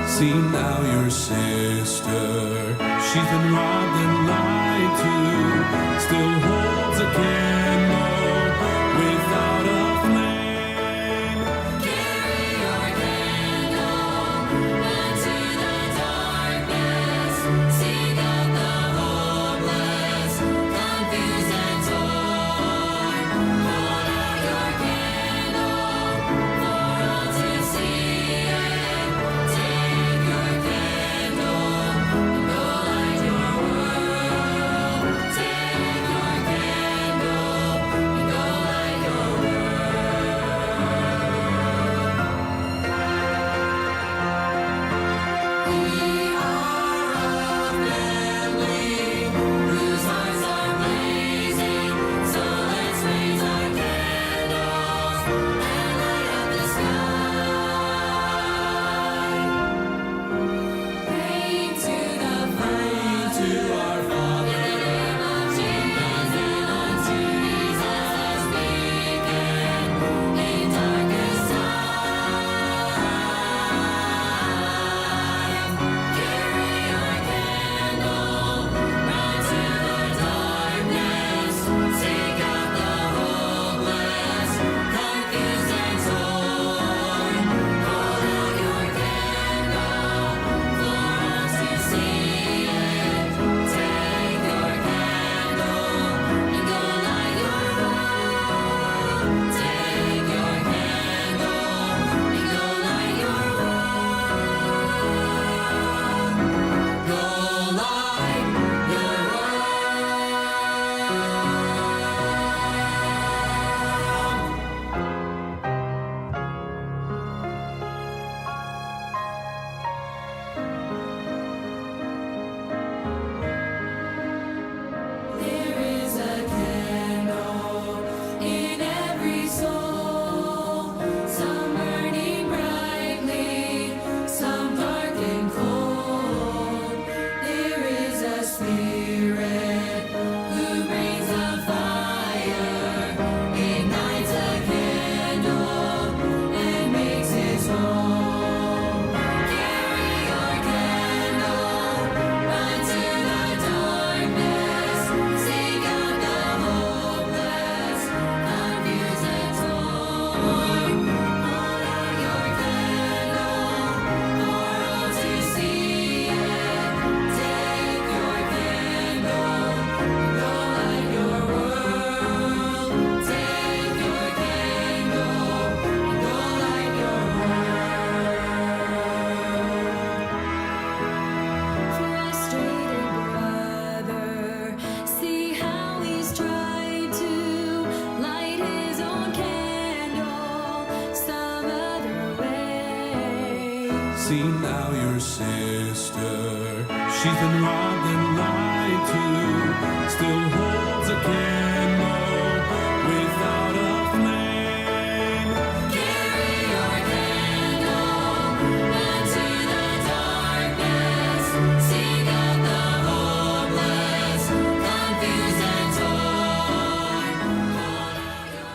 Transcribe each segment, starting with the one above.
See now your sister, she's been robbed and lied to, still holds a candle without a flame. Carry your candle into the darkness, seek out the hopeless, confused and torn. Hold out your candle for all to see it. Take your candle and go light your world. Take your candle and go light your We are a family whose hearts are blazing. So let's raise our candles and light up the sky. Pray to the Father, To our Father, in the name of Jesus, and on Jesus as beacon in darkest time. Carry your candle, run to the darkness, seek out the hopeless, confused and torn. Hold out your candle for all to see it. Take your candle and go light your world. Take your candle and go light your world. Go light your world. There is a candle in every soul, some burning brightly, some dark and cold. There is a spirit who brings a fire, ignites a candle, and makes his home. Carry your candle, run to the darkness, seek out the hopeless, confused and torn. Hold out your candle for all to see it. Take your candle and go light your world. Take your candle and go light your world. Frustrated brother, see how he's tried to light his own candle some other way. see now your sister, she's been robbed and lied to, still holds a candle without a flame. Carry your candle, run to the darkness, seek out the hopeless, confused and torn. Hold out your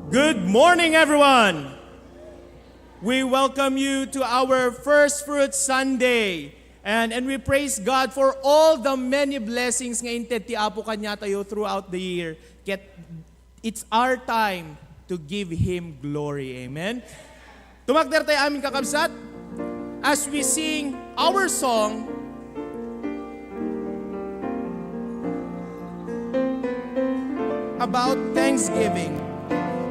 Good morning, everyone! We welcome you to our First Fruit Sunday. And we praise God for all the many blessings nga inted ti Apo kanya tayo throughout the year. It's our time to give Him glory. Amen? Tumakder tayo aming kakabsat as we sing our song, about Thanksgiving.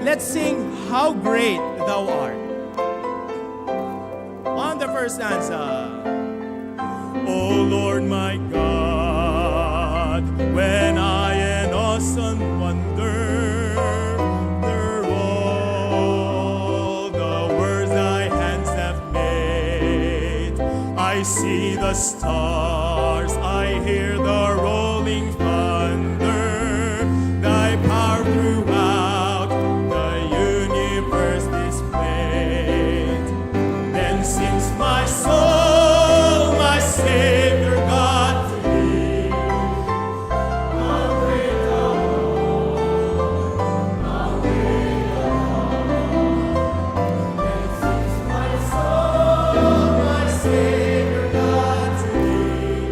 Let's sing How Great Thou Art. On the first stanza. O Lord my God, when I in awesome wonder, they're all the words thy hands have made. I see the stars, I hear the rolling thunder, thy power throughout the universe displayed. Then sings my soul, my Savior God to thee. How great thou art, how great thou art. Then sings my soul, my Savior God to thee.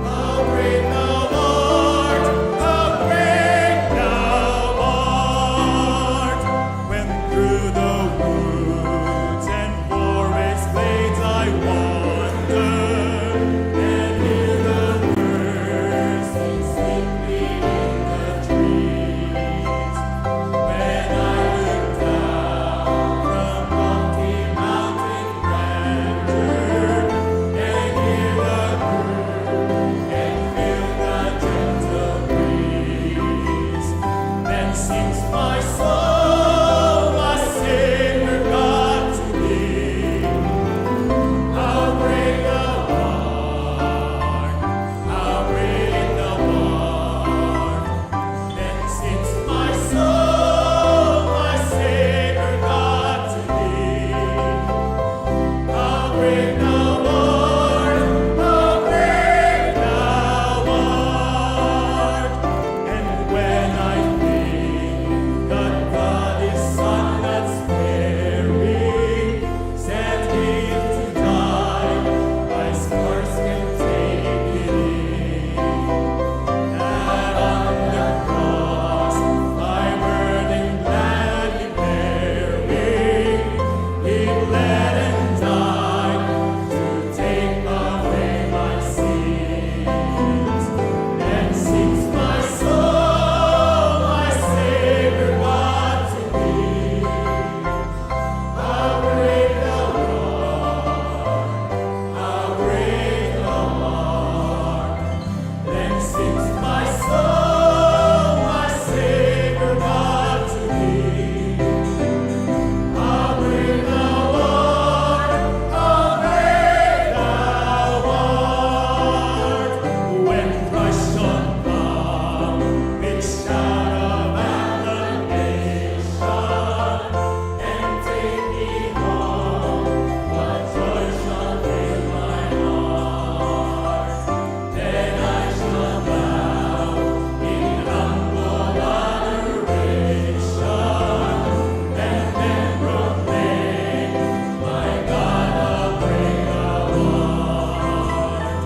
How great thou art, how great thou art. When through the woods and forest glades I wander, and hear the birds sing sweetly in the trees. When I look down from lofty mountain grandeur, and hear the bird and feel the gentle breeze, then sings my soul, my Savior God to thee. How great thou art, how great thou art. Then sings my soul, my Savior God to thee. How great thou art, how great thou art. And when I think that God is Son that's sparing, sent Him to die, I scarce can take it in. That on the cross, my burden gladly bearing, He bled and died to take away my sins. Then sings my soul, my Savior God to thee. How great thou art, how great thou art. Then sings my soul, my Savior God to thee. How great thou art, how great thou art. When crushed on bound with shout of acclamation, and take me home, what joy shall fill my heart. Then I shall bow in humble adoration, and then proclaim, my God, how great thou art.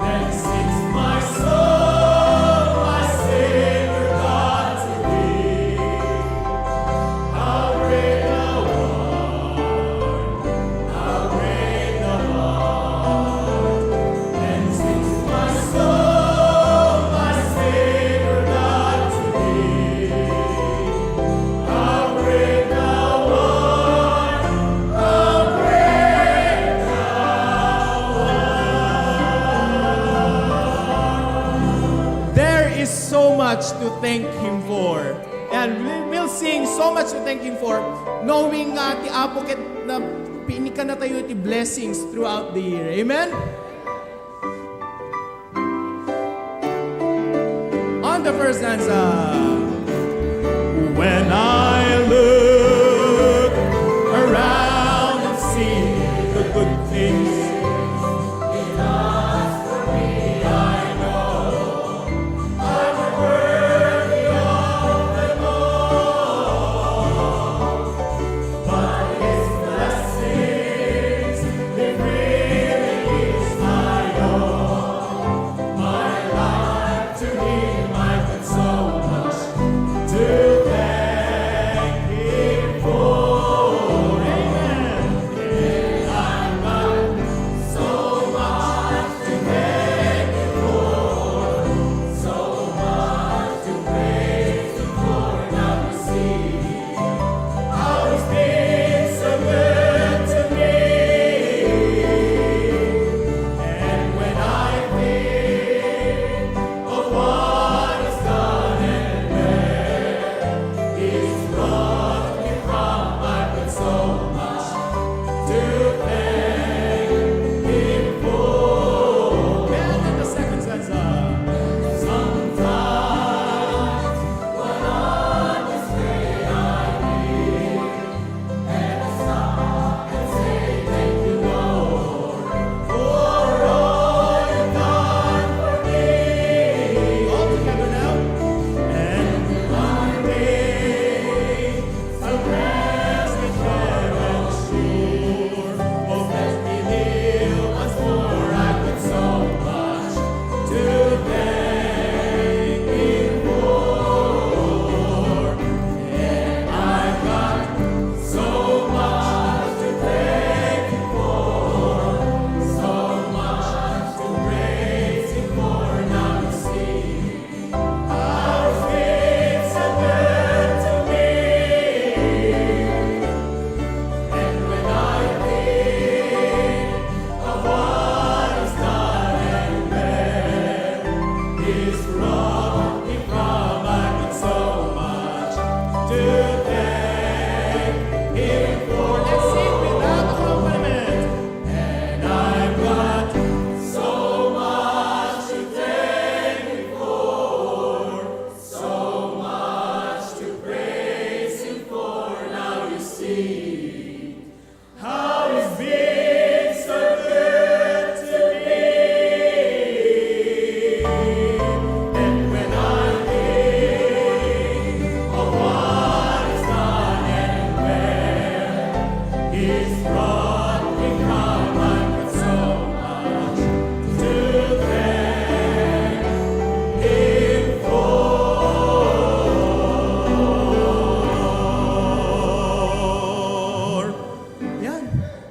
Then sings my soul, my Savior God to thee. How great thou art, how great thou art. Then sings my soul, my Savior God to thee. How great thou art, how great There is so much to thank Him for. And we'll sing so much to thank Him for, knowing nga ti Apo ket na piinikan na tayo ti blessings throughout the year. Amen? On the first stanza. When I look around and see the good things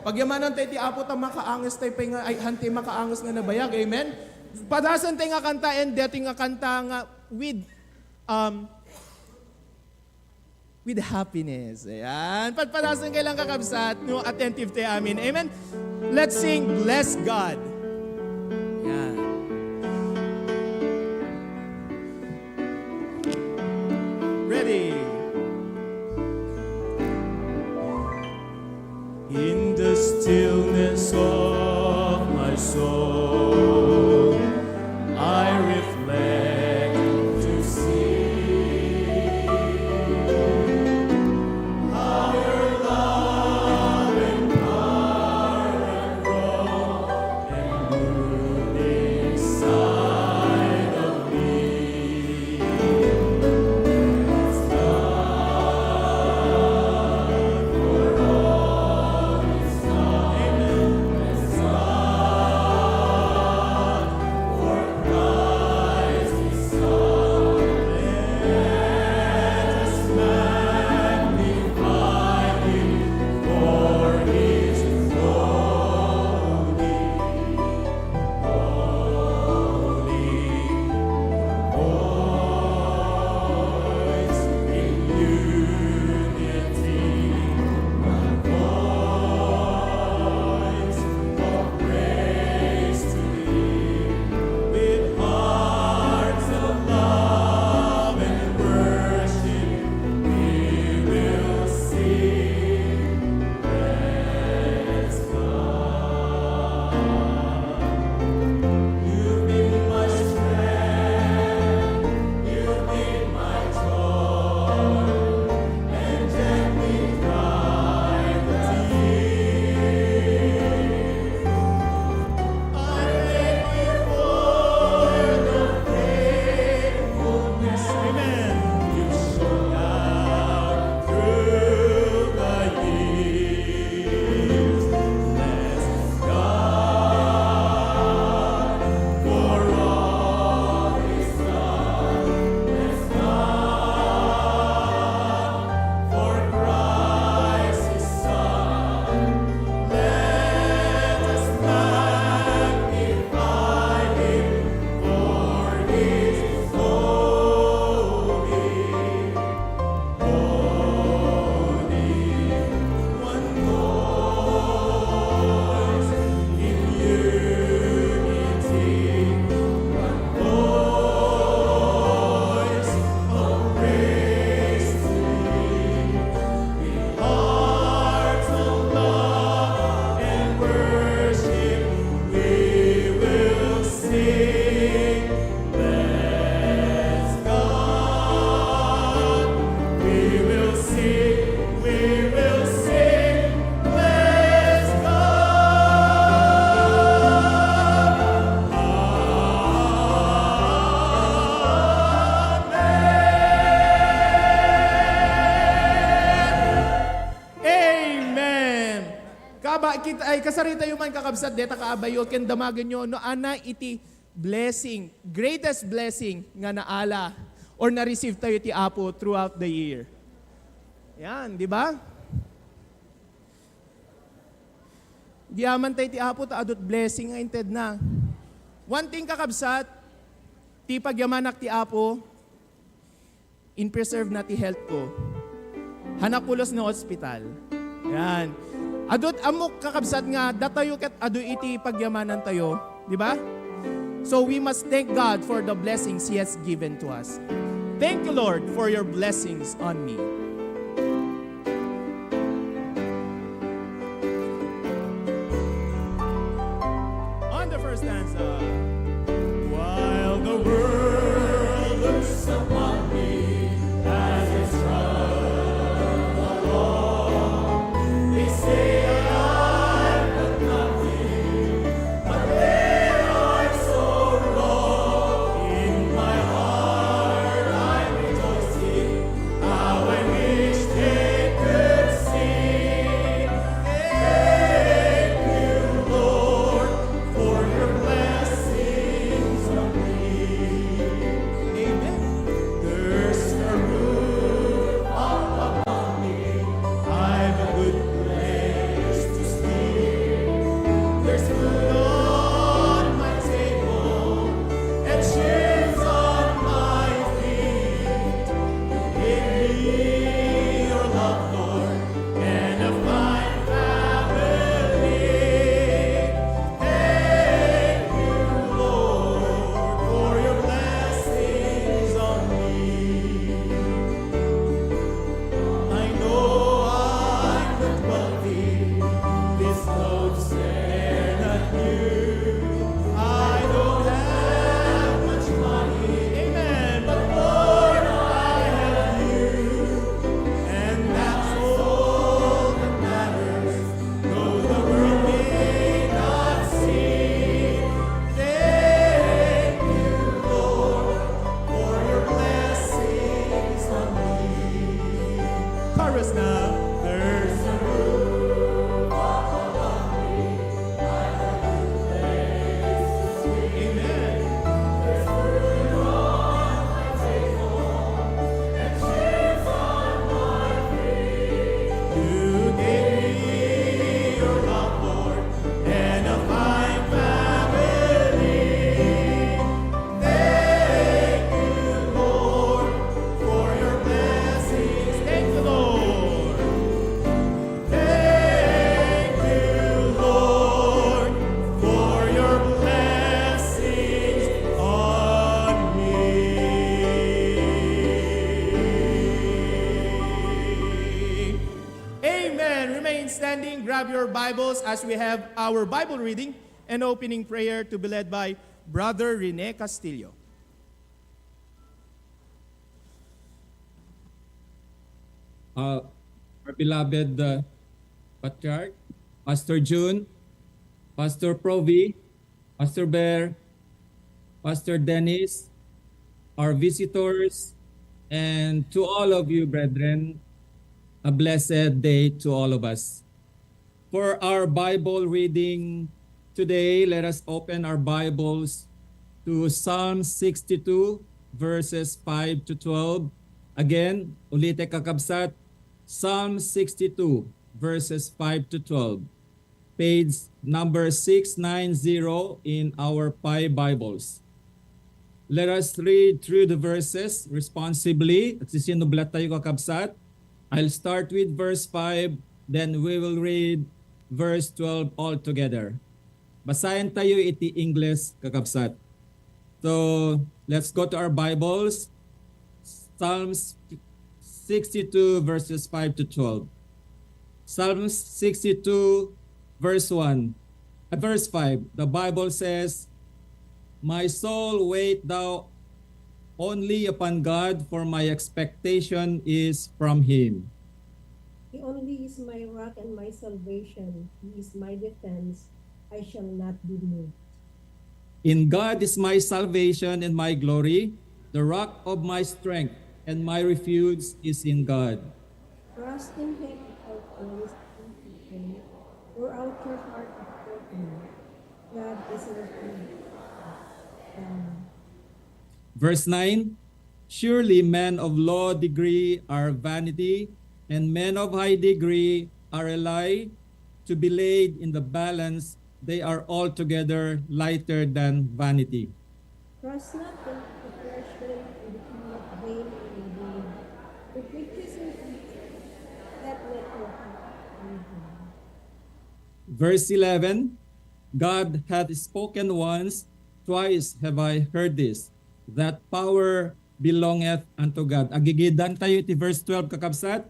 Pagyamanan tayo ti Apo ta makaangas tayo pa nga ay hanti makaangas nga nabayag. Amen? Padasan tayo nga kanta and dito nga kanta nga with happiness. Ayan. Padasan kayo lang kakabsat. No, attentive tayo amin. Amen? Let's sing Bless God. Ayan. Ready? In the stillness of my soul, I reflect to see how your love and power have grown and kita ay kasarita yung man kakabsat deta kaabayo ken damagan nyo no ana iti blessing, greatest blessing nga naala or na-receive tayo ti Apo throughout the year. Yan, di ba? Di aman tayo ti Apo ta adot blessing nga inted na. One thing kakabsat, ti pagyamanak ti Apo, in preserve na ti health ko. Hanak pulos no ospital. Yan. Adot amok kakabsat nga datayo ket adu iti pagyamanan tayo, di ba? So we must thank God for the blessings He has given to us. Thank you, Lord, for your blessings on me. On the first stanza. While the world looks upon me as it struggles along, they say I'm but nothing, but they are so wrong. In my heart I'm rejoicing, how I wish they could see. Thank you, Lord, for your blessings on me. Amen. There's a roof up above me. I've a good place to sleep. There's food on my table and shoes on my feet. Give me your love, Lord, and a fine family. Thank you, Lord, for your blessings on me. I know I'm not wealthy, this clothes they're not new. I don't have much money, amen, but Lord, I have you, and that's all that matters. Though the world may not see, thank you, Lord, for your blessings on me. Chorus now. There's a roof up above me. I have a place to sleep. Amen. There's food on my table and shoes on my feet. You gave me your love, Lord, and a fine family. Thank you, Lord, for your blessings. Thank you, Lord. Thank you, Lord, for your blessings on me. Amen. Remain standing. Grab your Bibles as we have our Bible reading and opening prayer to be led by Brother Rene Castillo. Our beloved Patriarch, Pastor June, Pastor Provi, Pastor Bear, Pastor Dennis, our visitors, and to all of you, brethren, a blessed day to all of us. For our Bible reading today, let us open our Bibles to Psalm 62, verses 5 to 12. Again, ulite kakabsat, Psalm 62, verses 5 to 12. Page number 690 in our Pi Bibles. Let us read through the verses responsibly. At sisinublat tayo kakabsat. I'll start with verse 5, then we will read verse 12 all together. Basahin tayo iti English kakabsat. So, let's go to our Bibles. Psalms 62 verses 5 to 12. Psalms 62 verse 1. Verse 5, the Bible says, "My soul, wait thou only upon God, for my expectation is from Him." He only is my rock and my salvation. He is my defense. I shall not be moved. In God is my salvation and my glory, the rock of my strength, and my refuge is in God. Trust in Him at all times. Your outer heart is broken. God is working. Verse 9, surely men of low degree are vanity, and men of high degree are a lie. To be laid in the balance, they are altogether lighter than vanity. Trust not in the fleshly and become not vain in indeed. With riches and peace, let not your heart be vain. Verse 11, God hath spoken once, twice have I heard this, that power belongeth unto God. Agigidan tayo iti verse 12 kakabsat.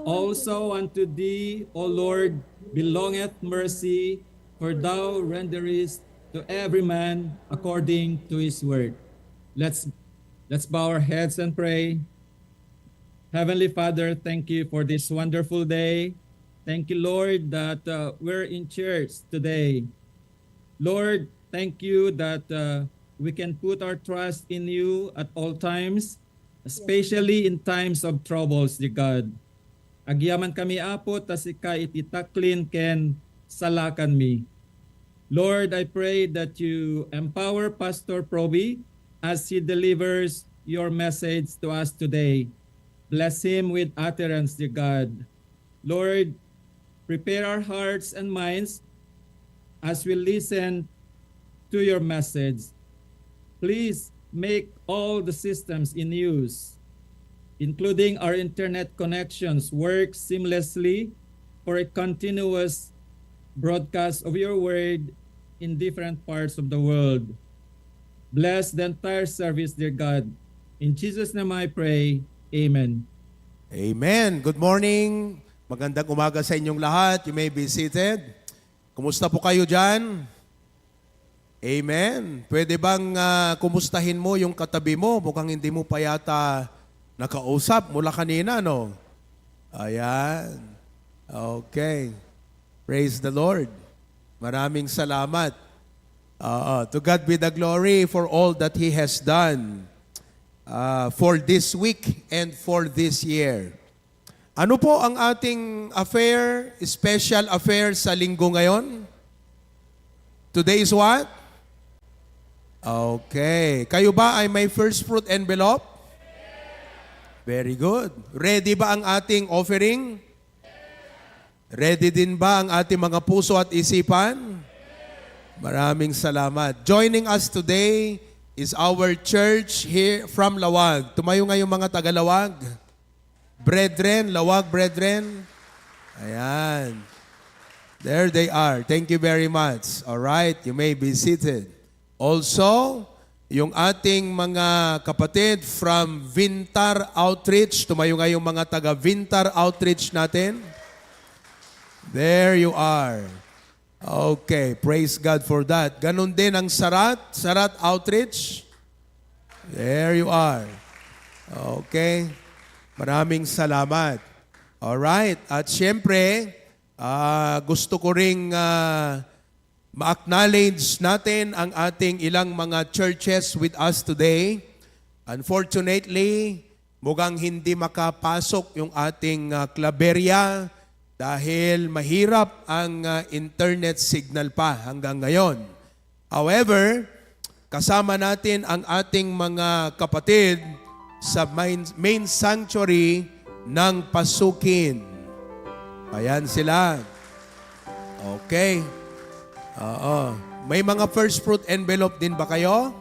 Also unto thee, O Lord, belongeth mercy, for thou renderest to every man according to his word. Let's bow our heads and pray. Heavenly Father, thank you for this wonderful day. Thank you, Lord, that we're in church today. Lord, thank you that we can put our trust in you at all times, especially in times of troubles, dear God. Agyaman kami apo, tas ika ititaklin ken salakan mi. Lord, I pray that you empower Pastor Proby as he delivers your message to us today. Bless him with utterance, dear God. Lord, prepare our hearts and minds as we listen to your message. Please make all the systems in use, including our internet connections, work seamlessly for a continuous broadcast of your word in different parts of the world. Bless the entire service, dear God. In Jesus' name I pray, Amen. Amen. Good morning. Magandang umaga sa inyong lahat. You may be seated. Kumusta po kayo dyan? Amen. Pwede bang kumustahin mo yung katabi mo? Mukhang hindi mo pa yata nakausap mula kanina, no? Ayan. Okay. Praise the Lord. Maraming salamat. To God be the glory for all that He has done for this week and for this year. Ano po ang ating affair, special affair sa linggo ngayon? Today is what? Okay. Kayo ba ay may first fruit envelope? Very good. Ready ba ang ating offering? Ready din ba ang ating mga puso at isipan? Maraming salamat. Joining us today is our church here from Lawag. Tumayo ngayon mga taga-Lawag. Brethren, Lawag brethren. Ayan. There they are. Thank you very much. All right, you may be seated. Also, yung ating mga kapatid from Vintar Outreach, tumayo ngayong mga taga Vintar Outreach natin. There you are. Okay, praise God for that. Ganon din ang Sarat Outreach. There you are. Okay, maraming salamat. Alright, at syempre, gusto ko ring ma-acknowledge natin ang ating ilang mga churches with us today. Unfortunately, mukhang hindi makapasok yung ating Claveria dahil mahirap ang internet signal pa hanggang ngayon. However, kasama natin ang ating mga kapatid sa main sanctuary ng Pasukin. Ayan sila. Okay. Oo. May mga first fruit envelope din ba kayo?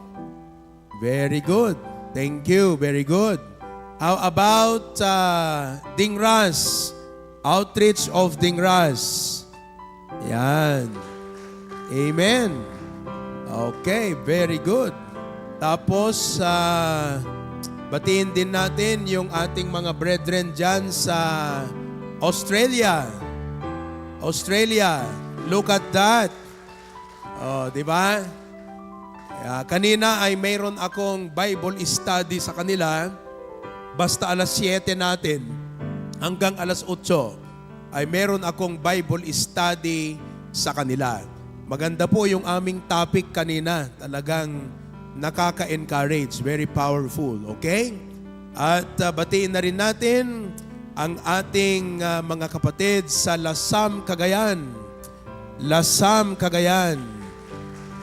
Very good. Thank you. Very good. How about Dingras? Outreach of Dingras. Yan. Amen. Okay, very good. Tapos, batiin din natin yung ating mga brethren dyan sa Australia. Australia. Look at that. Oh, di ba? Kanina ay mayroon akong Bible study sa kanila. Basta alas 7 natin hanggang alas 8 ay meron akong Bible study sa kanila. Maganda po yung aming topic kanina. Talagang nakaka-encourage. Very powerful. Okay? At batiin na rin natin ang ating mga kapatid sa Lasam, Cagayan. Lasam, Cagayan.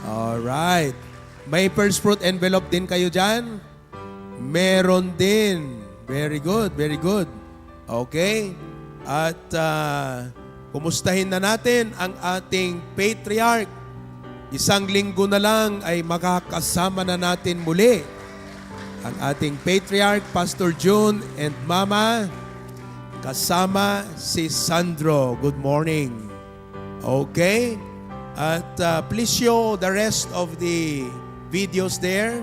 Alright. May first fruit envelope din kayo dyan? Meron din. Very good, very good. Okay. At kumustahin na natin ang ating patriarch. Isang linggo na lang ay makakasama na natin muli ang ating patriarch, Pastor June and Mama, kasama si Sandro. Good morning. Okay? At please show the rest of the videos there.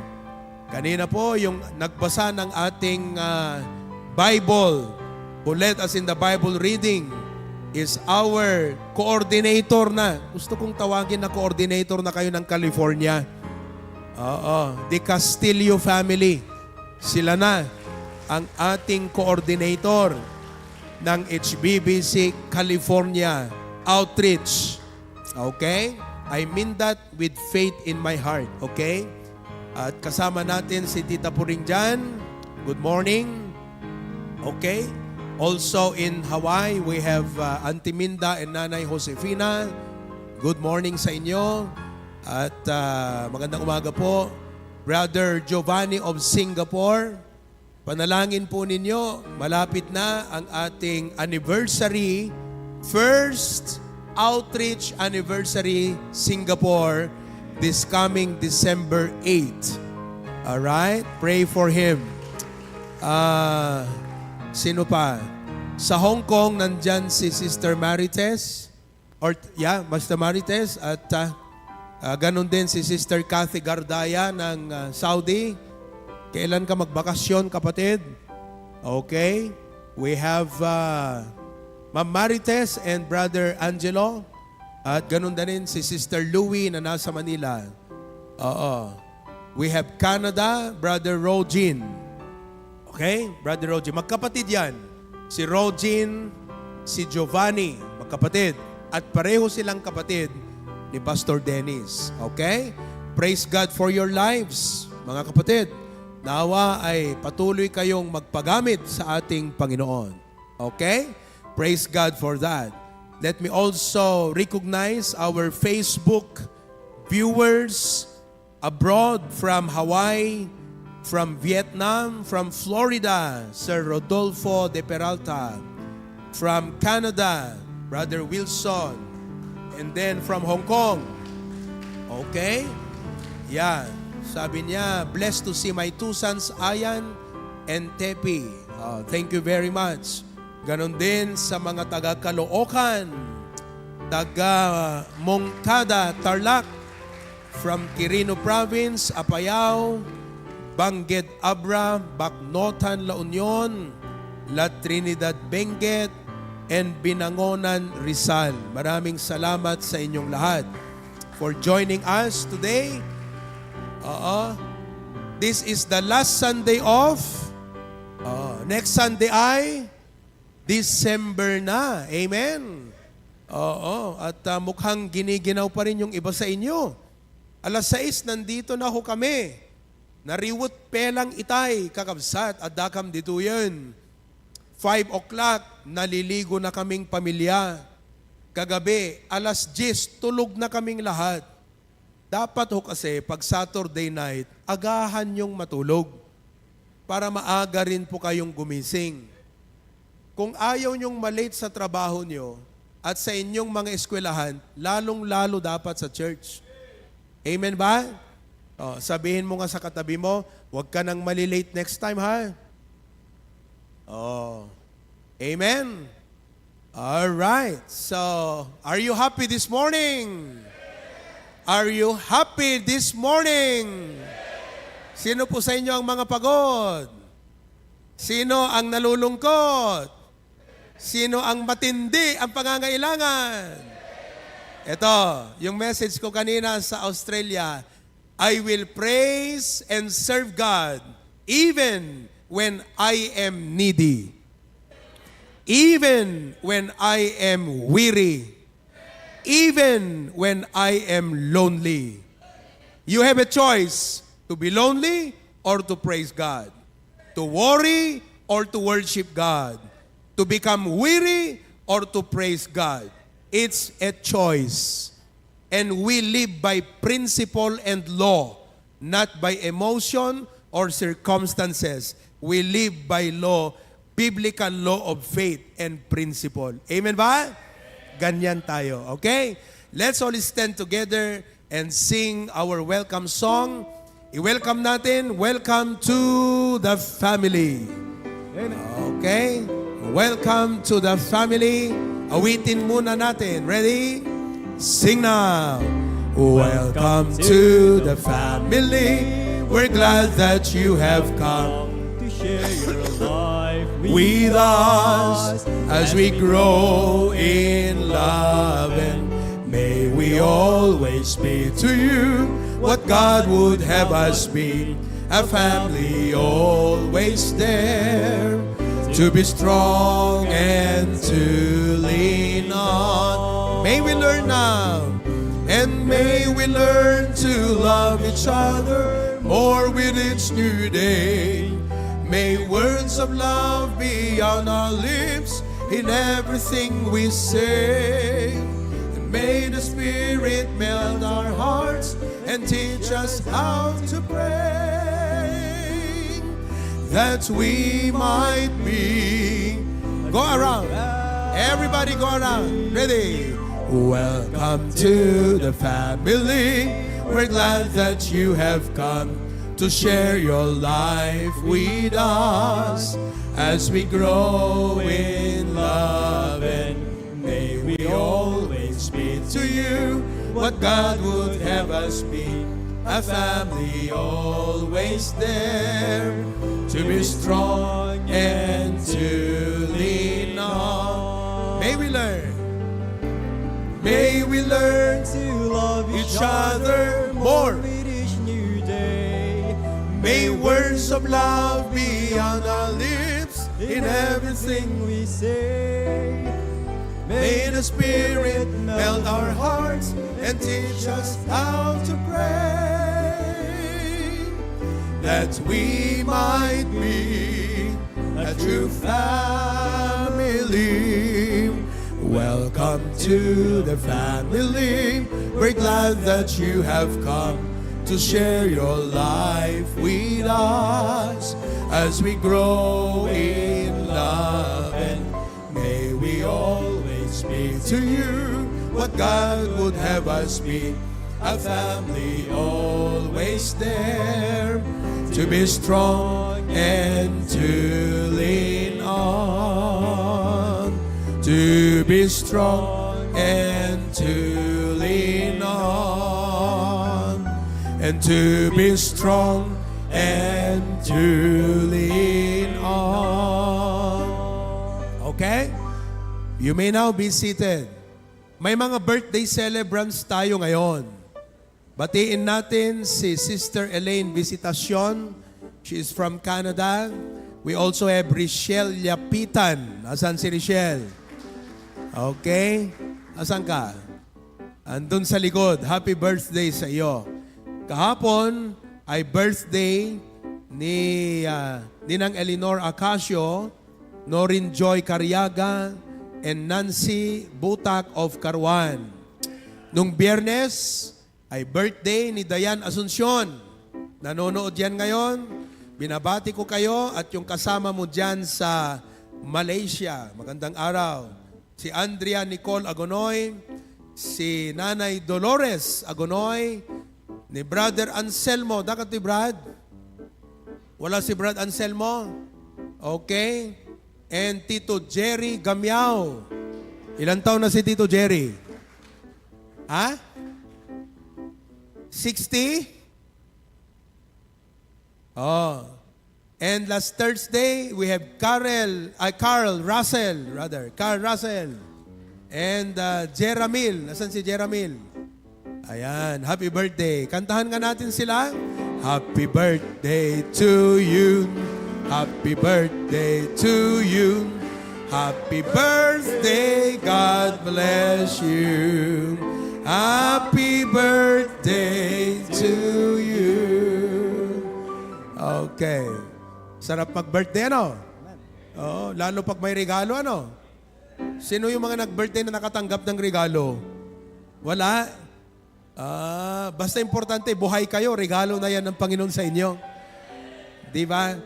Kanina po, yung nagbasa ng ating Bible, who led us in the Bible reading, is our coordinator na. Gusto kong tawagin na coordinator na kayo ng California. The Castillo family. Sila na ang ating coordinator ng HBBC California Outreach. Okay? I mean that with faith in my heart. Okay? At kasama natin si Tita Puring dyan. Good morning. Okay? Also in Hawaii, we have Auntie Minda and Nanay Josefina. Good morning sa inyo. At magandang umaga po. Brother Giovanni of Singapore. Panalangin po ninyo, malapit na ang ating anniversary, first outreach anniversary Singapore this coming December 8. Alright? Pray for him. Sino pa? Sa Hong Kong, nandyan si Sister Marites. Master Marites. At ganun din si Sister Kathy Gardaya ng Saudi. Kailan ka magbakasyon, kapatid? Okay. We have Ma'am Marites and Brother Angelo. At ganun din si Sister Louie na nasa Manila. We have Canada, Brother Rogin. Okay? Brother Rogin. Magkapatid yan. Si Rogin, si Giovanni. Magkapatid. At pareho silang kapatid ni Pastor Dennis. Okay? Praise God for your lives, mga kapatid. Nawa ay patuloy kayong magpagamit sa ating Panginoon. Okay? Praise God for that. Let me also recognize our Facebook viewers abroad from Hawaii, from Vietnam, from Florida, Sir Rodolfo de Peralta, from Canada, Brother Wilson, and then from Hong Kong. Okay? Yeah. Sabi niya, blessed to see my two sons, Ayan and Tepi. Thank you very much. Ganon din sa mga taga Caloocan, taga Moncada, Tarlac, from Quirino Province, Apayao, Bangged Abra, Bacnotan, La Union, La Trinidad, Benguet, and Binangonan, Rizal. Maraming salamat sa inyong lahat for joining us today. This is the last Sunday of next Sunday ay December na. Amen. At mukhang giniginaw pa rin yung iba sa inyo. Alas 6, nandito na ho kami. Nariwot pelang itay, kakabsat, at dakam dito yun. 5 o'clock, naliligo na kaming pamilya. Kagabi, alas 10, tulog na kaming lahat. Dapat ho kasi, pag Saturday night, agahan yung matulog para maaga rin po kayong gumising. Kung ayaw nyong malate sa trabaho nyo at sa inyong mga eskwelahan, lalong-lalo dapat sa church. Amen ba? Sabihin mo nga sa katabi mo, huwag ka nang malilate next time, ha? Amen? Alright. So, are you happy this morning? Are you happy this morning? Sino po sa inyo ang mga pagod? Sino ang nalulungkot? Sino ang matindi ang pangangailangan? Ito, yung message ko kanina sa Australia, I will praise and serve God even when I am needy. Even when I am weary. Even when I am lonely. You have a choice to be lonely or to praise God. To worry or to worship God. to become weary or to praise God. It's a choice. And we live by principle and law, not by emotion or circumstances. We live by law, biblical law of faith and principle. Amen ba? Ganyan tayo, okay? Let's all stand together and sing our welcome song. I-welcome natin, welcome to the family. Okay? Welcome to the family. Awitin muna natin. Ready? Sing now. Welcome to the family. We're glad that you have come to share your life with us as we grow in love, and may we always be to you what God would have us be, a family always there to be strong and to lean on. May we learn now, and may we learn to love each other more with each new day. May words of love be on our lips in everything we say. And may the Spirit melt our hearts and teach us how to pray, that we might be. Go around. Everybody go around. Ready? Welcome to the family. We're glad that you have come to share your life with us as we grow in love, and may we always be to you what God would have us be, a family always there to be strong and to lean on. May we learn to love each other more. with each new day. May words of love be on our lips in everything we say. May the Spirit melt our hearts and teach us how to pray, that we might be a true family. Welcome to the family. We're glad that you have come to share your life with us as we grow in love, and may we always be to you what God would have us be, a family always there to be strong and to lean on, to be strong and to lean on, and to be strong and to lean on. Okay? You may now be seated. May mga birthday celebrants tayo ngayon. Batiin natin si Sister Elaine Visitacion. She is from Canada. We also have Richelle Yapitan. Asan si Richelle? Okay. Asan ka? Andun sa likod. Happy birthday sa iyo. Kahapon ay birthday ni Ninang Eleanor Acacio, Norin Joy Cariaga, and Nancy Butak of Caruan. Nung Biyernes ay birthday ni Dayan Asuncion. Nanonood yan ngayon. Binabati ko kayo at yung kasama mo dyan sa Malaysia. Magandang araw. Si Andrea Nicole Agonoy, si Nanay Dolores Agonoy, ni Brother Anselmo. Dakat ni Brad? Wala si Brad Anselmo? Okay. And Tito Jerry Gamiao. Ilan taon na si Tito Jerry? Ha? 60? Oh. And last Thursday, we have Carl Russell. And Jeramil. Nasaan si Jeramil? Ayan, happy birthday. Kantahan nga natin sila. Happy birthday to you. Happy birthday to you. Happy birthday, God bless you. Happy birthday to you. Okay. Sarap mag-birthday, ano? Oh, lalo pag may regalo, ano? Sino yung mga nag-birthday na nakatanggap ng regalo? Wala? Basta importante, buhay kayo, regalo na yan ng Panginoon sa inyo. Di ba?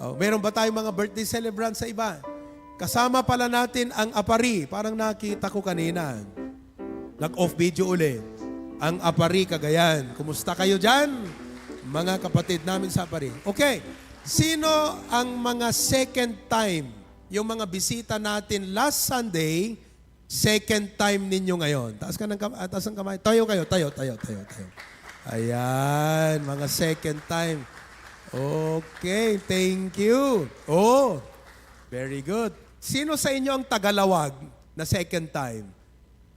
Oh, meron ba tayong mga birthday celebrant sa iba? Kasama pala natin ang Apari. Parang nakita ko kanina. Nag-off video uli. Ang Apari, Cagayan. Kumusta kayo dyan? Mga kapatid namin sa Apari. Okay. Sino ang mga second time, yung mga bisita natin last Sunday, second time ninyo ngayon? Taas ang kamay. Tayo kayo. Tayo. Ayan, mga second time. Okay, thank you. Oh, very good. Sino sa inyo ang tagalawag na second time?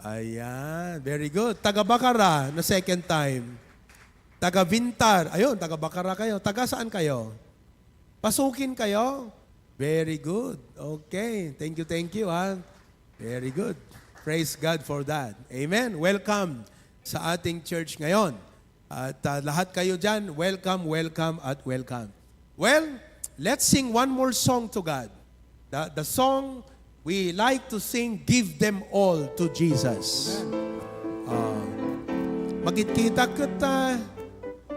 Ayan, very good. Taga-Bacara na second time. Taga-Vintar. Ayun, taga-Bacara kayo. Taga saan kayo? Pasukin kayo? Very good. Okay, thank you ha. Very good. Praise God for that. Amen. Welcome sa ating church ngayon. At lahat kayo dyan, welcome at welcome. Well, let's sing one more song to God. The song we like to sing, Give Them All to Jesus. Magkita kita,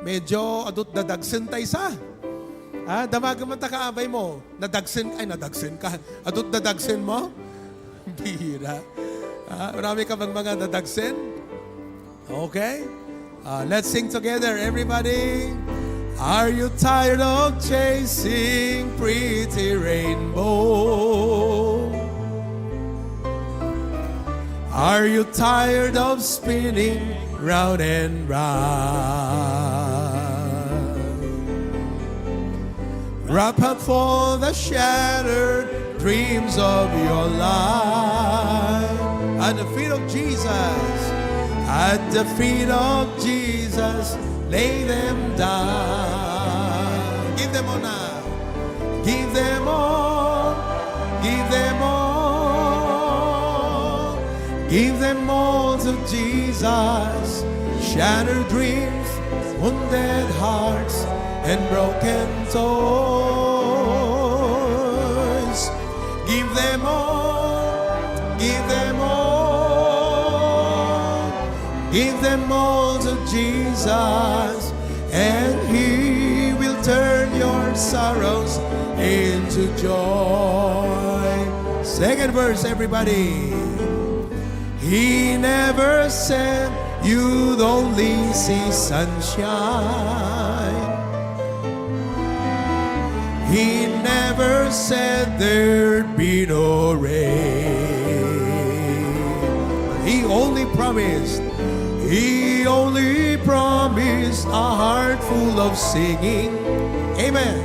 medyo adot dadagsen tayo sa. Damagan man ta kaabay mo, nadagsen ka. Adot dadagsen mo? Bihira. Marami ka bang mga nadagsen? Okay. Let's sing together, everybody. Are you tired of chasing pretty rainbow? Are you tired of spinning round and round? Wrap up all the shattered dreams of your life at the feet of Jesus. At the feet of Jesus, lay them down. Give them all now. Give them all. Give them all. Give them all to Jesus. Shattered dreams, wounded hearts, and broken toys. Give them all. Give them all. Give them all to Jesus, and He will turn your sorrows into joy. Second verse, everybody. He never said you'd only see sunshine. He never said there'd be no rain. He only promised a heart full of singing. Amen.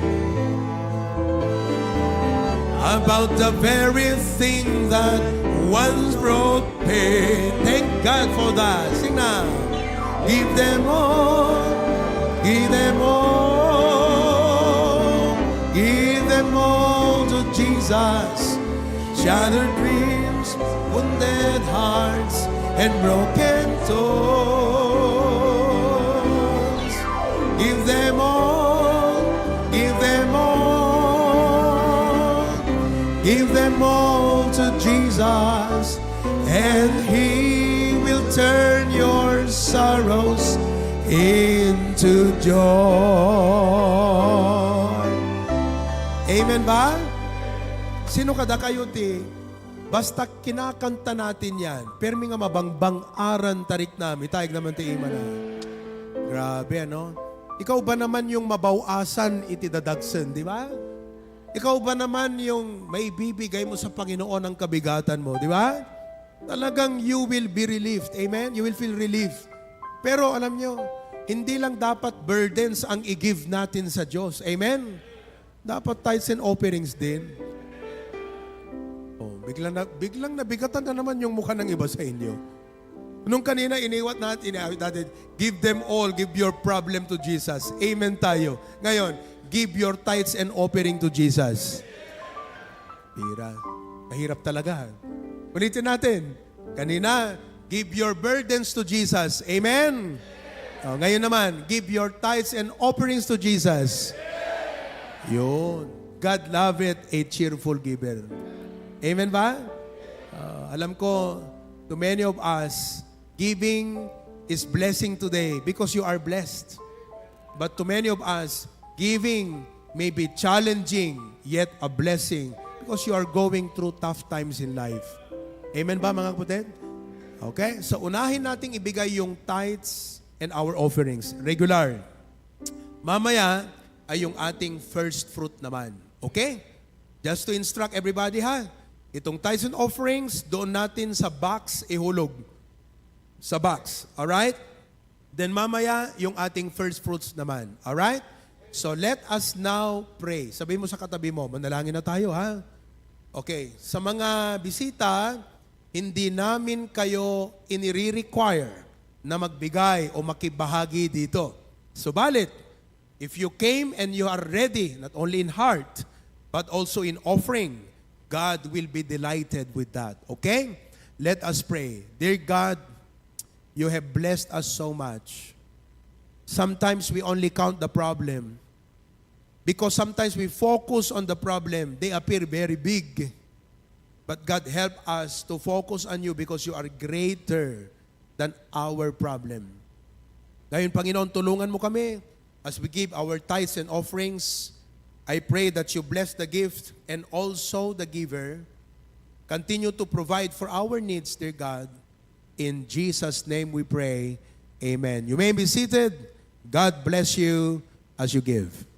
About the very thing that once brought pain. Thank God for that. Sing now. Give them all. Give them all. Give them all to Jesus. Shattered dreams, wounded hearts, and broken toes. Give them all, give them all, give them all to Jesus, and He will turn your sorrows into joy. Amen ba? Sino kada kayo ti? Basta kinakanta natin yan, permi nga mabangbang aran tarik namin, taig naman ti ima na. Grabe, ano? Ikaw ba naman yung mabawasan iti dadagsen, di ba? Ikaw ba naman yung may bibigay mo sa Panginoon ang kabigatan mo, di ba? Talagang you will be relieved. Amen? You will feel relief. Pero alam nyo, hindi lang dapat burdens ang i-give natin sa Diyos. Amen? Dapat tithes and offerings din. Biglang nabigatan na naman yung mukha ng iba sa inyo. Nung kanina iniwat natin, give them all, give your problem to Jesus. Amen tayo. Ngayon, give your tithes and offering to Jesus. Mahirap talaga. Ulitin natin. Kanina, give your burdens to Jesus. Amen? Ngayon naman, give your tithes and offerings to Jesus. Yun. God loveth a cheerful giver. Amen ba? Alam ko, to many of us, giving is blessing today because you are blessed. But to many of us, giving may be challenging, yet a blessing because you are going through tough times in life. Amen ba mga kapatid? Okay, so unahin nating ibigay yung tithes and our offerings. Regular. Mamaya ay yung ating first fruit naman. Okay? Just to instruct everybody ha. Itong tithes and offerings, doon natin sa box ihulog. Sa box. Alright? Then mamaya, yung ating first fruits naman. Alright? So let us now pray. Sabihin mo sa katabi mo, manalangin na tayo ha. Okay. Sa mga bisita, hindi namin kayo inire-require na magbigay o makibahagi dito. Subalit, if you came and you are ready, not only in heart, but also in offering, God will be delighted with that. Okay? Let us pray. Dear God, you have blessed us so much. Sometimes we only count the problem. Because sometimes we focus on the problem. They appear very big. But God, help us to focus on you because you are greater than our problem. Ngayon, Panginoon, tulungan mo kami as we give our tithes and offerings. I pray that you bless the gift and also the giver. Continue to provide for our needs, dear God. In Jesus' name we pray. Amen. You may be seated. God bless you as you give.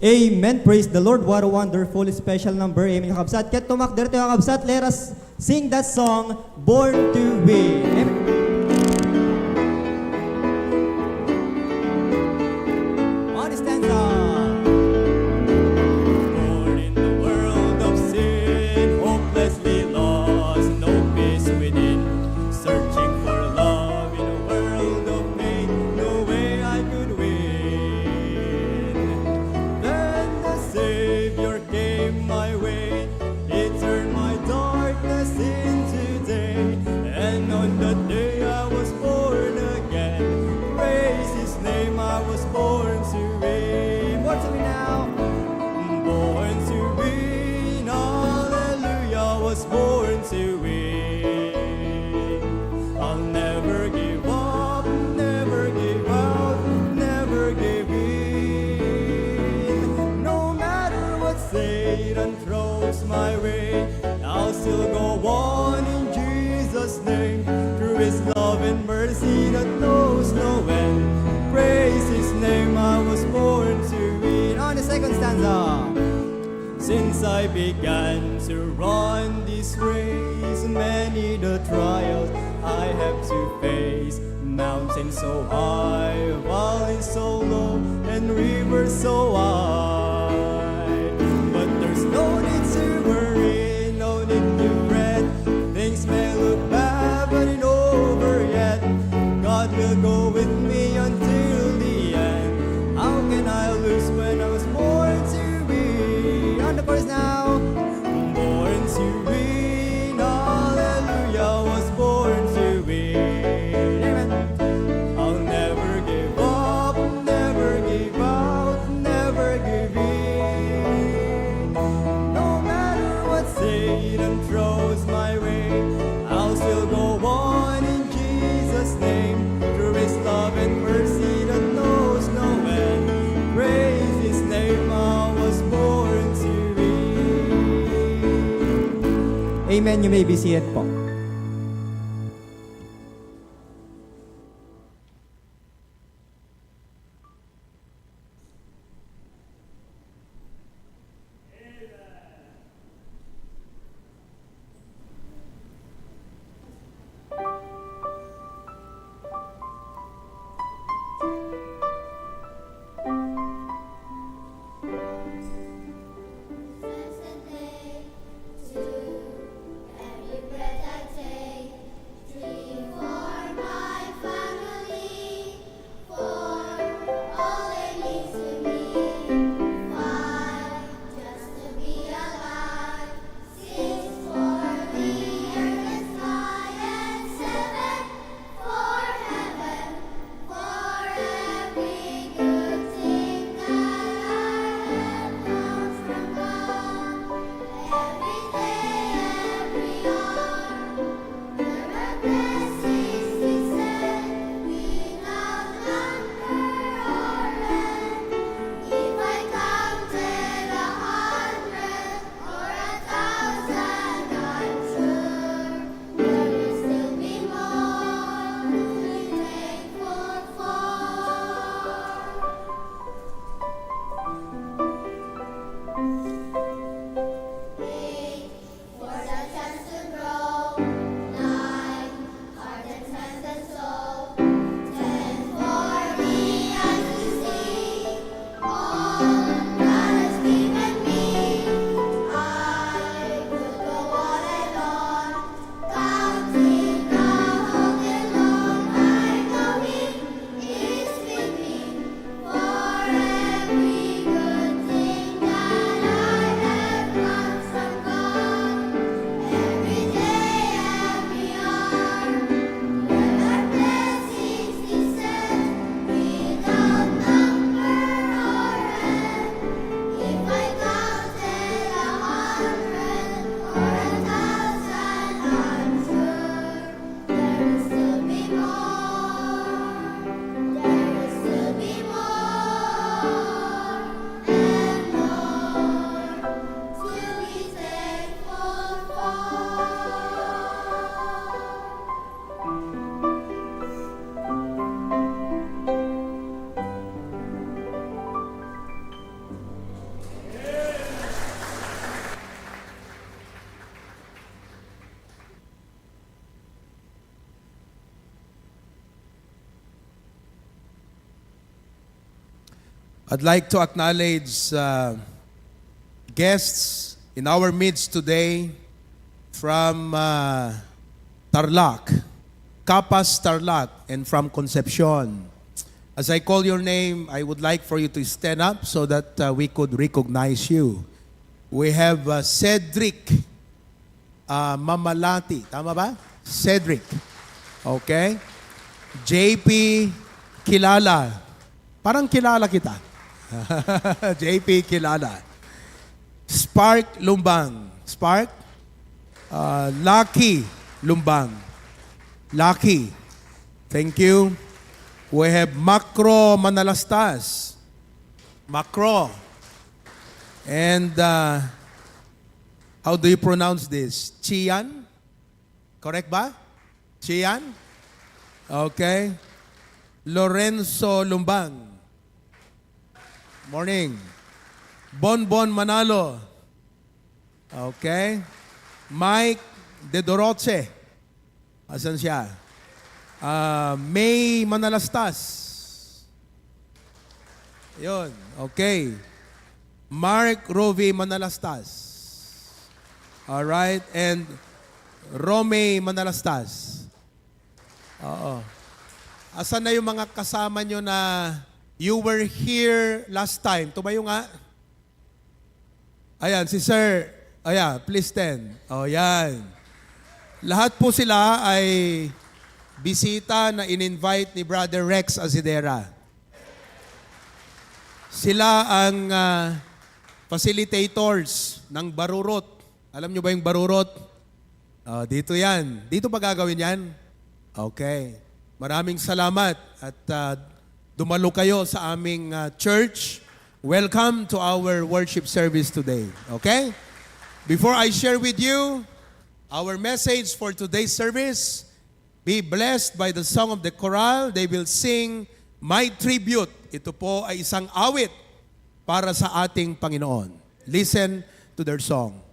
Amen. Praise the Lord. What a wonderful special number. Amen. Kabsat. Ket tumak dito yung kabsat. Let us sing that song, Born to Win. Amen. On the stanza. Born in the world of sin, hopelessly lost, no peace within. Searching for love in a world of pain, no way I could win. Then the Savior came my way, He turned my darkness into day. And on that day I was born again. Praise His name, I was born to win. Born to win now. Born to win, hallelujah, was born to win. I'll never give up, never give out, never give in. No matter what Satan throws my way, I'll still go on in Jesus' name. Through His love and mercy that knows no end. Praise His name, I was born to win. On the second stanza. Since I began to run this race, many the trials I have to face. Mountains so high, valleys so low, and rivers so wide. But there's no need to worry, no need to fret. Things may look bad, but it's over yet. God will go with me until the end. How can I lose when I was born to win? On the chorus now. Born to win, hallelujah, was born to win. Amen. I'll never give up, never give out, never give in. No matter what Satan throws my way, I'll still go on in Jesus' name. Through His love and mercy that knows no end. Praise His name, I was born to win. Amen. You may be seated po. Since the day to every breath I I'd like to acknowledge guests in our midst today from Tarlac, Capas Tarlac, and from Concepcion. As I call your name, I would like for you to stand up so that we could recognize you. We have Cedric Mamalati. Tama ba? Cedric. Okay. JP Kilala. Parang kilala kita. JP Kilala. Spark Lumbang. Spark. Lucky Lumbang. Lucky. Thank you. We have Macro Manalastas. Macro. And how do you pronounce this? Chian? Correct ba? Chian? Okay. Lorenzo Lumbang. Morning. Bonbon Manalo. Okay. Mike De Doroche. Asan siya? May Manalastas. Yun. Okay. Mark Rovi Manalastas. Alright. And Rome Manalastas. Oo. Asan na yung mga kasama nyo na you were here last time? Tumayo nga. Ayan, si Sir. Ayan, please stand. O, yan. Lahat po sila ay bisita na in-invite ni Brother Rex Azidera. Sila ang facilitators ng Barurot. Alam nyo ba yung Barurot? Dito yan. Dito pa gagawin yan? Okay. Maraming salamat at dumalo kayo sa aming church. Welcome to our worship service today. Okay? Before I share with you our message for today's service, be blessed by the song of the choral. They will sing My Tribute. Ito po ay isang awit para sa ating Panginoon. Listen to their song.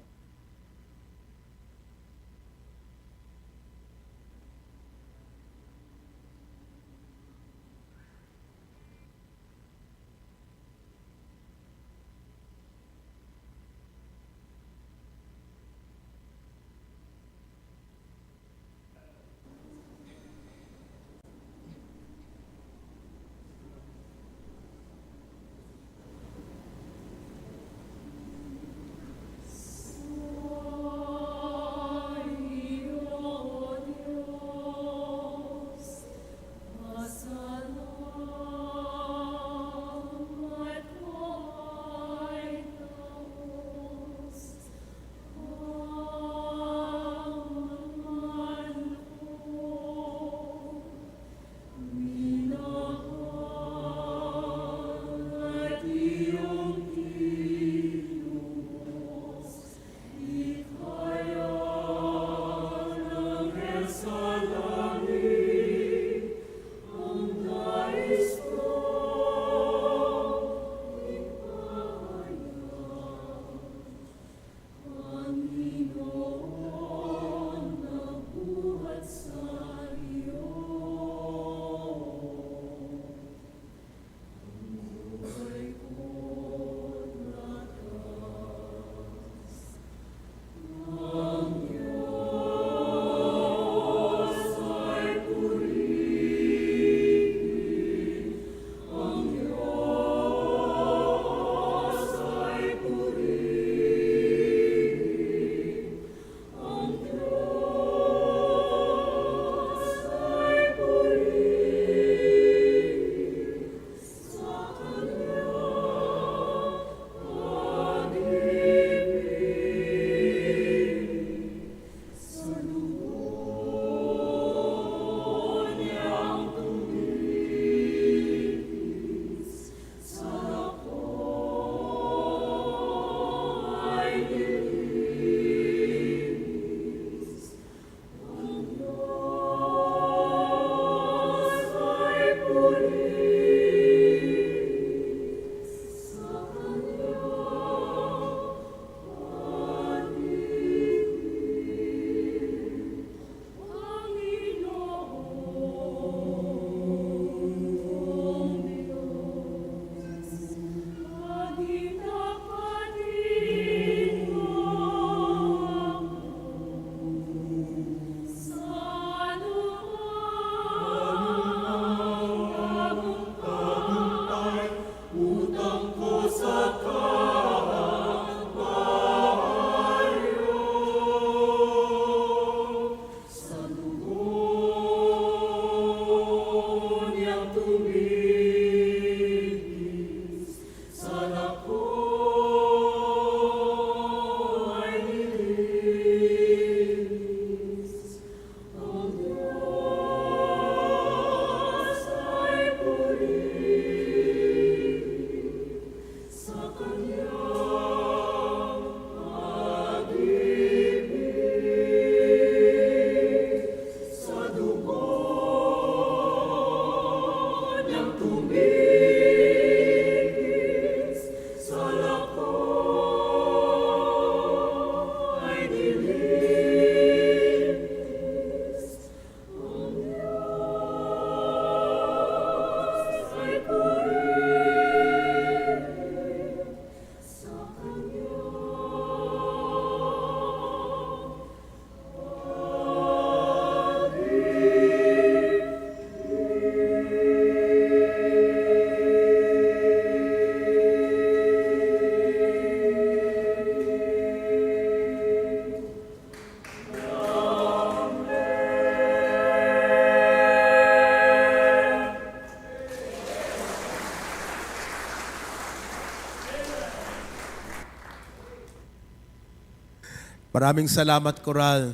Maraming salamat, Coral.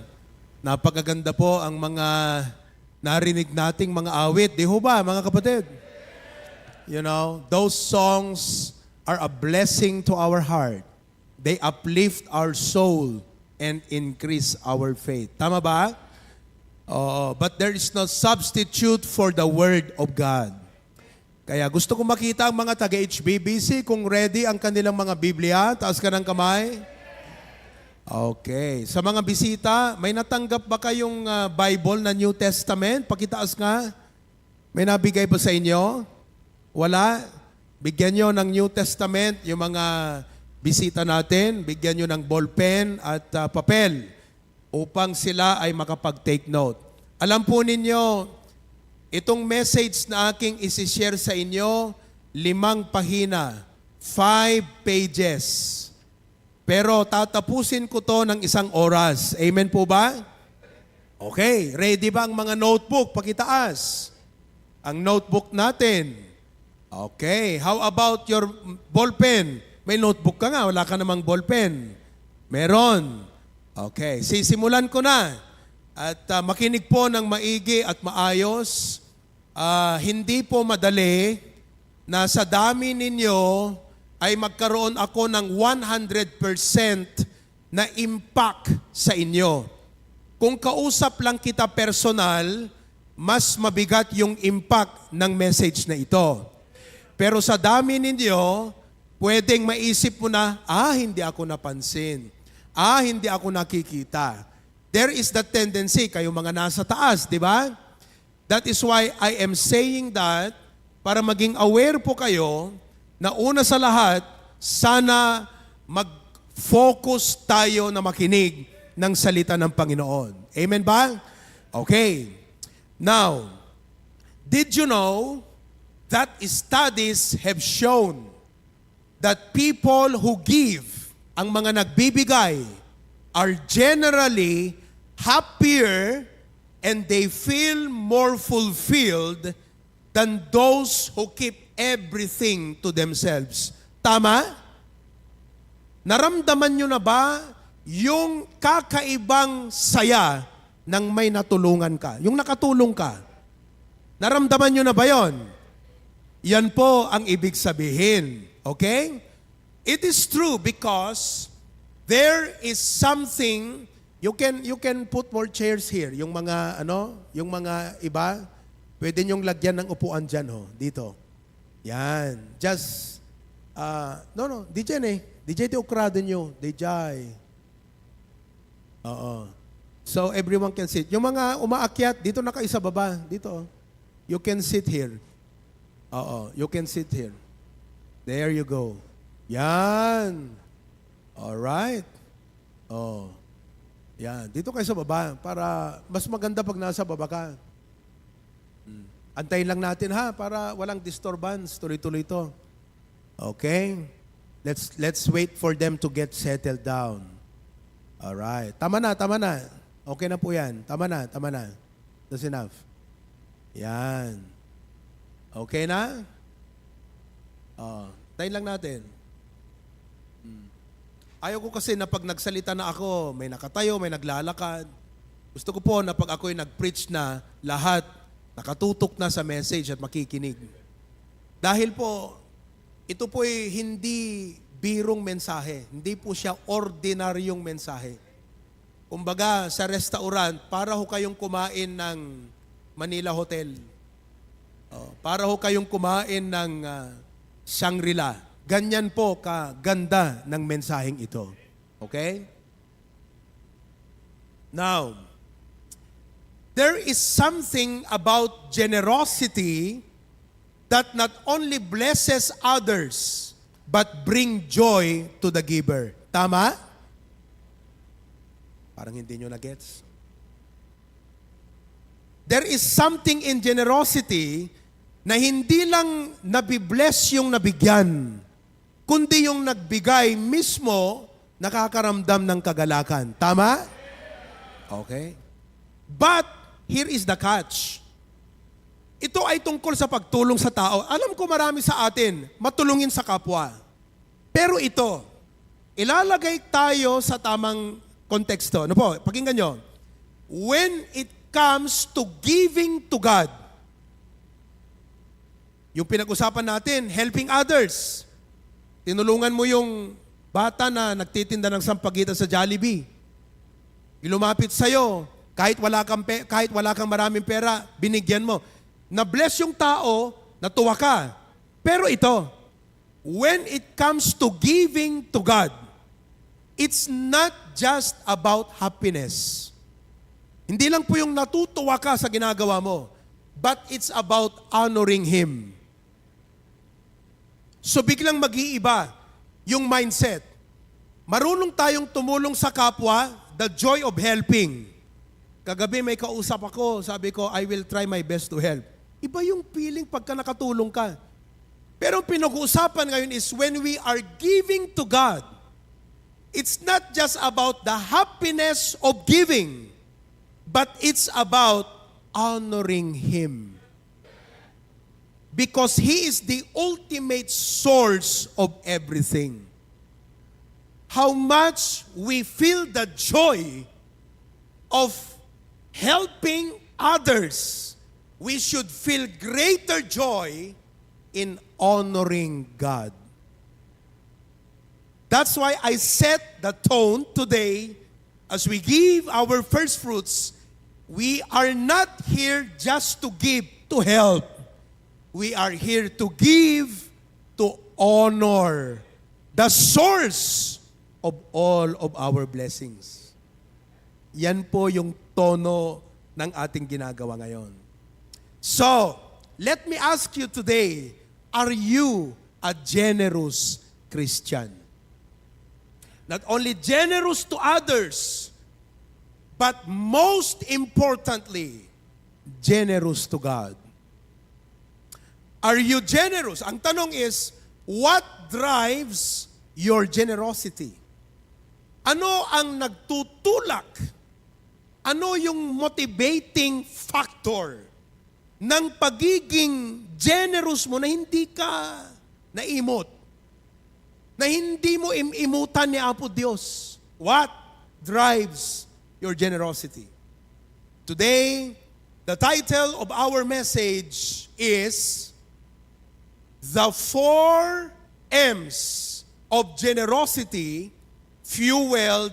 Napakaganda po ang mga narinig nating mga awit. Di ho ba, mga kapatid? You know, those songs are a blessing to our heart. They uplift our soul and increase our faith. Tama ba? But there is no substitute for the Word of God. Kaya gusto ko makita ang mga taga-HBBC kung ready ang kanilang mga Biblia. Taas ka ng kamay. Okay. Sa mga bisita, may natanggap ba kayong Bible na New Testament? Pakitaas nga. May nabigay ba sa inyo? Wala? Bigyan nyo ng New Testament yung mga bisita natin. Bigyan nyo ng ballpen at papel upang sila ay makapag-take note. Alam po ninyo, itong message na aking isi-share sa inyo, 5 pahina, 5 pages. Pero tatapusin ko to ng 1 oras. Amen po ba? Okay, ready ba ang mga notebook? Pakitaas. Ang notebook natin. Okay, how about your ballpen? May notebook ka nga, wala ka namang ballpen. Meron. Okay, sisimulan ko na. At makinig po ng maigi at maayos. Hindi po madali na sa dami ninyo ay magkaroon ako ng 100% na impact sa inyo. Kung kausap lang kita personal, mas mabigat yung impact ng message na ito. Pero sa dami ninyo, pwedeng maisip mo na, hindi ako napansin. Hindi ako nakikita. There is that tendency, kayo mga nasa taas, di ba? That is why I am saying that para maging aware po kayo na una sa lahat, sana mag-focus tayo na makinig ng salita ng Panginoon. Amen ba? Okay. Now, did you know that studies have shown that people who give, ang mga nagbibigay, are generally happier and they feel more fulfilled than those who keep everything to themselves. Tama? Naramdaman nyo na ba yung kakaibang saya ng may natulungan ka? Yung nakatulong ka? Naramdaman nyo na ba yon? Yan po ang ibig sabihin. Okay? It is true because there is something, you can put more chairs here. Yung mga yung mga iba, pwede nyong lagyan ng upuan dyan dito. Yan. Just DJ DJ ti ukrado nyo. DJ. Oo. So everyone can sit. Yung mga umaakyat, dito na kayo sa baba. Dito. You can sit here. Oo. You can sit here. There you go. Yan. Alright. Yan. Dito kayo sa baba para mas maganda pag nasa baba ka. Antayin lang natin para walang disturbance. Tuloy-tuloy ito. Okay? Let's wait for them to get settled down. Alright. Tama na. Okay na po yan. Tama na. That's enough. Yan. Okay na? Tayin lang natin. Ayaw ko kasi na pag nagsalita na ako, may nakatayo, may naglalakad. Gusto ko po na pag ako'y nag-preach na, lahat nakatutok na sa message at makikinig. Dahil po, ito po'y hindi birong mensahe. Hindi po siya ordinaryong mensahe. Kumbaga, sa restaurant, para ho kayong kumain ng Manila Hotel. Para ho kayong kumain ng Shangri-La. Ganyan po kaganda ng mensaheng ito. Okay? Now, there is something about generosity that not only blesses others, but bring joy to the giver. Tama? Parang hindi nyo na-gets. There is something in generosity na hindi lang nabibless yung nabigyan, kundi yung nagbigay mismo nakakaramdam ng kagalakan. Tama? Okay. But, here is the catch. Ito ay tungkol sa pagtulong sa tao. Alam ko marami sa atin, matulungin sa kapwa. Pero ito, ilalagay tayo sa tamang konteksto. Ano po? Pakinggan nyo. When it comes to giving to God, yung pinag-usapan natin, helping others. Tinulungan mo yung bata na nagtitinda ng sampagitan sa Jollibee. Ilumapit sa'yo, kahit wala kang maraming pera, binigyan mo. Na-bless yung tao, natuwa ka. Pero ito, when it comes to giving to God, it's not just about happiness. Hindi lang po yung natutuwa ka sa ginagawa mo, but it's about honoring Him. So biglang mag-iiba yung mindset. Marunong tayong tumulong sa kapwa, the joy of helping. Kagabi may kausap ako, sabi ko, I will try my best to help. Iba yung feeling pagka nakatulong ka. Pero ang pinag-uusapan ngayon is when we are giving to God, it's not just about the happiness of giving, but it's about honoring Him. Because He is the ultimate source of everything. How much we feel the joy of helping others, we should feel greater joy in honoring God. That's why I set the tone today as we give our first fruits. We are not here just to give, to help. We are here to give, to honor the source of all of our blessings. Yan po yung tono ng ating ginagawa ngayon. So, let me ask you today, are you a generous Christian? Not only generous to others, but most importantly, generous to God. Are you generous? Ang tanong is, what drives your generosity? Ano ang nagtutulak? Ano yung motivating factor ng pagiging generous mo na hindi ka naimot? Na hindi mo imutan ni Apo Diyos? What drives your generosity? Today, the title of our message is The 4 M's of Generosity Fueled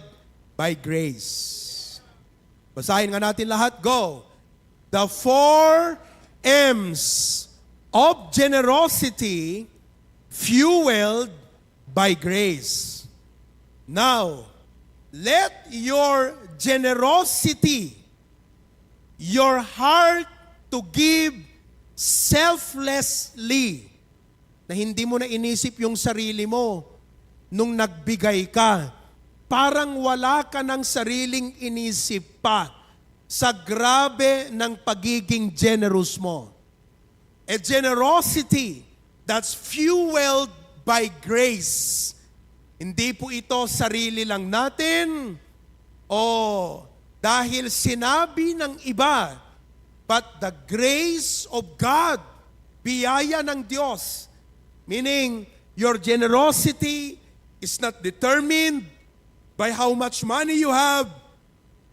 by Grace. Basahin nga natin lahat. Go. The 4 M's of Generosity Fueled by Grace. Now, let your generosity, your heart to give selflessly, na hindi mo na inisip yung sarili mo nung nagbigay ka. Parang wala ka ng sariling inisip pa sa grabe ng pagiging generous mo. A generosity that's fueled by grace. Hindi po ito sarili lang natin o dahil sinabi ng iba, but the grace of God, biyaya ng Diyos. Meaning, your generosity is not determined by how much money you have,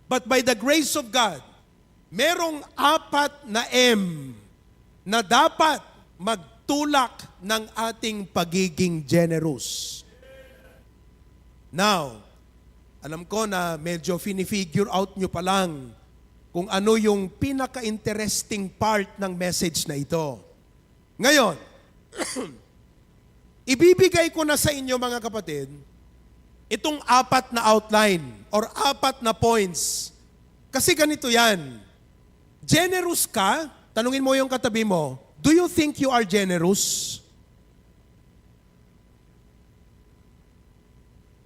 but by the grace of God. Merong 4 na M na dapat magtulak ng ating pagiging generous. Now, alam ko na medyo fini-figure out nyo pa lang kung ano yung pinaka-interesting part ng message na ito. Ngayon, ibibigay ko na sa inyo mga kapatid, itong 4 na outline or 4 na points. Kasi ganito yan. Generous ka? Tanungin mo yung katabi mo, do you think you are generous?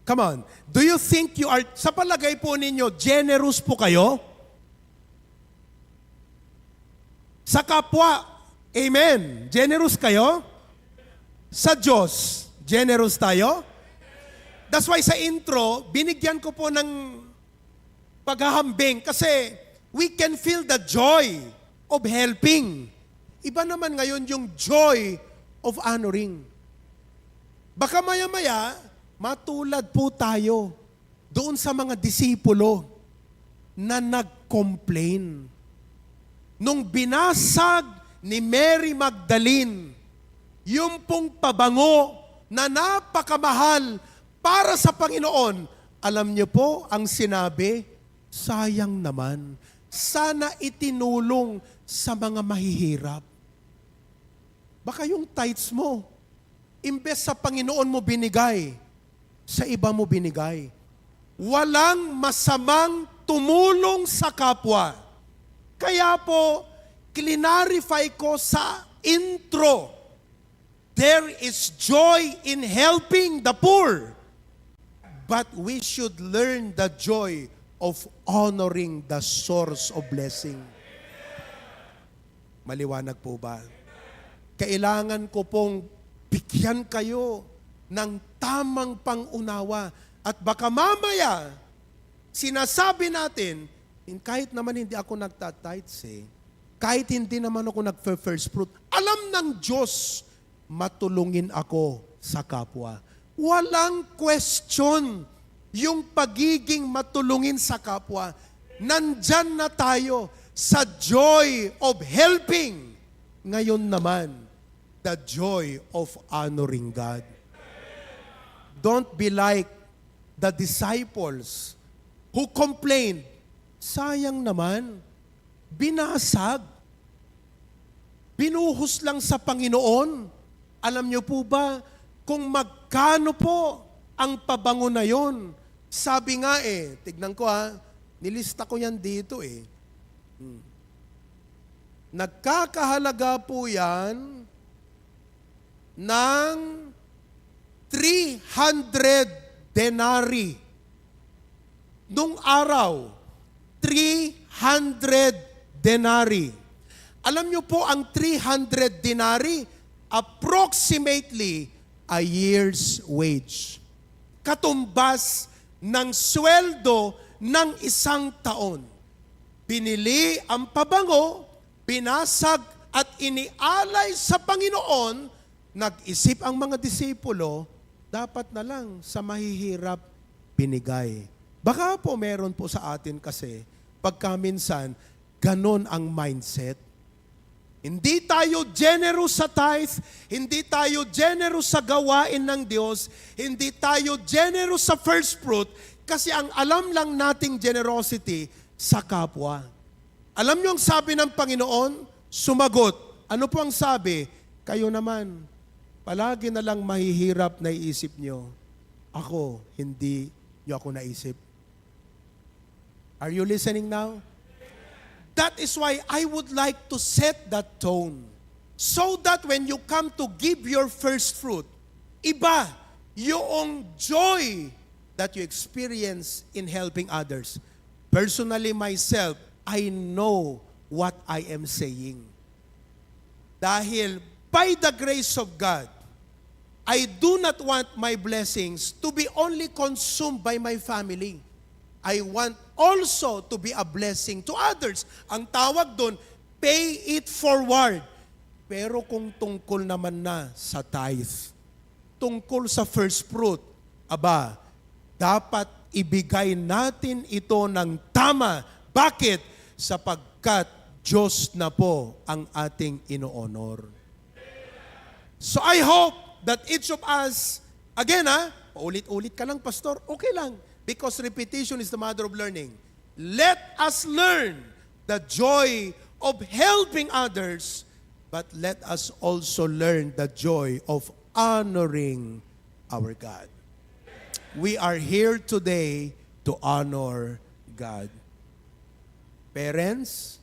Come on. Do you think you are, sa palagay po ninyo, generous po kayo? Sa kapwa, amen. Generous kayo? Sa Diyos, generous tayo? That's why sa intro, binigyan ko po ng paghahambing kasi we can feel the joy of helping. Iba naman ngayon yung joy of honoring. Baka maya-maya, matulad po tayo doon sa mga disipulo na nag-complain. Nung binasag ni Mary Magdalene, yung pong pabango na napakamahal para sa Panginoon, alam niyo po ang sinabi, sayang naman, sana itinulong sa mga mahihirap. Baka yung tithes mo, imbes sa Panginoon mo binigay, sa iba mo binigay. Walang masamang tumulong sa kapwa. Kaya po, klinarify ko sa intro, there is joy in helping the poor. But we should learn the joy of honoring the source of blessing. Maliwanag po ba? Kailangan ko pong bigyan kayo ng tamang pangunawa. At baka mamaya, sinasabi natin, kahit naman hindi ako nagtatites kahit hindi naman ako nag-first fruit, alam ng Diyos, matulungin ako sa kapwa. Walang question yung pagiging matulungin sa kapwa. Nandyan na tayo sa joy of helping. Ngayon naman, the joy of honoring God. Don't be like the disciples who complained, sayang naman, binasag, binuhos lang sa Panginoon. Alam niyo po ba kung magkano po ang pabango na yon? Sabi nga tignan ko nilista ko yan dito Nagkakahalaga po yan ng 300 denarii. Nung araw, 300 denarii. Alam niyo po, ang 300 denarii, approximately a year's wage. Katumbas ng sweldo ng isang taon. Binili ang pabango, binasag at inialay sa Panginoon, nag-isip ang mga disipulo, dapat na lang sa mahihirap binigay. Baka po meron po sa atin kasi, pagka minsan, ganon ang mindset. Hindi tayo generous sa tithe, hindi tayo generous sa gawain ng Diyos, hindi tayo generous sa first fruit, kasi ang alam lang nating generosity sa kapwa. Alam niyo ang sabi ng Panginoon? Sumagot. Ano po ang sabi? Kayo naman, palagi na lang mahihirap na iisip niyo. Ako, hindi niyo ako naisip. Are you listening now? That is why I would like to set that tone. So that when you come to give your first fruit, iba yung joy that you experience in helping others. Personally myself, I know what I am saying. Dahil by the grace of God, I do not want my blessings to be only consumed by my family. I want also to be a blessing to others. Ang tawag doon, pay it forward. Pero kung tungkol naman na sa tithe, tungkol sa first fruit, aba, dapat ibigay natin ito ng tama. Bakit? Sapagkat Diyos na po ang ating ino-honor. So I hope that each of us, again paulit-ulit ka lang, Pastor, okay lang. Because repetition is the mother of learning. Let us learn the joy of helping others, but let us also learn the joy of honoring our God. We are here today to honor God. Parents,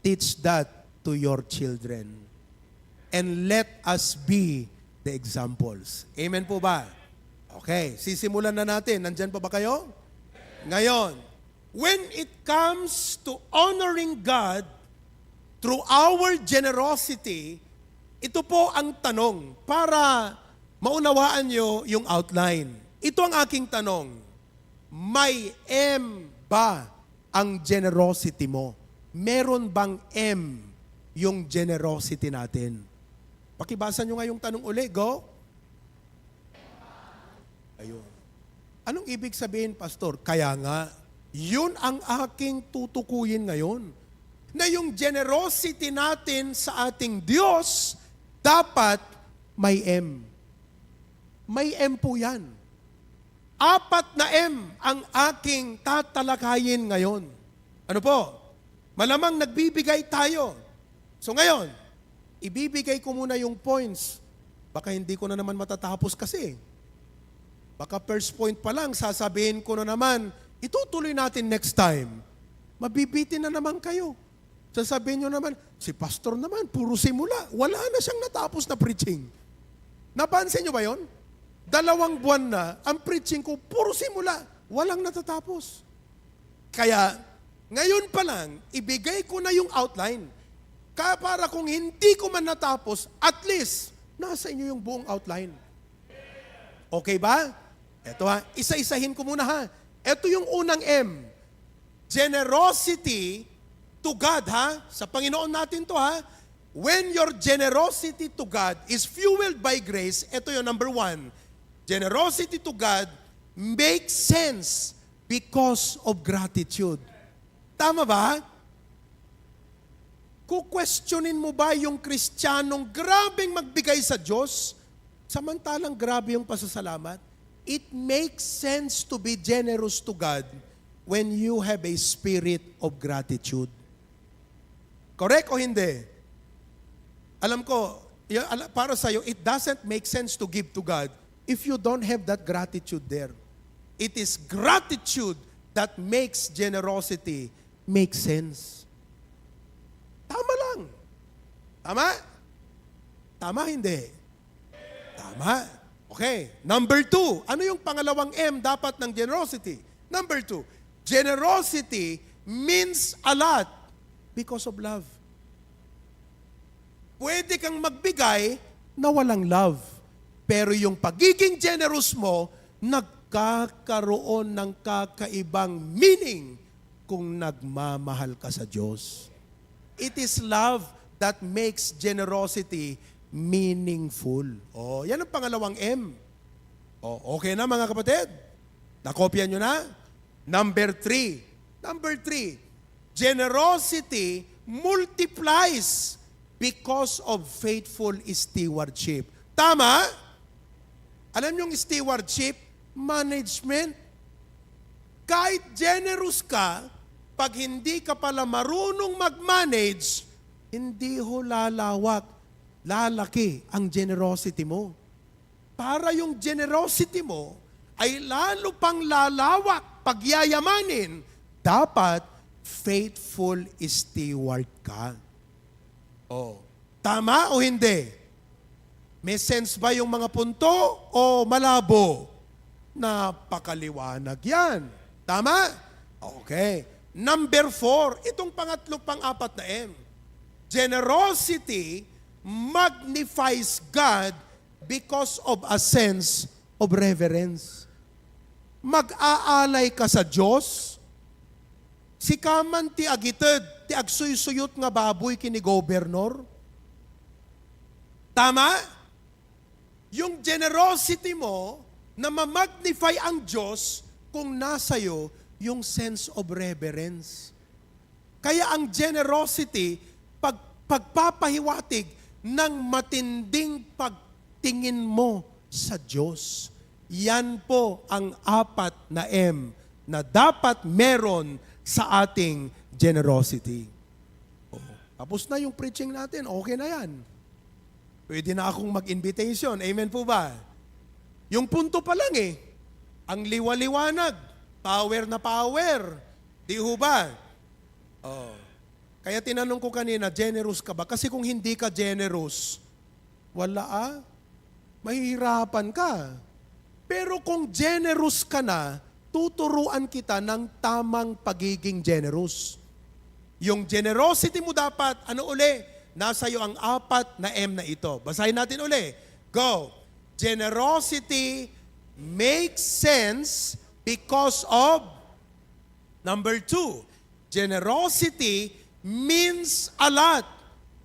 teach that to your children. And let us be the examples. Amen po ba? Okay, sisimulan na natin. Nandyan pa ba kayo? Ngayon, when it comes to honoring God through our generosity, ito po ang tanong para maunawaan nyo yung outline. Ito ang aking tanong. May M ba ang generosity mo? Meron bang M yung generosity natin? Pakibasa nyo nga yung tanong uli. Go. Ayun. Anong ibig sabihin, Pastor? Kaya nga, yun ang aking tutukuyin ngayon. Na yung generosity natin sa ating Diyos, dapat may M. May M po yan. 4 na M ang aking tatalakayin ngayon. Ano po? Malamang nagbibigay tayo. So ngayon, ibibigay ko muna yung points. Baka hindi ko na naman matatapos kasi. Baka first point pa lang, sasabihin ko na naman, itutuloy natin next time. Mabibitin na naman kayo. Sasabihin nyo naman, si pastor naman, puro simula. Wala na siyang natapos na preaching. Napansin nyo ba yon? 2 buwan na, ang preaching ko, puro simula. Walang natatapos. Kaya, ngayon pa lang, ibigay ko na yung outline. Kaya para kung hindi ko man natapos, at least, nasa inyo yung buong outline. Okay ba? Ito ha, isa-isahin ko muna ha. Ito yung unang M. Generosity to God ha. Sa Panginoon natin to ha. When your generosity to God is fueled by grace, ito yung number 1. Generosity to God makes sense because of gratitude. Tama ba? Kukwestiyonin mo ba yung Kristiyanong grabeng magbigay sa Diyos, samantalang grabe yung pasasalamat? It makes sense to be generous to God when you have a spirit of gratitude. Correct o hindi? Alam ko, para sa'yo, it doesn't make sense to give to God if you don't have that gratitude there. It is gratitude that makes generosity make sense. Tama lang. Tama? Tama, hindi. Tama. Okay. Number 2. Ano yung pangalawang M dapat ng generosity? Number 2. Generosity means a lot because of love. Pwede kang magbigay na walang love. Pero yung pagiging generous mo, nagkakaroon ng kakaibang meaning kung nagmamahal ka sa Diyos. It is love that makes generosity meaningful. Oh, yan ang pangalawang M. Oh, okay na mga kapatid? Nakopya nyo na? Number 3. Number 3. Generosity multiplies because of faithful stewardship. Tama? Alam nyo yung stewardship? Management. Kahit generous ka, pag hindi ka pala marunong mag-manage, hindi ho lalawak, lalaki ang generosity mo. Para yung generosity mo ay lalo pang lalawak, pagyayamanin, dapat faithful steward ka. Oh, tama o hindi? May sense ba yung mga punto o malabo? Napakaliwanag yan. Tama? Okay. Number 4, itong pangatlo, pang-4 na M. Generosity magnifies God because of a sense of reverence. Mag-aalay ka sa Diyos, si kaman ti agited, ti agsuy-suyot nga baboy kini gobernor. Tama? Yung generosity mo na ma-magnify ang Diyos kung nasayo yung sense of reverence. Kaya ang generosity, pagpapahiwatig ng matinding pagtingin mo sa Diyos. Yan po ang 4 na M na dapat meron sa ating generosity. Oh, tapos na yung preaching natin, okay na yan. Pwede na akong mag-invitation, amen po ba? Yung punto pa lang ang liwaliwanag, power na power, di ho ba? Oh. Kaya tinanong ko kanina, generous ka ba? Kasi kung hindi ka generous, wala mahihirapan ka. Pero kung generous ka na, tuturuan kita ng tamang pagiging generous. Yung generosity mo dapat, ano uli? Nasa iyo ang 4 na M na ito. Basahin natin uli. Go. Generosity makes sense because of, number 2, generosity means a lot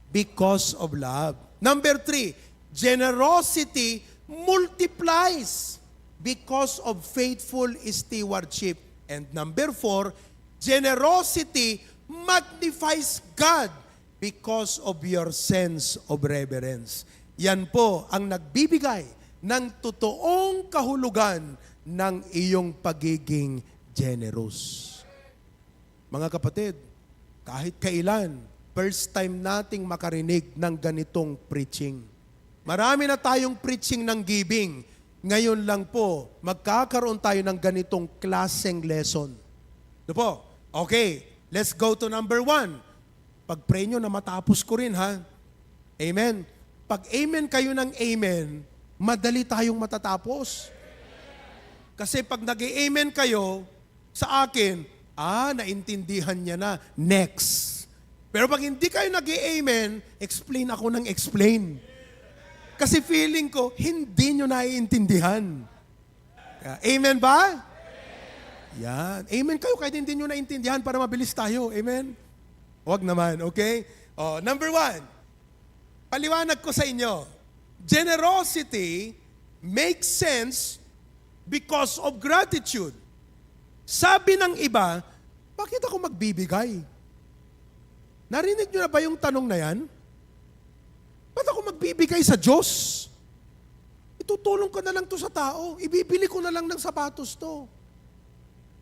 because of love. Number 3, generosity multiplies because of faithful stewardship. And number 4, generosity magnifies God because of your sense of reverence. Yan po ang nagbibigay ng totoong kahulugan ng iyong pagiging generous. Mga kapatid, kahit kailan, first time nating makarinig ng ganitong preaching. Marami na tayong preaching ng giving. Ngayon lang po, magkakaroon tayo ng ganitong klaseng lesson. Ito po. Okay, let's go to number 1. Pag-pray nyo na matapos ko rin, ha? Amen. Pag amen kayo ng amen, madali tayong matatapos. Kasi pag nag-amen kayo sa akin, naintindihan niya na. Next. Pero pag hindi kayo nag-amen, explain ako ng explain. Kasi feeling ko, hindi nyo naiintindihan. Amen ba? Yan. Amen kayo kahit hindi nyo naiintindihan para mabilis tayo. Amen? Huwag naman, okay? Number 1, paliwanag ko sa inyo. Generosity makes sense because of gratitude. Sabi ng iba, bakit ako magbibigay? Narinig nyo na ba yung tanong na yan? Ba't ako magbibigay sa Diyos? Itutulong ko na lang to sa tao. Ibibili ko na lang ng sapatos to.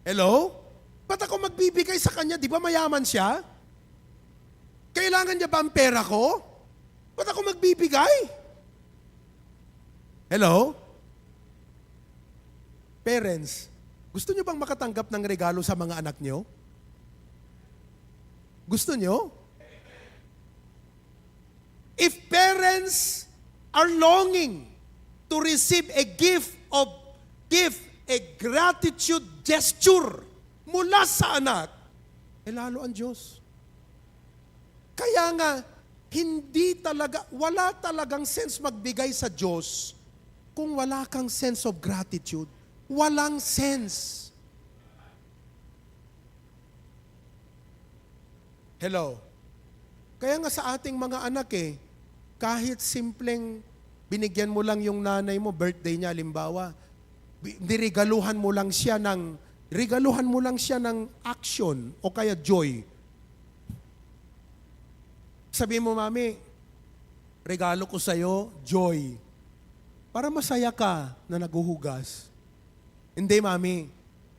Hello? Ba't ako magbibigay sa kanya? Di ba mayaman siya? Kailangan niya ba ang pera ko? Ba't ako magbibigay? Hello? Parents, gusto niyo bang makatanggap ng regalo sa mga anak niyo? Gusto niyo? If parents are longing to receive a gratitude gesture mula sa anak, lalo ang Diyos. Kaya nga, wala talagang sense magbigay sa Diyos kung wala kang sense of gratitude. Walang sense. Hello? Kaya nga sa ating mga anak kahit simpleng binigyan mo lang yung nanay mo, birthday niya, halimbawa, regaluhan mo lang siya ng action o kaya joy. Sabihin mo, Mami, regalo ko sa'yo, joy. Para masaya ka na naguhugas. Hindi, Mami.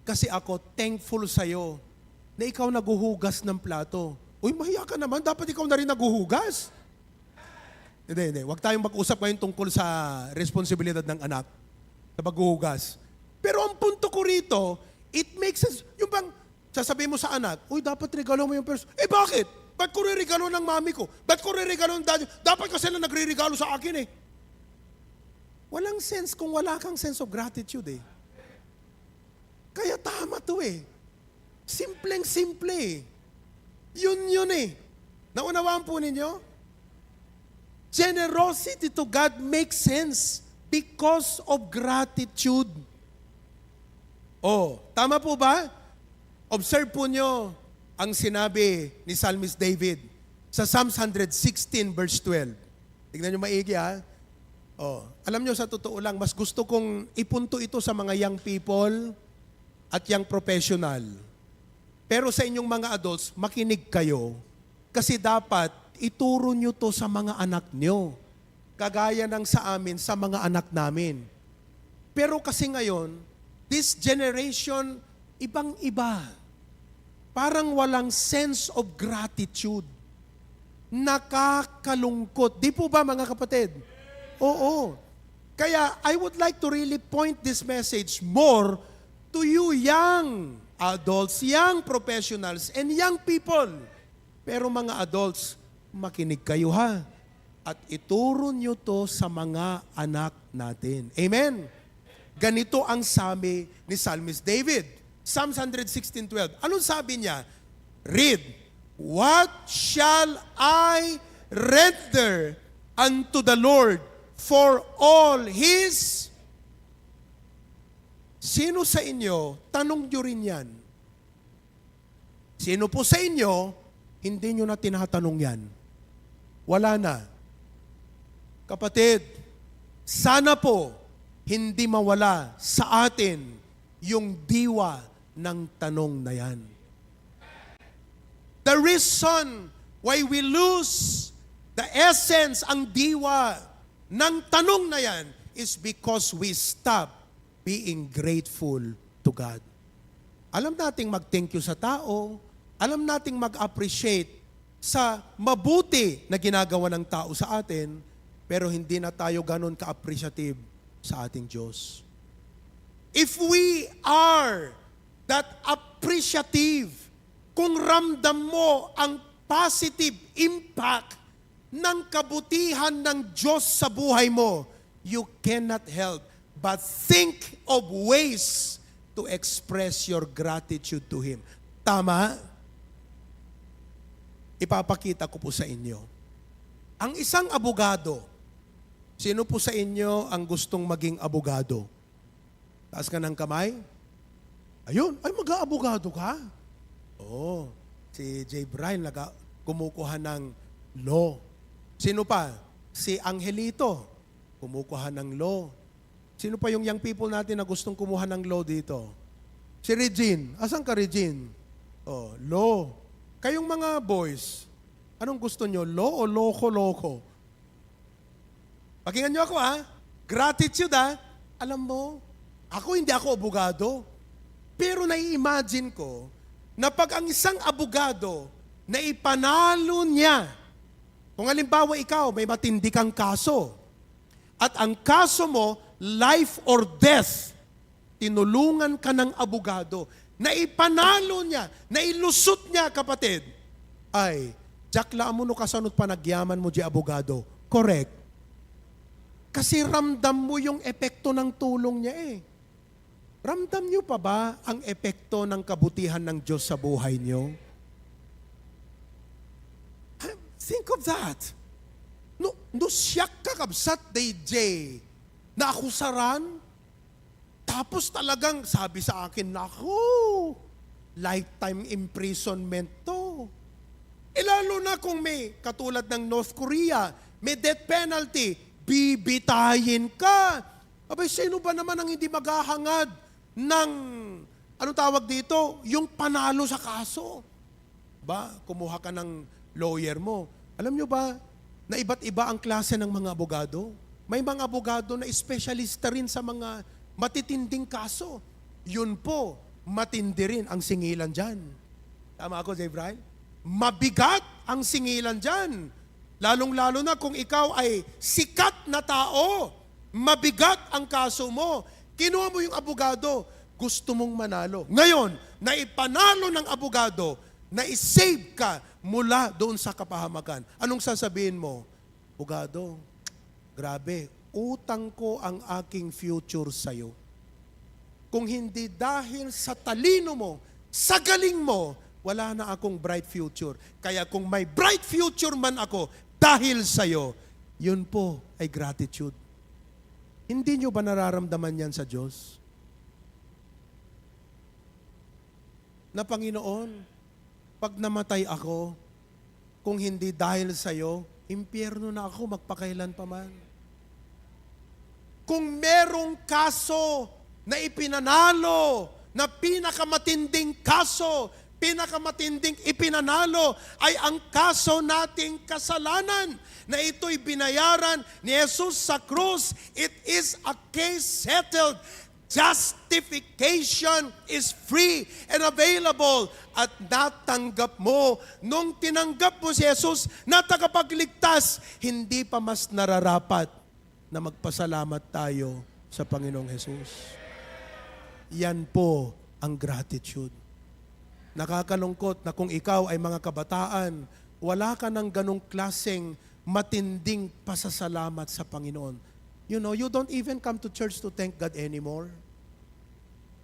Kasi ako thankful sa'yo na ikaw naguhugas ng plato. Uy, mahiya ka naman. Dapat ikaw na rin naguhugas. Hindi. Huwag tayong mag-usap ngayon tungkol sa responsibilidad ng anak sa paghuhugas. Pero ang punto ko rito, it makes sense. Yung bang sasabihin mo sa anak, uy, dapat regalo mo yung person. Bakit? Ba't ko re-regalo ng mami ko? Ba't ko re-regalo ng daddy? Dapat kasi na nagre-regalo sa akin Walang sense kung wala kang sense of gratitude Kaya tama to Simpleng-simple Yun Naunawaan po ninyo? Generosity to God makes sense because of gratitude. Tama po ba? Observe po nyo ang sinabi ni Psalmist David sa Psalms 116 verse 12. Tignan nyo maigi alam nyo sa totoo lang, mas gusto kong ipunto ito sa mga young people at young professional. Pero sa inyong mga adults, makinig kayo. Kasi dapat ituro nyo to sa mga anak nyo. Kagaya ng sa amin, sa mga anak namin. Pero kasi ngayon, this generation, ibang-iba. Parang walang sense of gratitude. Nakakalungkot. Di po ba mga kapatid? Oo. Kaya I would like to really point this message more to you young adults, young professionals, and young people. Pero mga adults, makinig kayo at ituro nyo to sa mga anak natin. Amen? Ganito ang sabi ni Psalmist David. Psalms 116:12. Anong sabi niya? Read, what shall I render unto the Lord for all His... Sino sa inyo, tanong nyo rin yan. Sino po sa inyo, hindi nyo na tinatanong yan. Wala na. Kapatid, sana po, hindi mawala sa atin yung diwa ng tanong na yan. The reason why we lose the essence, ang diwa ng tanong na yan, is because we stop being grateful to God. Alam nating mag-thank you sa tao, alam nating mag-appreciate sa mabuti na ginagawa ng tao sa atin, pero hindi na tayo ganun ka-appreciative sa ating Diyos. If we are that appreciative, kung ramdam mo ang positive impact ng kabutihan ng Diyos sa buhay mo, you cannot help but think of ways to express your gratitude to Him. Tama? Ipapakita ko po sa inyo. Ang isang abogado, sino po sa inyo ang gustong maging abogado? Taas ka ng kamay. Ayun, ay mag-aabogado ka? Oo, si J. Brian kumukuha ng law. Sino pa? Si Angelito, kumukuha ng law. Sino pa yung young people natin na gustong kumuha ng law dito? Si Regine. Asan ka, Regine? Oh, law. Kayong mga boys, anong gusto nyo? Law o loko-loko? Pakinggan nyo ako, ha? Gratitude, ha? Alam mo, hindi ako abogado. Pero nai-imagine ko na pag ang isang abogado na ipanalo niya, kung halimbawa ikaw, may matindi kang kaso, at ang kaso mo, life or death, tinulungan ka ng abogado, na ipanalo niya, na ilusot niya, kapatid, ay, jakla mo no kasanot panagyaman mo di abogado. Correct. Kasi ramdam mo yung epekto ng tulong niya eh. Ramdam niyo pa ba ang epekto ng kabutihan ng Diyos sa buhay niyo? Think of that. No siyak ka kabsat DJ na akusaran, tapos talagang sabi sa akin, naku, lifetime imprisonment to. Lalo na kung may katulad ng North Korea, may death penalty, bibitayin ka. Abay, sino ba naman ang hindi maghahangad ng, anong tawag dito, yung panalo sa kaso? Kumuha ka ng lawyer mo. Alam nyo ba, na iba't iba ang klase ng mga abogado? May mga abogado na espesyalista rin sa mga matitinding kaso. Yun po, matindi rin ang singilan dyan. Tama ako, J. Brian? Mabigat ang singilan dyan. Lalong-lalo na kung ikaw ay sikat na tao, mabigat ang kaso mo. Kinuha mo yung abogado, gusto mong manalo. Ngayon, naipanalo ng abogado, na-save ka mula doon sa kapahamakan. Anong sasabihin mo? Abogado, grabe, utang ko ang aking future sa'yo. Kung hindi dahil sa talino mo, sa galing mo, wala na akong bright future. Kaya kung may bright future man ako, dahil sa'yo, yun po ay gratitude. Hindi nyo ba nararamdaman yan sa Diyos? Na Panginoon, pag namatay ako, kung hindi dahil sa'yo, impyerno na ako magpakailan pa man. Kung merong kaso na ipinanalo, na pinakamatinding kaso, pinakamatinding ipinanalo ay ang kaso nating kasalanan na ito'y binayaran ni Jesus sa krus. It is a case settled. Justification is free and available at natanggap mo. Nung tinanggap mo si Jesus na tagapagligtas, hindi pa mas nararapat na magpasalamat tayo sa Panginoong Jesus. Yan po ang gratitude. Nakakalungkot na kung ikaw ay mga kabataan, wala ka ng ganong klaseng matinding pasasalamat sa Panginoon. You know, you don't even come to church to thank God anymore.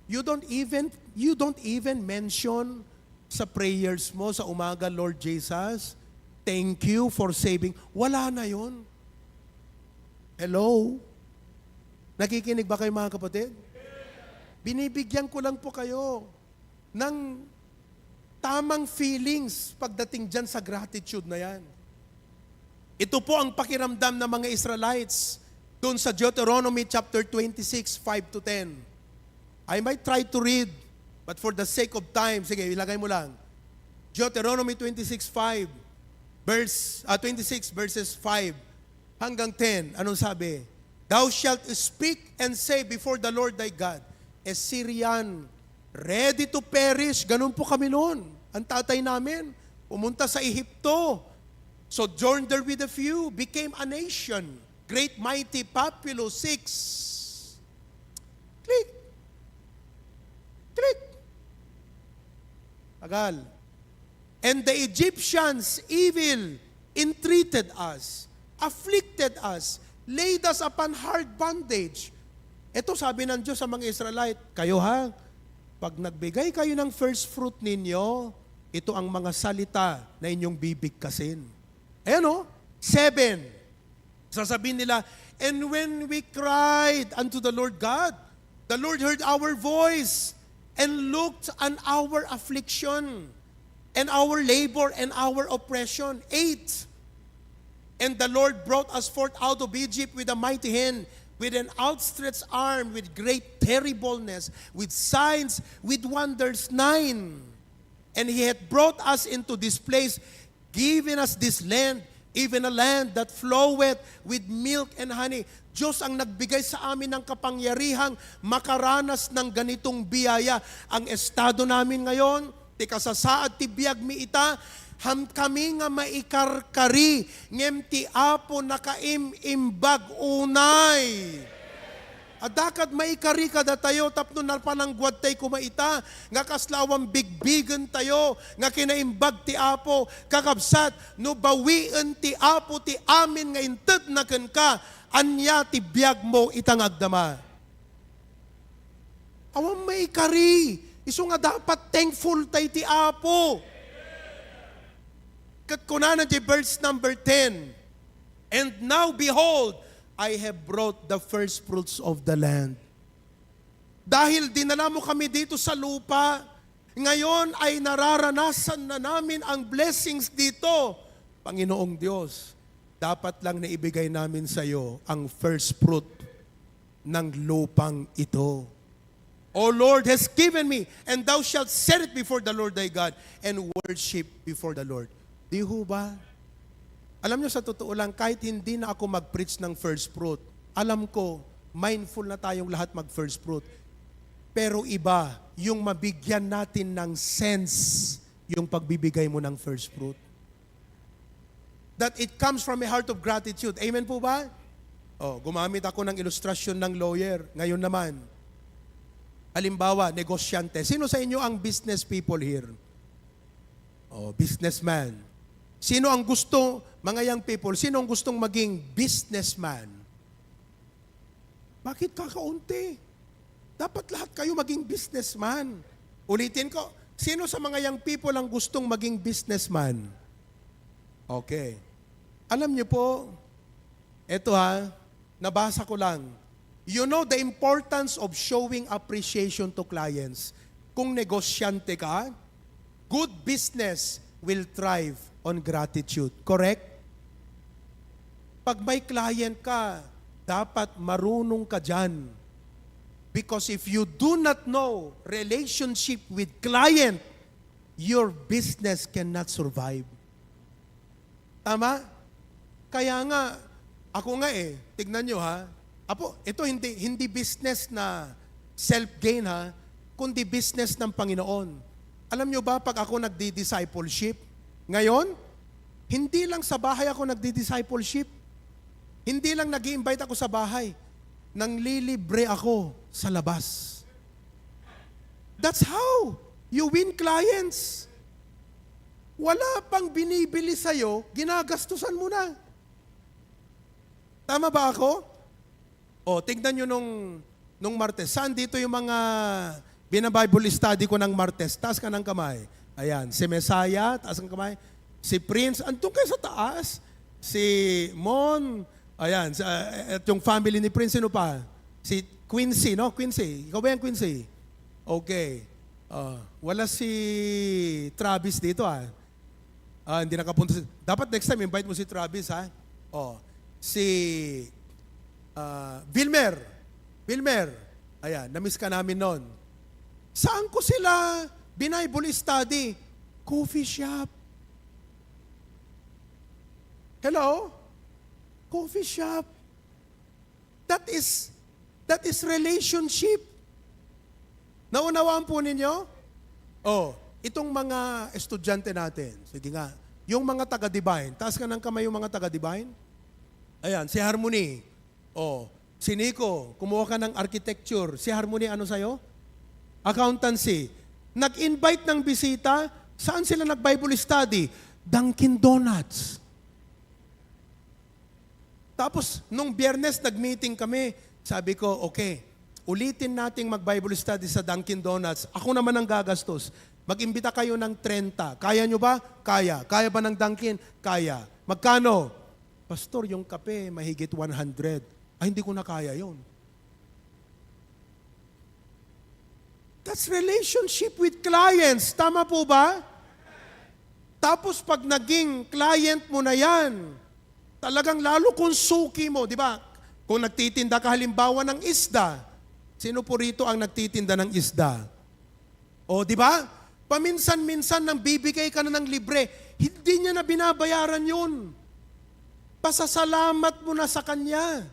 You don't even mention sa prayers mo sa umaga, Lord Jesus, thank you for saving. Wala na yon. Hello? Nakikinig ba kayo mga kapatid? Binibigyan ko lang po kayo ng tamang feelings pagdating dyan sa gratitude na yan. Ito po ang pakiramdam ng mga Israelites Doon sa Deuteronomy chapter 26, 5 to 10. I might try to read, but for the sake of time, sige, ilagay mo lang. Deuteronomy 26, 26 verses 5 hanggang 10. Anong sabi? Thou shalt speak and say before the Lord thy God, a Syrian, ready to perish. Ganun po kami noon. Ang tatay namin, pumunta sa Ehipto. Sojourned there with a few, became a nation. Great, mighty, populous, 6. Click. Click. Tagal. And the Egyptians evil entreated us, afflicted us, laid us upon hard bondage. Ito sabi ng Diyos sa mga Israelite, kayo ha, pag nagbigay kayo ng first fruit ninyo, ito ang mga salita na inyong bibigkasin. Ayan o, 7. Sasabihin nila, and when we cried unto the Lord God, the Lord heard our voice and looked on our affliction and our labor and our oppression. 8. And the Lord brought us forth out of Egypt with a mighty hand, with an outstretched arm, with great terribleness, with signs, with wonders. 9. And He hath brought us into this place, giving us this land, even a land that floweth with milk and honey. Diyos ang nagbigay sa amin ng kapangyarihang makaranas ng ganitong biyaya. Ang estado namin ngayon, ti kasasaad ti biag mi ita, kami nga maikarkari, ngem ti apo nakaimimbag unay. Adakat maikari kada tayo, tapno narpanangguad tayo kumaita, nga kaslawang bigbigan tayo, nga kinaimbag ti apo, kakabsat, no bawian ti apo ti amin nga inted na ka, anya ti biag mo itang agdama. Awang maikari, iso nga dapat thankful tayo ti apo. Kat kunanan di verse number 10. And now behold, I have brought the first fruits of the land. Dahil dinala mo kami dito sa lupa, ngayon ay nararanasan na namin ang blessings dito. Panginoong Diyos, dapat lang na ibigay namin sa iyo ang first fruit ng lupang ito. O Lord has given me, and thou shalt set it before the Lord thy God, and worship before the Lord. Di ho ba? Alam nyo, sa totoo lang, kahit hindi na ako mag-preach ng first fruit, alam ko, mindful na tayong lahat mag-first fruit. Pero iba, yung mabigyan natin ng sense yung pagbibigay mo ng first fruit. That it comes from a heart of gratitude. Amen po ba? Oh, gumamit ako ng ilustrasyon ng lawyer. Ngayon naman, halimbawa, negosyante. Sino sa inyo ang business people here? Oh, businessman. Sino ang gusto, mga young people, sino ang gustong maging businessman? Bakit kakaunti? Dapat lahat kayo maging businessman. Ulitin ko, sino sa mga young people ang gustong maging businessman? Okay. Alam niyo po, eto ha, nabasa ko lang. You know the importance of showing appreciation to clients. Kung negosyante ka, good business will thrive on gratitude. Correct? Pag may client ka, dapat marunong ka dyan. Because if you do not know relationship with client, your business cannot survive. Tama? Kaya nga, ako nga tignan nyo ha, apo, ito hindi business na self-gain ha, kundi business ng Panginoon. Alam nyo ba, pag ako nagdi-discipleship, ngayon, hindi lang sa bahay ako nagdi-discipleship. Hindi lang nag-i-invite ako sa bahay. Nanglilibre ako sa labas. That's how you win clients. Wala pang binibili sa'yo, ginagastusan mo na. Tama ba ako? O, tingnan nyo nung Martes. Saan dito yung mga binabible study ko ng Martes? Taas ka ng kamay. Ayan, si Messiah, taas ng kamay. Si Prince, andun kayo sa taas. Si Mon, ayan, at yung family ni Prince, sino pa? Si Quincy, no? Quincy. Ikaw ba yan, Quincy? Okay. Wala si Travis dito, hindi nakapunta. Dapat next time, invite mo si Travis, ha? Si Vilmer. Ayan, namiss ka namin noon. Saan ko sila Bible study? Coffee shop. Hello? Coffee shop. That is relationship. Naunawaan po ninyo? Oh, itong mga estudyante natin. Sige nga. Yung mga taga-divine. Taas ka ng kamay yung mga taga-divine. Ayan, si Harmony. Oh, si Nico, kumuha ka ng architecture. Si Harmony, ano sa'yo? Accountancy. Nag-invite ng bisita. Saan sila nag-Bible study? Dunkin' Donuts. Tapos, nung Biyernes, nag-meeting kami. Sabi ko, okay, ulitin nating mag-Bible study sa Dunkin' Donuts. Ako naman ang gagastos. Mag-imbita kayo ng 30. Kaya nyo ba? Kaya. Kaya ba ng Dunkin'? Kaya. Magkano? Pastor, yung kape, mahigit 100. Ay, hindi ko na kaya yun. That's relationship with clients. Tama po ba? Tapos pag naging client mo na yan, talagang lalo kung suki mo, di ba? Kung nagtitinda ka halimbawa ng isda, sino po rito ang nagtitinda ng isda? O, di ba? Paminsan-minsan nang bibigay ka na ng libre, hindi niya na binabayaran yun. Pasasalamat mo na sa kanya.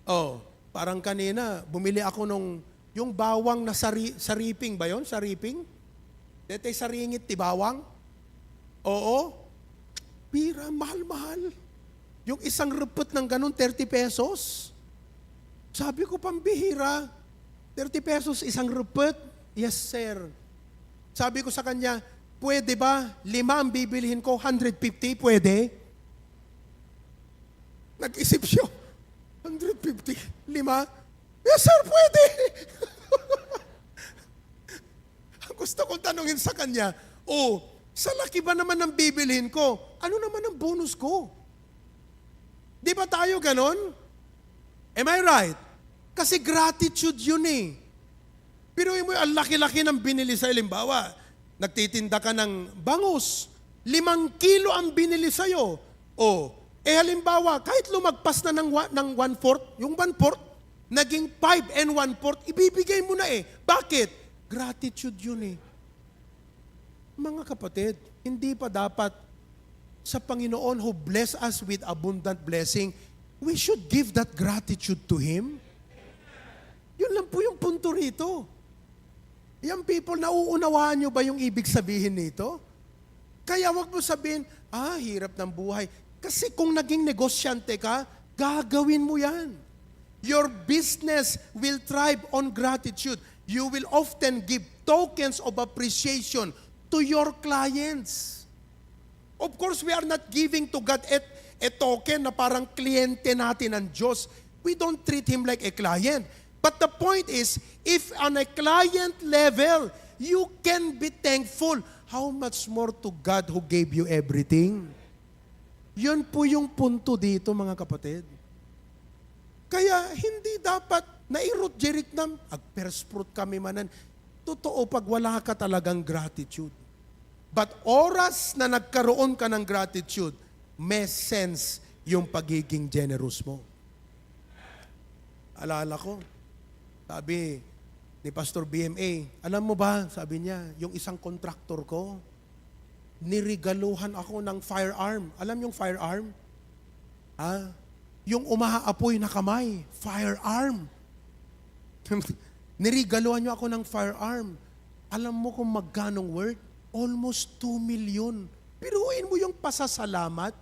Oh, parang kanina, bumili ako nung, yung bawang na sariping ba yun? Sariping? Dete saringit ti bawang? Oo. Pira, mahal-mahal. Yung isang repot ng ganun, 30 pesos. Sabi ko, pambihira. 30 pesos, isang repot? Yes, sir. Sabi ko sa kanya, pwede ba? 5 ang bibilihin ko, 150, pwede? Nag-isip siya, 150, 5? Yes, sir, pwede. Ang gusto kong tanungin sa kanya, sa laki ba naman ang bibilhin ko? Ano naman ang bonus ko? Di ba tayo ganon? Am I right? Kasi gratitude yun eh. Pero mo, ang laki-laki ng binili sa halimbawa, nagtitinda ka ng bangus, 5 kilo ang binili sa'yo. Halimbawa, kahit lumagpas na ng 1/4, yung 1/4, naging 5 1/4, ibibigay mo na eh. Bakit? Gratitude yun eh. Mga kapatid, hindi pa dapat sa Panginoon who bless us with abundant blessing, we should give that gratitude to Him. Yun lang po yung punto rito. Yung people, nauunawaan nyo ba yung ibig sabihin nito? Kaya wag mo sabihin, hirap ng buhay. Kasi kung naging negosyante ka, gagawin mo yan. Your business will thrive on gratitude. You will often give tokens of appreciation to your clients. Of course, we are not giving to God a token na parang kliyente natin ng Diyos. We don't treat Him like a client. But the point is, if on a client level, you can be thankful, how much more to God who gave you everything? Yun po yung punto dito, mga kapatid. Kaya hindi dapat nairot jerit na agpersprut kami manan. Totoo pag wala ka talagang gratitude. But oras na nagkaroon ka ng gratitude, may sense yung pagiging generous mo. Alala ko, sabi ni Pastor BMA, alam mo ba, sabi niya, yung isang kontraktor ko, nirigaluhan ako ng firearm. Alam yung firearm? Yung umaapoy na kamay, firearm. Nirigaluhan niyo ako ng firearm. Alam mo kung magkanong worth? Almost 2 million. Piruin mo yung pasasalamat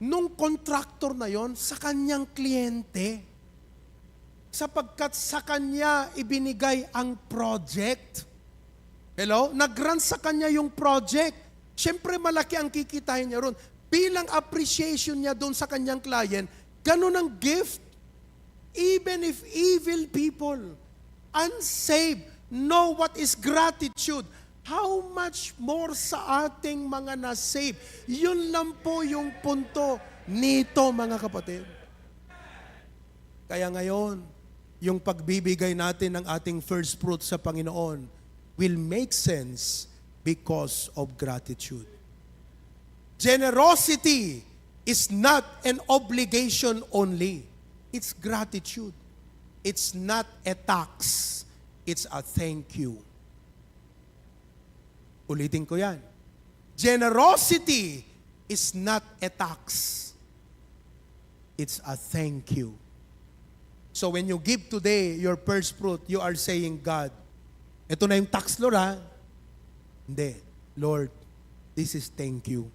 nung kontraktor na yon sa kanyang kliyente. Sapagkat sa kanya ibinigay ang project. Hello? Nag-grant sa kanya yung project. Siyempre malaki ang kikitain niya ron. Bilang appreciation niya doon sa kanyang client, ganun ang gift. Even if evil people, unsaved, know what is gratitude, how much more sa ating mga na-saved. Yun lang po yung punto nito, mga kapatid. Kaya ngayon, yung pagbibigay natin ng ating first fruit sa Panginoon will make sense because of gratitude. Generosity is not an obligation only. It's gratitude. It's not a tax. It's a thank you. Ulitin ko yan. Generosity is not a tax. It's a thank you. So when you give today your first fruit, you are saying, God, ito na yung tax, Lord, ha? Hindi. Lord, this is thank you.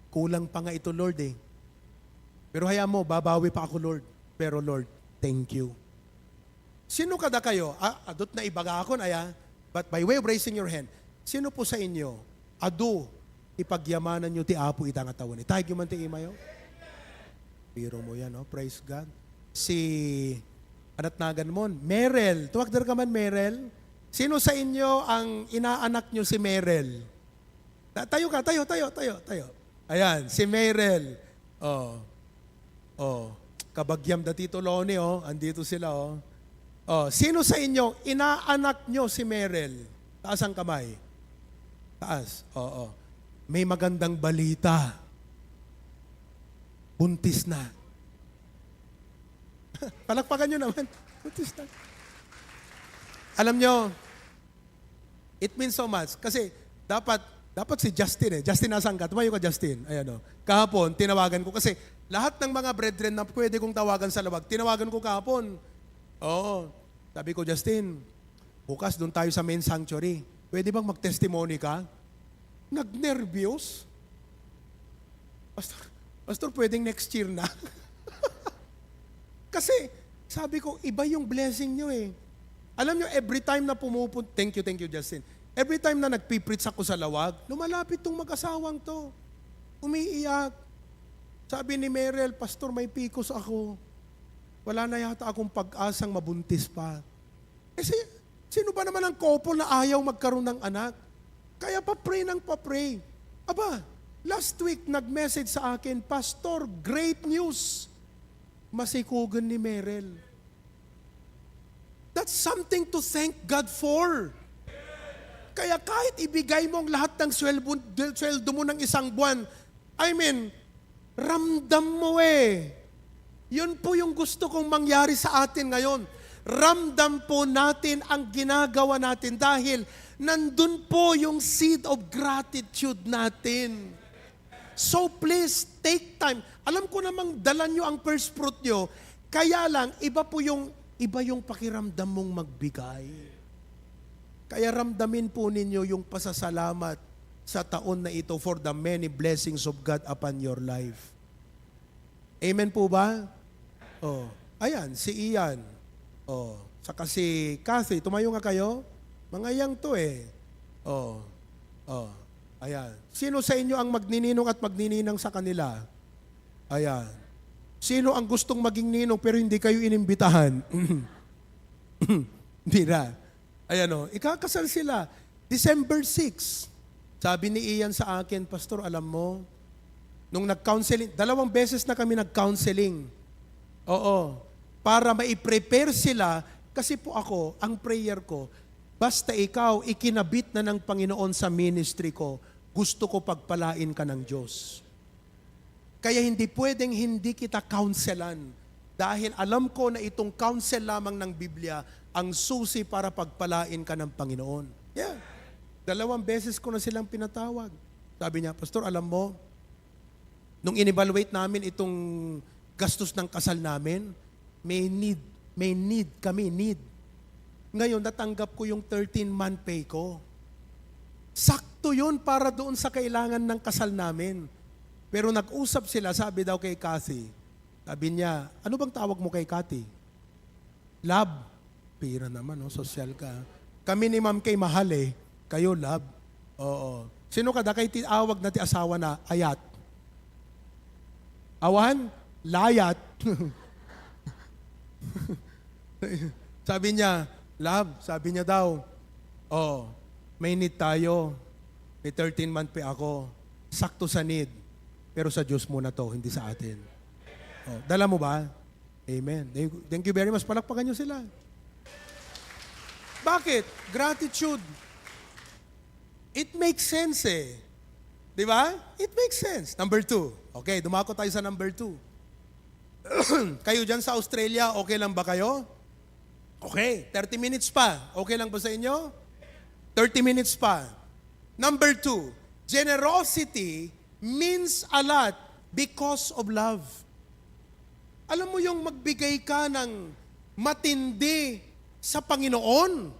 Kulang pa nga ito, Lord, eh. Pero hayaan mo, babawi pa ako, Lord. Pero Lord, thank you. Sino kada kayo? Adot na ibaga ako na ya. But by way of raising your hand, sino po sa inyo? Adu, ipagyamanan nyo ti Apo itang atawan. Itahig yung man ti imayo? Biro mo yan, oh. Praise God. Si, anat nagan mo, Merel. Tuwag ka man, Merel. Sino sa inyo ang inaanak nyo si Merel? Tayo ka, tayo. Ayan, si Merel. Kabagyam da Tito Loni, oh. Andito sila, oh. Sino sa inyo, inaanak nyo si Merel? Taas ang kamay. Taas, oo. May magandang balita. Buntis na. Palakpakan nyo naman. Buntis na. Alam nyo, it means so much. Kasi dapat si Justin eh. Justin, nasaan ka? Tumayo ka, Justin. Ayan o. Kahapon, tinawagan ko. Kasi lahat ng mga brethren na pwede kong tawagan sa lawag, tinawagan ko kahapon. Oo. Sabi ko, Justin, bukas doon tayo sa main sanctuary. Pwede bang mag-testimony ka? Nag-nervyos. Pastor, pwedeng next year na. Kasi, sabi ko, iba yung blessing nyo eh. Alam nyo, every time na pumupunta, thank you, Justin. Every time na nagpipreach ako sa lawag, lumalapit tong mag-asawang to. Umiiyak. Sabi ni Merel, Pastor, may pikos ako. Wala na yata akong pag-asang mabuntis pa. Kasi, sino ba naman ang couple na ayaw magkaroon ng anak? Kaya pa-pray ng pa-pray. Aba, last week, nag-message sa akin, Pastor, great news. Masikugan ni Merel. That's something to thank God for. Kaya kahit ibigay mo ang lahat ng sweldo mo ng isang buwan, ramdam mo eh. Yun po yung gusto kong mangyari sa atin ngayon. Ramdam po natin ang ginagawa natin dahil nandun po yung seed of gratitude natin. So please, take time. Alam ko namang dala nyo ang first fruit nyo, kaya lang, iba yung pakiramdam mong magbigay. Kaya ramdamin po ninyo yung pasasalamat sa taon na ito for the many blessings of God upon your life. Amen po ba? Ayan, si Ian. Saka si Kathy, tumayo nga kayo. Mga yang to eh. Ayan. Sino sa inyo ang magnininong at magnininang sa kanila? Ayan. Sino ang gustong maging ninong pero hindi kayo inimbitahan? Hindi na. Ayan ikakasal sila. December 6. Sabi ni Ian sa akin, Pastor, alam mo, nung nag-counseling, 2 beses na kami nag-counseling. Para mai-prepare sila, kasi po ako, ang prayer ko, basta ikaw, ikinabit na ng Panginoon sa ministry ko, gusto ko pagpalain ka ng Diyos. Kaya hindi pwedeng hindi kita counselan. Dahil alam ko na itong counsel lamang ng Biblia ang susi para pagpalain ka ng Panginoon. Yeah. 2 beses ko na silang pinatawag. Sabi niya, Pastor, alam mo, nung in-evaluate namin itong gastos ng kasal namin, may need kami. Ngayon, natanggap ko yung 13-month pay ko. Sakto yun para doon sa kailangan ng kasal namin. Pero nag-usap sila, sabi daw kay Kathy, sabi niya, ano bang tawag mo kay Kathy? Love. Pira naman, social ka. Kami ni Ma'am kay mahal eh. Kayo, love. Oo. Sino ka da kay tiawag na ti asawa na ayat? Awan? Layat. Sabi niya, love, sabi niya daw, may need tayo. May 13-month pay ako. Sakto sa need. Pero sa Diyos muna to, hindi sa atin. Dala mo ba? Amen. Thank you very much. Palakpakan niyo sila. Bakit? Gratitude. It makes sense eh. Di ba? It makes sense. Number 2. Okay, dumako tayo sa number 2. Kayo dyan sa Australia, okay lang ba kayo? Okay, 30 minutes pa. Okay lang ba sa inyo? 30 minutes pa. Number 2, generosity means a lot because of love. Alam mo yung magbigay ka ng matindi sa Panginoon,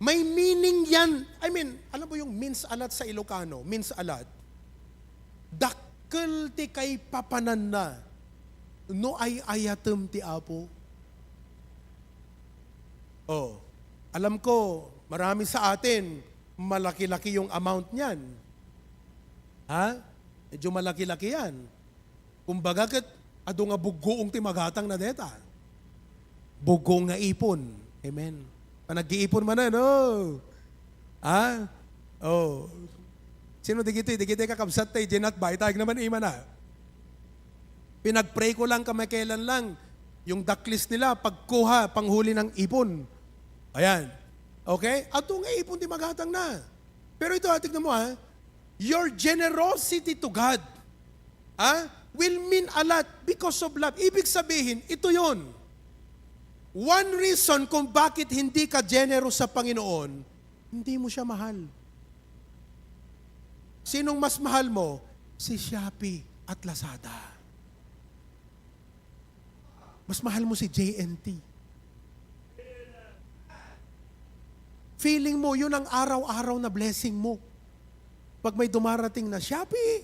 may meaning yan. I mean, alam mo yung means a lot sa Ilocano, means a lot. Dakkel ti kay papanan na, no ay ayatem ti Apo. Oh, alam ko, marami sa atin, malaki-laki yung amount niyan. Ha? Medyo malaki-laki yan. Kumbaga, ado nga bugoong ti magatang na deta. Bugong nga ipon. Amen. Nag-iipon man na, no? Ha? Oh. Sino digiti? Digiti kakabsat tayo, Jenat ba? Itag naman ima na. Pinag-pray ko lang kamakailan lang, yung ducklist nila, pagkuha, panghuli ng ipon. Ayan. Okay? At nga ipon di magatang na. Pero ito, tignan mo ha, your generosity to God will mean a lot because of love. Ibig sabihin, ito yon. One reason kung bakit hindi ka generous sa Panginoon, hindi mo siya mahal. Sinong mas mahal mo? Si Shopee at Lazada. Mas mahal mo si JNT. Feeling mo, yun ang araw-araw na blessing mo. Pag may dumarating na Shopee,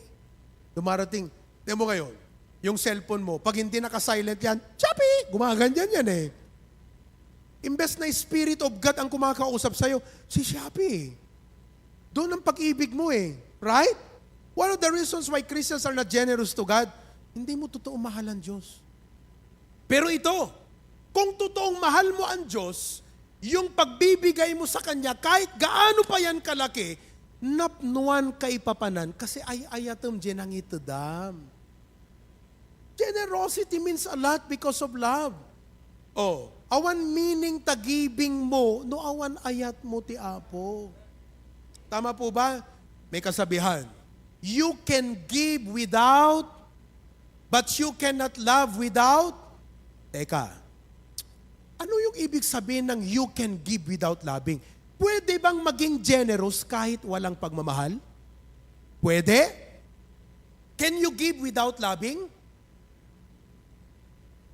dumarating, tingnan mo ngayon, yung cellphone mo, pag hindi naka-silent yan, Shopee! Gumaganyan yan eh. Imbes na Spirit of God ang kumakausap sa'yo, si Shopee. Doon ang pag-ibig mo eh. Right? One of the reasons why Christians are not generous to God, hindi mo totoong mahal ang Diyos. Pero ito, kung totoong mahal mo ang Diyos, yung pagbibigay mo sa Kanya, kahit gaano pa yan kalaki, napnuan kay papanan, kasi ay ayatom dyan ang itadam. Generosity means a lot because of love. Oh, awan meaning tagibing mo, no awan ayat mo ti Apo. Tama po ba? May kasabihan. You can give without, but you cannot love without. Teka, ano yung ibig sabihin ng you can give without loving? Pwede bang maging generous kahit walang pagmamahal? Pwede? Can you give without loving?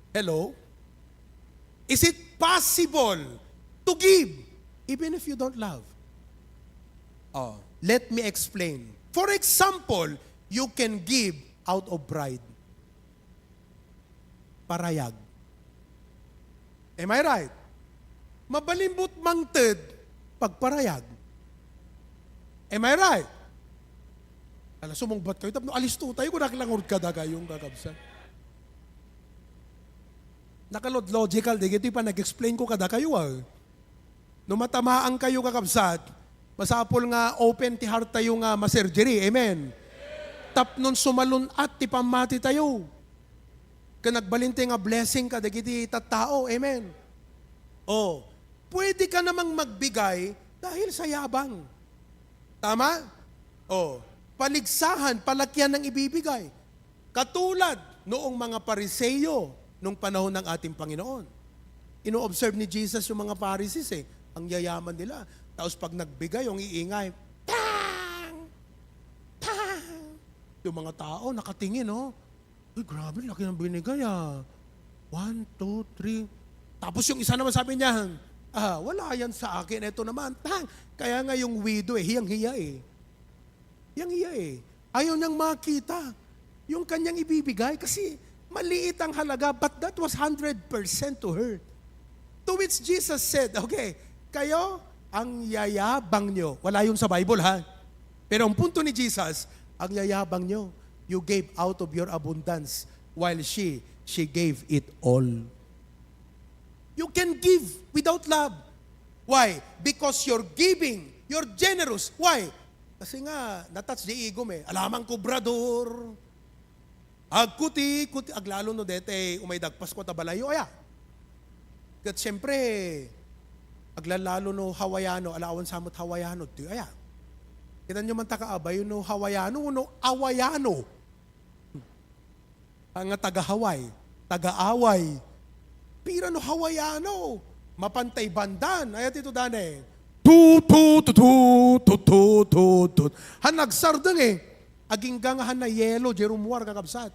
Hello? Is it possible to give even if you don't love? Oh, let me explain. For example, you can give out of pride. Parayag. Am I right? Mabalimbot mangted pagparayag. Am I right? Alam, sumungbat kayo. Tapos alis to tayo kung nakalangod ka daga yung kakabsan. Nakalod-logical, di ito pa nag-explain ko kada kayo No matamaan kayo kakabsat, masapol nga open ti heart tayo nga masurgery. Amen. Tapnon sumalun at ti pamati tayo. Kanagbalinti nga blessing ka, dagiti tattao. Amen. Oh, pwede ka namang magbigay dahil sa yabang. Tama? Oh, paligsahan, palakyan ng ibibigay. Katulad noong mga Pariseyo, nung panahon ng ating Panginoon. Ino-observe ni Jesus yung mga Pharisees eh. Ang yayaman nila. Tapos pag nagbigay, yung iingay, tang! Tang! Yung mga tao nakatingin, oh. Uy, grabe, laki ng binigay, 1, 2, 3. Tapos yung isa naman sabi niya, wala yan sa akin. Ito naman, tang! Kaya nga yung widow hiyang-hiya eh. Hiyang-hiya eh. Ayaw niyang makita yung kanyang ibibigay kasi maliit ang halaga, but that was 100% to her. To which Jesus said, okay, kayo, ang yayabang nyo. Wala yung sa Bible, ha? Pero ang punto ni Jesus, ang yayabang nyo, you gave out of your abundance, while she gave it all. You can give without love. Why? Because you're giving, you're generous. Why? Kasi nga, natouch the ego me. Alamang kubrador, agkuti, aglalo no dete, umay dagpas ko tabalayo, aya. Kat siyempre, aglalalo no Hawaiano, alawan samot Hawaiano, ti aya. Kita nyo man takaabay, no Hawaiano, no Awayano. Ang taga-Hawaii. taga-away. Pira no Hawaiano, mapantay bandan. Ayat ito dane. Tut. Han nagsardeng aging gangahan na yellow, jerumwar kakabsat.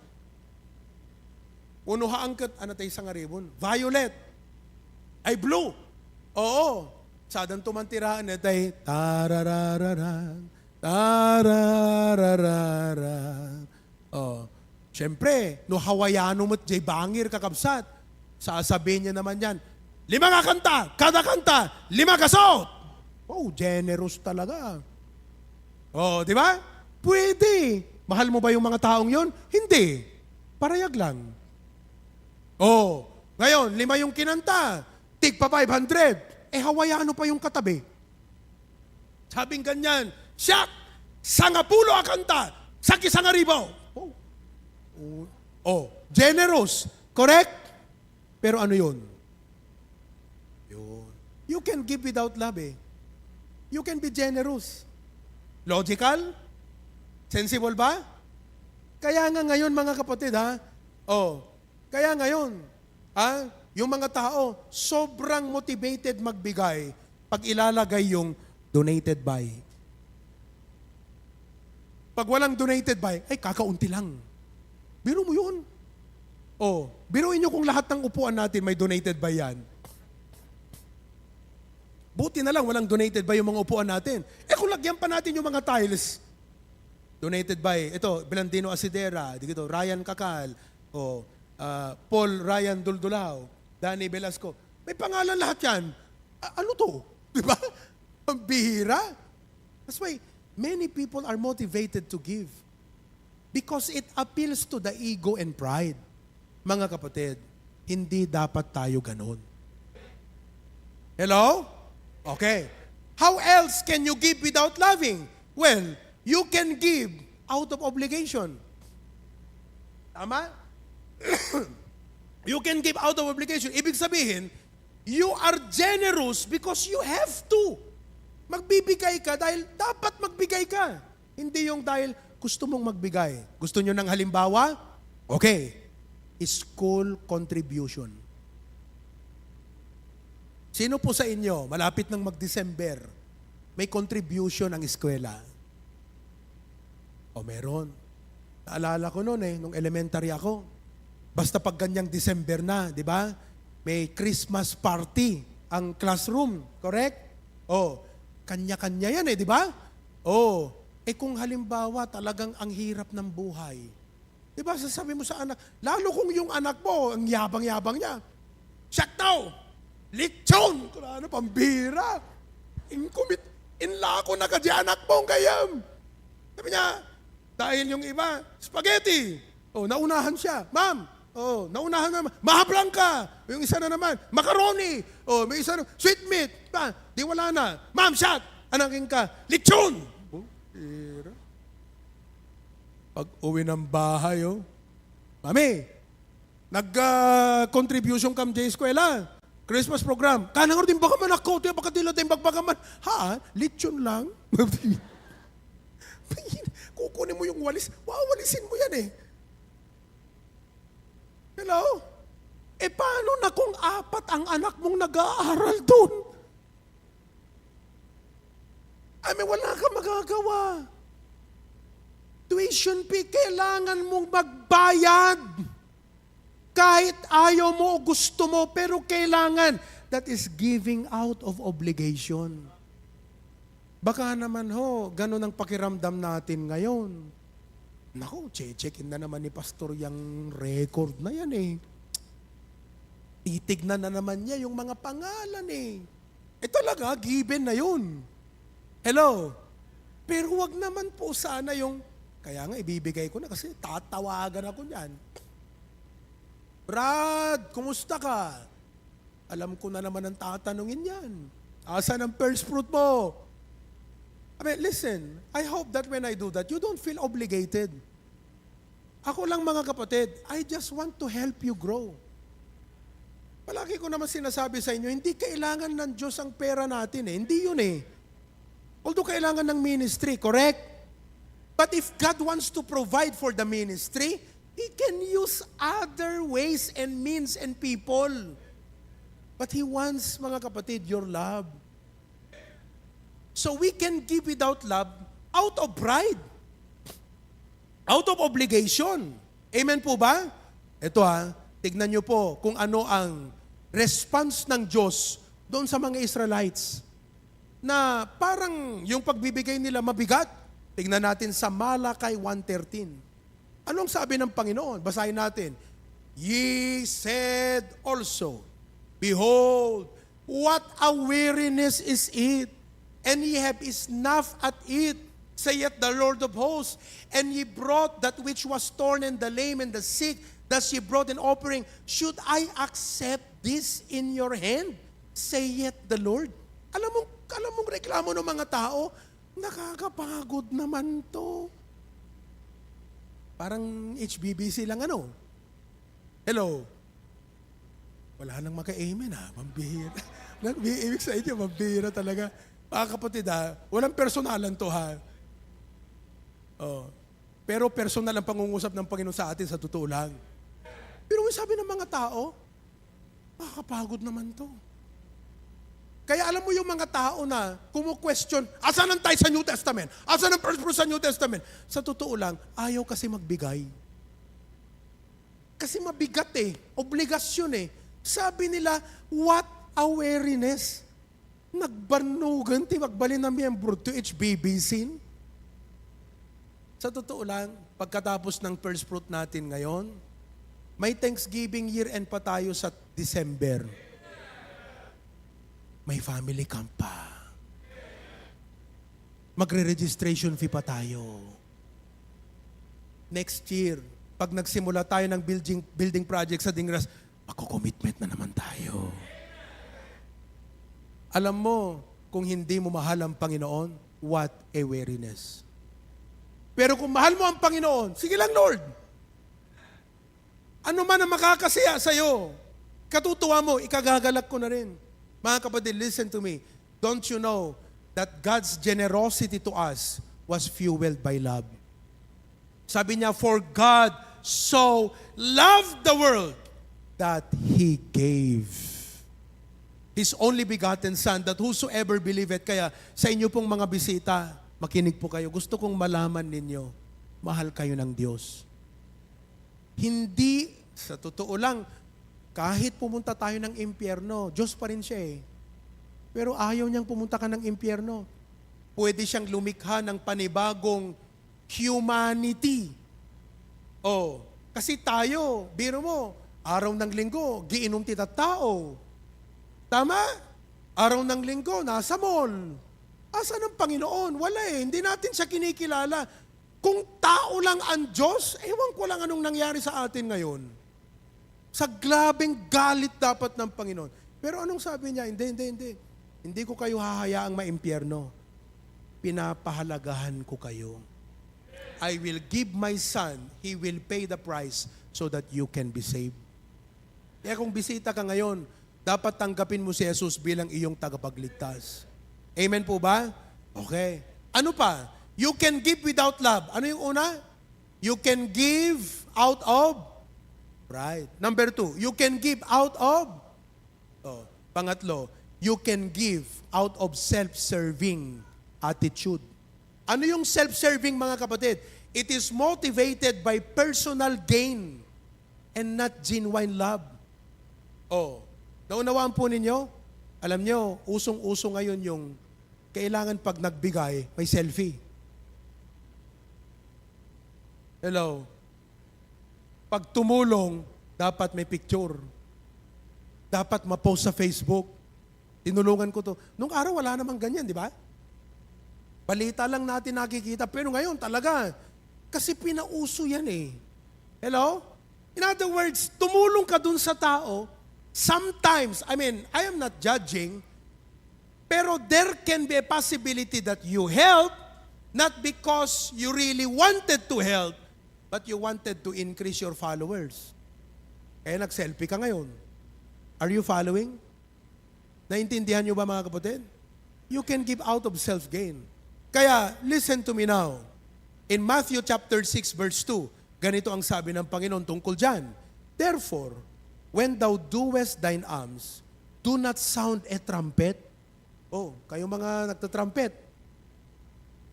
Uno haangkat, ano tayo sa ngaribon? Violet. Ay blue. Oo. Sadang tumantiraan na tayo. Tararararang. Oh. Siyempre, no Hawaiano mo't jay bangir kakabsat. Sasabihin niya naman yan, 5 nga kanta, kada kanta, 5 kasot. Oh, generous talaga. Oh, di ba? Pwede. Mahal mo ba yung mga taong yon? Hindi. Parayag lang. Oh, ngayon, 5 yung kinanta, tig pa 500. Hawaiano pa yung katabi. Sabing ganyan, siyak, 10 a kanta, saki 1,000. Oh, generous. Correct? Pero ano yun? You can give without love You can be generous. Logical? Sensible ba? Kaya nga ngayon mga kapatid kaya ngayon, yung mga tao sobrang motivated magbigay pag ilalagay yung donated by. Pag walang donated by, ay kakaunti lang. Biro mo yun. Biruin nyo kung lahat ng upuan natin may donated by yan. Buti na lang walang donated by yung mga upuan natin. Kung lagyan pa natin yung mga tiles, donated by, ito, Blandino Asidera, dito, Ryan Kakal, Paul Ryan Duldulao, Danny Velasco. May pangalan lahat yan. Ano to? Di ba? Ang bihira. That's why many people are motivated to give. Because it appeals to the ego and pride. Mga kapatid, hindi dapat tayo ganon. Hello? Okay. How else can you give without loving? Well, you can give out of obligation. Tama? You can give out of obligation. Ibig sabihin, you are generous because you have to. Magbibigay ka dahil dapat magbigay ka. Hindi yung dahil gusto mong magbigay. Gusto nyo ng halimbawa? Okay. School contribution. Sino po sa inyo, malapit nang mag-December, may contribution ang eskwela? Meron. Naalala ko noon nung elementary ako. Basta pag ganyang December na, di ba? May Christmas party ang classroom. Correct? Kanya-kanya yan di ba? Kung halimbawa talagang ang hirap ng buhay, di ba sasabi mo sa anak, lalo kung yung anak mo, ang yabang-yabang niya, shut down! Lechon! Ano, pambira! Inla ako na kadya anak mong kayam! Sabi niya, dahil yung iba, spaghetti! Naunahan siya. Ma'am! Naunahan naman. Mahablang ka! Yung isa na naman, macaroni! May isa na, sweet meat! Di wala na. Ma'am, shot! Anakin ka, lechon! Pambira. Pag uwi ng bahay, Mami, nag-contribution kam sa eskwela. Christmas program. Kanang din baka man ako, baka tila tayong bagbagaman. Lechon lang? Kukunin mo yung walis. Wawalisin mo yan Hello? Paano na kung 4 ang anak mong nag-aaral doon? Wala ka magagawa. Tuition fee, kailangan mong magbayad. Kahit ayaw mo o gusto mo, pero kailangan. That is giving out of obligation. Baka naman ganun ang pakiramdam natin ngayon. Naku, check-in na naman ni Pastor yung record na yan Titignan na naman niya yung mga pangalan talaga, given na yun. Hello? Pero wag naman po sana yung, kaya nga ibibigay ko na kasi tatawagan ako niyan. Brad, kumusta ka? Alam ko na naman ang tatanungin yan. Asan ang first fruit mo? Listen, I hope that when I do that, you don't feel obligated. Ako lang mga kapatid, I just want to help you grow. Palagi ko naman sinasabi sa inyo, hindi kailangan ng Diyos ang pera natin Hindi yun Although kailangan ng ministry, correct? But if God wants to provide for the ministry, He can use other ways and means and people. But He wants, mga kapatid, your love. So we can give without love out of pride. Out of obligation. Amen po ba? Ito tignan nyo po kung ano ang response ng Diyos doon sa mga Israelites na parang yung pagbibigay nila mabigat. Tignan natin sa Malakay 1:13. Anong sabi ng Panginoon? Basahin natin. Ye said also, behold, what a weariness is it, and ye have snuffed at it, saith the Lord of hosts, and ye brought that which was torn, and the lame, and the sick, thus ye brought an offering. Should I accept this in your hand, saith the Lord? Alam mong reklamo ng mga tao, nakakapagod naman to. Parang HBBC lang ano. Hello? Wala nang maka-amen mambihira. Ibig sa inyo, mambihira talaga. Mga kapatid walang personalan to Oh. Pero personal ang pangungusap ng Panginoon sa atin sa totoo lang. Pero sabi ng mga tao, makakapagod naman to. Kaya alam mo yung mga tao na kumu-question, asan ang tithe sa New Testament? Asan ang first fruits sa New Testament? Sa totoo lang, ayaw kasi magbigay. Kasi mabigat obligasyon Sabi nila, what a weariness. Nagbanugan magbalin na miyembro to HBBC. Sa totoo lang, pagkatapos ng first fruit natin ngayon, may Thanksgiving year end pa tayo sa December. May family camp pa. Magre-registration fee pa tayo. Next year, pag nagsimula tayo ng building project sa Dingras, magko-commitment na naman tayo. Alam mo, kung hindi mo mahal ang Panginoon, what a weariness. Pero kung mahal mo ang Panginoon, sige lang Lord. Ano man ang makakasiya sa'yo, katutuwa mo, ikagagalak ko na rin. Mga kapatid, listen to me. Don't you know that God's generosity to us was fueled by love? Sabi niya, for God so loved the world that He gave His only begotten Son, that whosoever believeth. Kaya sa inyo pong mga bisita, makinig po kayo. Gusto kong malaman ninyo, mahal kayo ng Diyos. Hindi, sa totoo lang, kahit pumunta tayo ng impyerno, Diyos pa rin siya Pero ayaw niyang pumunta ka ng impyerno. Pwede siyang lumikha ng panibagong humanity. Kasi tayo, biro mo, araw ng linggo, giinom tita tao. Tama? Araw ng linggo, nasa mall. Asan ang Panginoon? Wala Hindi natin siya kinikilala. Kung tao lang ang Diyos, ewan ko lang anong nangyari sa atin ngayon. Sa grabing galit dapat ng Panginoon. Pero anong sabi niya? Hindi. Hindi ko kayo hahayaang maimpyerno. Pinapahalagahan ko kayo. I will give my Son. He will pay the price so that you can be saved. Kaya kung bisita ka ngayon, dapat tanggapin mo si Jesus bilang iyong tagapagligtas. Amen po ba? Okay. Ano pa? You can give without love. Ano yung una? You can give out of pride. Number 2, you can give out of pangatlo, you can give out of self-serving attitude. Ano yung self-serving, mga kapatid? It is motivated by personal gain and not genuine love. Naunawaan po ninyo? Alam nyo, usong-uso ngayon yung kailangan pag nagbigay, may selfie. Hello? Pag tumulong, dapat may picture. Dapat ma-post sa Facebook. Tinulungan ko to. Nung araw, wala namang ganyan, di ba? Balita lang natin nakikita. Pero ngayon, talaga, kasi pinauso yan Hello? In other words, tumulong ka dun sa tao. Sometimes, I am not judging, pero there can be a possibility that you help, not because you really wanted to help, but you wanted to increase your followers. Kaya nag-selfie ka ngayon. Are you following? Naintindihan nyo ba, mga kapatid? You can give out of self-gain. Kaya, listen to me now. In Matthew chapter 6 verse 2, Ganito ang sabi ng Panginoon tungkol dyan. Therefore, when thou doest thine alms, do not sound a trumpet. Oh, kayong mga nagtatrumpet.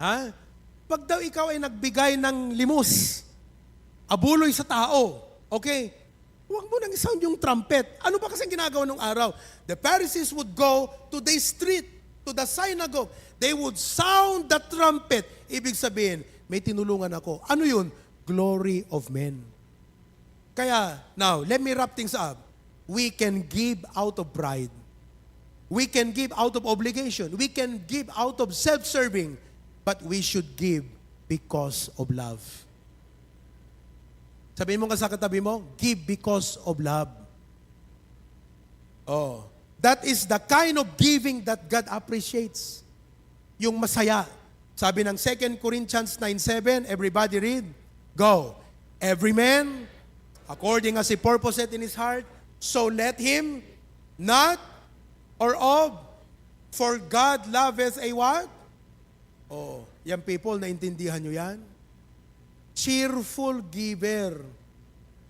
Ha? Pag daw ikaw ay nagbigay ng limos, abuloy sa tao, okay? Huwag mo nang sound yung trumpet. Ano ba kasing ginagawa nung araw? The Pharisees would go to the street, to the synagogue. They would sound the trumpet. Ibig sabihin, may tinulungan ako. Ano yun? Glory of men. Kaya, now, let me wrap things up. We can give out of pride. We can give out of obligation. We can give out of self-serving. But we should give because of love. Sabihin mo ka sa katabi mo, give because of love. Oh, that is the kind of giving that God appreciates. Yung masaya. Sabi ng 2 Corinthians 9:7, everybody read, go. Every man, according as he purposeth in his heart, so let him not or of, for God loveth a what? Oh, yan people, naintindihan nyo yan? Cheerful giver.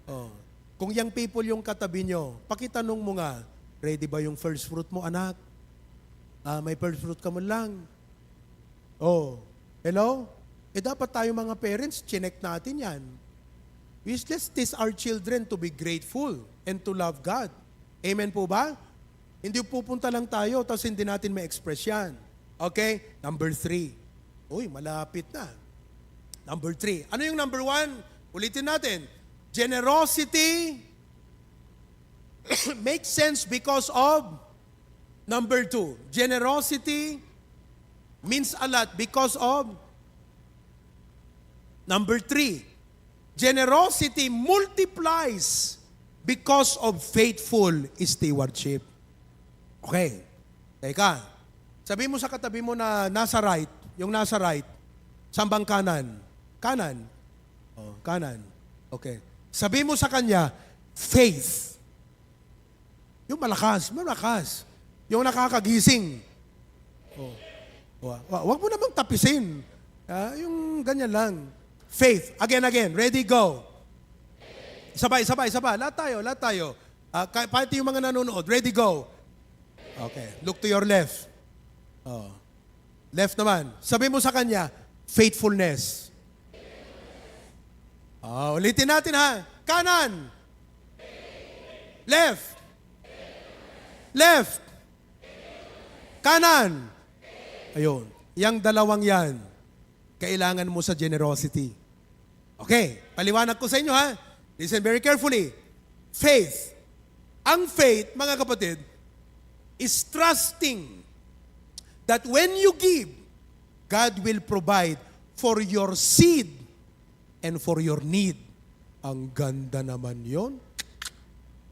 Oh, kung yung people yung katabi nyo, pakitanong mo nga, ready ba yung first fruit mo, anak? May first fruit ka mo lang. Oh, hello? Dapat tayo mga parents, chinek natin yan. Let's teach our children to be grateful and to love God. Amen po ba? Hindi pupunta lang tayo, tapos hindi natin ma-express yan. Okay? Number 3. Uy, malapit na. Number 3. Ano yung number 1? Ulitin natin. Generosity makes sense because of number 2. Generosity means a lot because of number 3. Generosity multiplies because of faithful stewardship. Okay. Teka. Sabi mo sa katabi mo na nasa right, yung nasa right, sambang kanan. Kanan. Oh, kanan. Okay. Sabi mo sa kanya, faith. Yung malakas. Yung nakakagising. Oh. Wag mo namang tapisin. Yung ganyan lang. Faith. Again. Ready, go. Sabay. Lahat tayo. Pati yung mga nanonood. Ready, go. Okay. Look to your left. Oh. Left naman. Sabi mo sa kanya, faithfulness. Ulitin natin ha. Kanan. Left. Kanan. Ayun. Yang dalawang yan, kailangan mo sa generosity. Okay. Paliwanag ko sa inyo ha. Listen very carefully. Faith. Ang faith, mga kapatid, is trusting that when you give, God will provide for your seed and for your need. Ang ganda naman yon.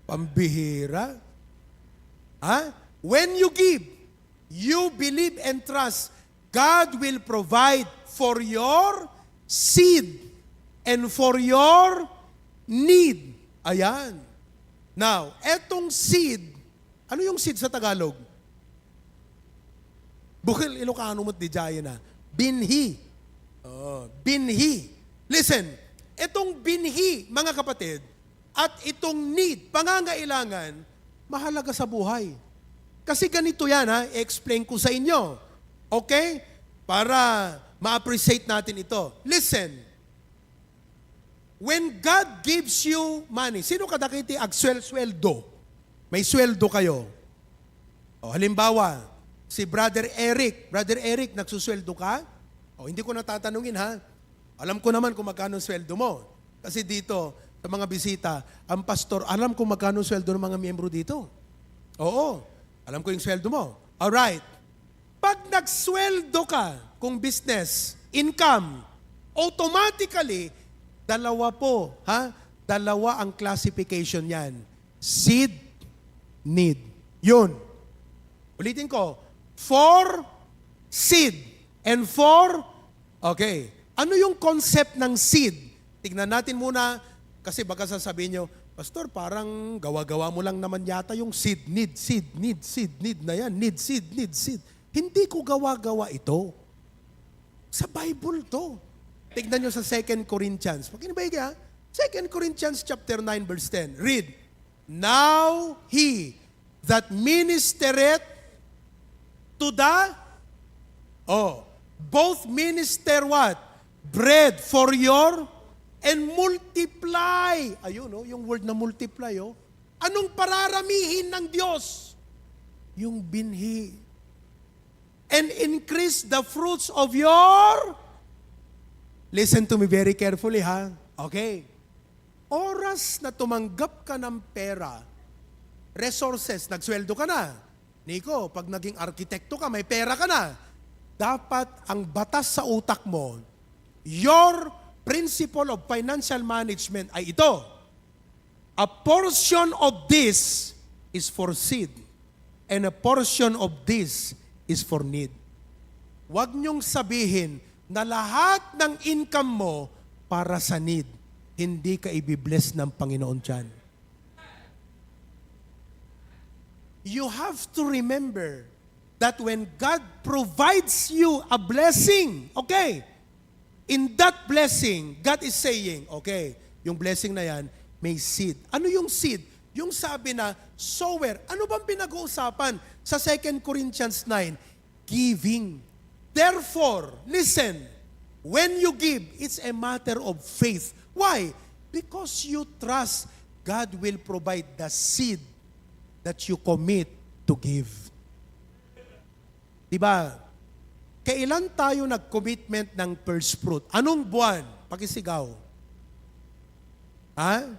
Pambihira. When you give, you believe and trust God will provide for your seed and for your need. Ayan. Now, etong seed, ano yung seed sa Tagalog? Bukil Ilocano mo't di jaya na. Binhi. Binhi. Listen, itong binhi, mga kapatid, at itong need, pangangailangan, mahalaga sa buhay. Kasi ganito yan, i-explain ko sa inyo. Okay? Para ma-appreciate natin ito. Listen, when God gives you money, sino kadakiti agsweldo? May sweldo kayo. Halimbawa, si Brother Eric, nagsusweldo ka? Hindi ko natatanungin ha. Alam ko naman kung magkano sweldo mo. Kasi dito, sa mga bisita, ang pastor, alam kung magkano sweldo ng mga miyembro dito. Oo, alam ko yung sweldo mo. Alright. Pag nagsweldo ka, kung business, income, automatically, dalawa ang classification yan. Seed, need. Yun. Ulitin ko. For seed and for, okay. Ano yung concept ng seed? Tignan natin muna, kasi baka sasabihin nyo, Pastor, parang gawa-gawa mo lang naman yata yung seed, need na yan. Need, seed. Hindi ko gawa-gawa ito. Sa Bible to. Tignan nyo sa 2 Corinthians. Pakinibay ka, 2 Corinthians chapter 9 verse 10. Read. Now he that ministereth to the both minister what? Bread for your and multiply. Ayun, yung word na multiply, Anong pararamihin ng Diyos? Yung binhi. And increase the fruits of your... Listen to me very carefully, ha? Okay. Oras na tumanggap ka ng pera, resources, nagsweldo ka na. Nico, pag naging arkitekto ka, may pera ka na. Dapat ang batas sa utak mo, your principle of financial management ay ito. A portion of this is for seed and a portion of this is for need. Huwag niyong sabihin na lahat ng income mo para sa need. Hindi ka ibibless ng Panginoon dyan. You have to remember that when God provides you a blessing, okay, in that blessing, God is saying, okay, yung blessing na yan, may seed. Ano yung seed? Yung sabi na, sower. Ano bang pinag-uusapan sa 2 Corinthians 9? Giving. Therefore, listen, when you give, it's a matter of faith. Why? Because you trust God will provide the seed that you commit to give. Diba? Kailan tayo nag-commitment ng first fruit? Anong buwan? Pakisigaw. Ha?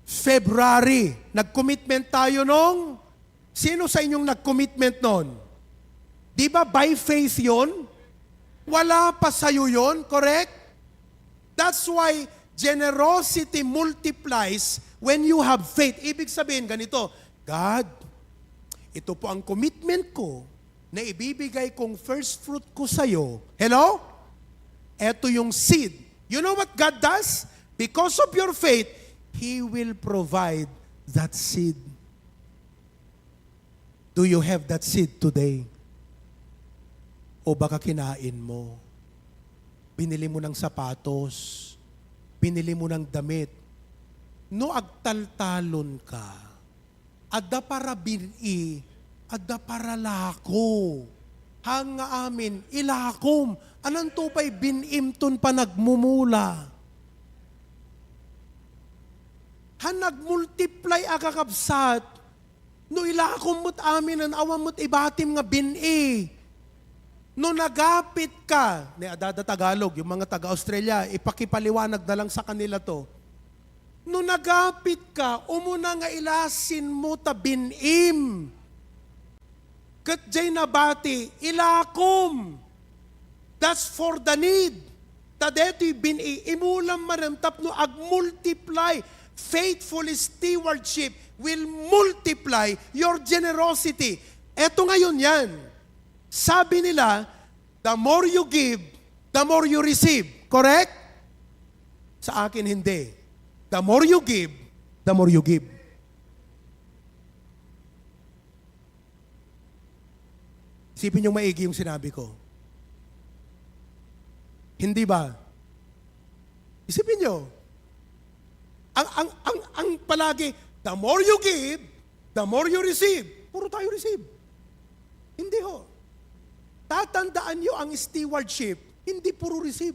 February. Nag-commitment tayo nung? Sino sa inyong nag-commitment nun? Di ba by faith yon? Wala pa sa'yo yon, correct? That's why generosity multiplies when you have faith. Ibig sabihin ganito, God, ito po ang commitment ko na ibibigay kong first fruit ko sa'yo. Hello? Ito yung seed. You know what God does? Because of your faith, He will provide that seed. Do you have that seed today? O baka kinain mo? Binili mo ng sapatos? Binili mo ng damit? No agtaltalon ka? Adda para bini, adda para lako. Hanga amin, ilakom. Anang tupay binimton pa nagmumula. Han nagmultiply akakabsat. No ilakom mo't amin ang awam mo't ibatim nga bini. No nagapit ka, ni Adada Tagalog, yung mga taga-Australia, ipakipaliwanag na lang sa kanila to. No nagapit ka, umuna nga ilasin mo ta binim. Kat jay nabati, ilakom. That's for the need. Tadeto'y bini, imulam maramtap no ag-multiply. Faithful stewardship will multiply your generosity. Eto ngayon yan. Sabi nila, the more you give, the more you receive. Correct? Sa akin hindi. The more you give, the more you give. Isipin nyo maigi yung sinabi ko. Hindi ba? Isipin nyo. Ang palagi, the more you give, the more you receive. Puro tayo receive. Hindi ho. Tatandaan nyo ang stewardship, hindi puro receive.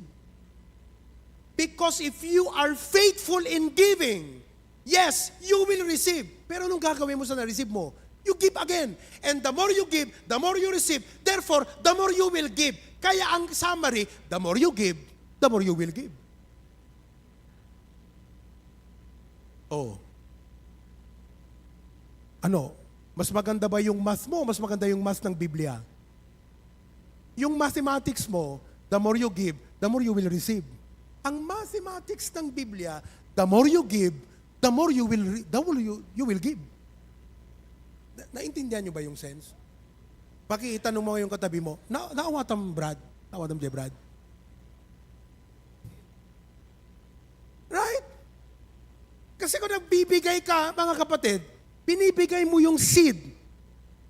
Because if you are faithful in giving, yes, you will receive. Pero anong gagawin mo sa na-receive mo? You give again. And the more you give, the more you receive. Therefore, the more you will give. Kaya ang summary, the more you give, the more you will give. Oh. Ano? Mas maganda ba yung math mo? Mas maganda yung math ng Biblia? Yung mathematics mo, the more you give, the more you will receive. Ang mathematics ng Biblia, the more you give, the more you will give. Naintindihan nyo ba yung sense? Pakitanong mo yung katabi mo, naawatam Brad? Naawatam J. Brad? Right? Kasi kung nagbibigay ka, mga kapatid, binibigay mo yung seed.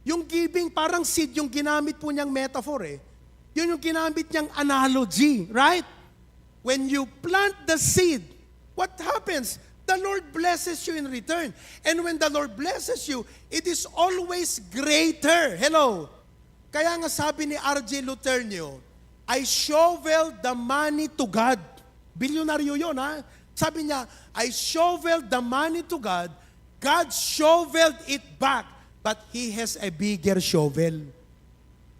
Yung giving, parang seed, yung ginamit po niyang metaphor eh. Yun yung ginamit niyang analogy, right? When you plant the seed, what happens? The Lord blesses you in return. And when the Lord blesses you, it is always greater. Hello? Kaya nga sabi ni R.J. Luternio, I shoveled the money to God. Bilyonaryo yun, ha? Sabi niya, I shoveled the money to God. God shoveled it back. But He has a bigger shovel.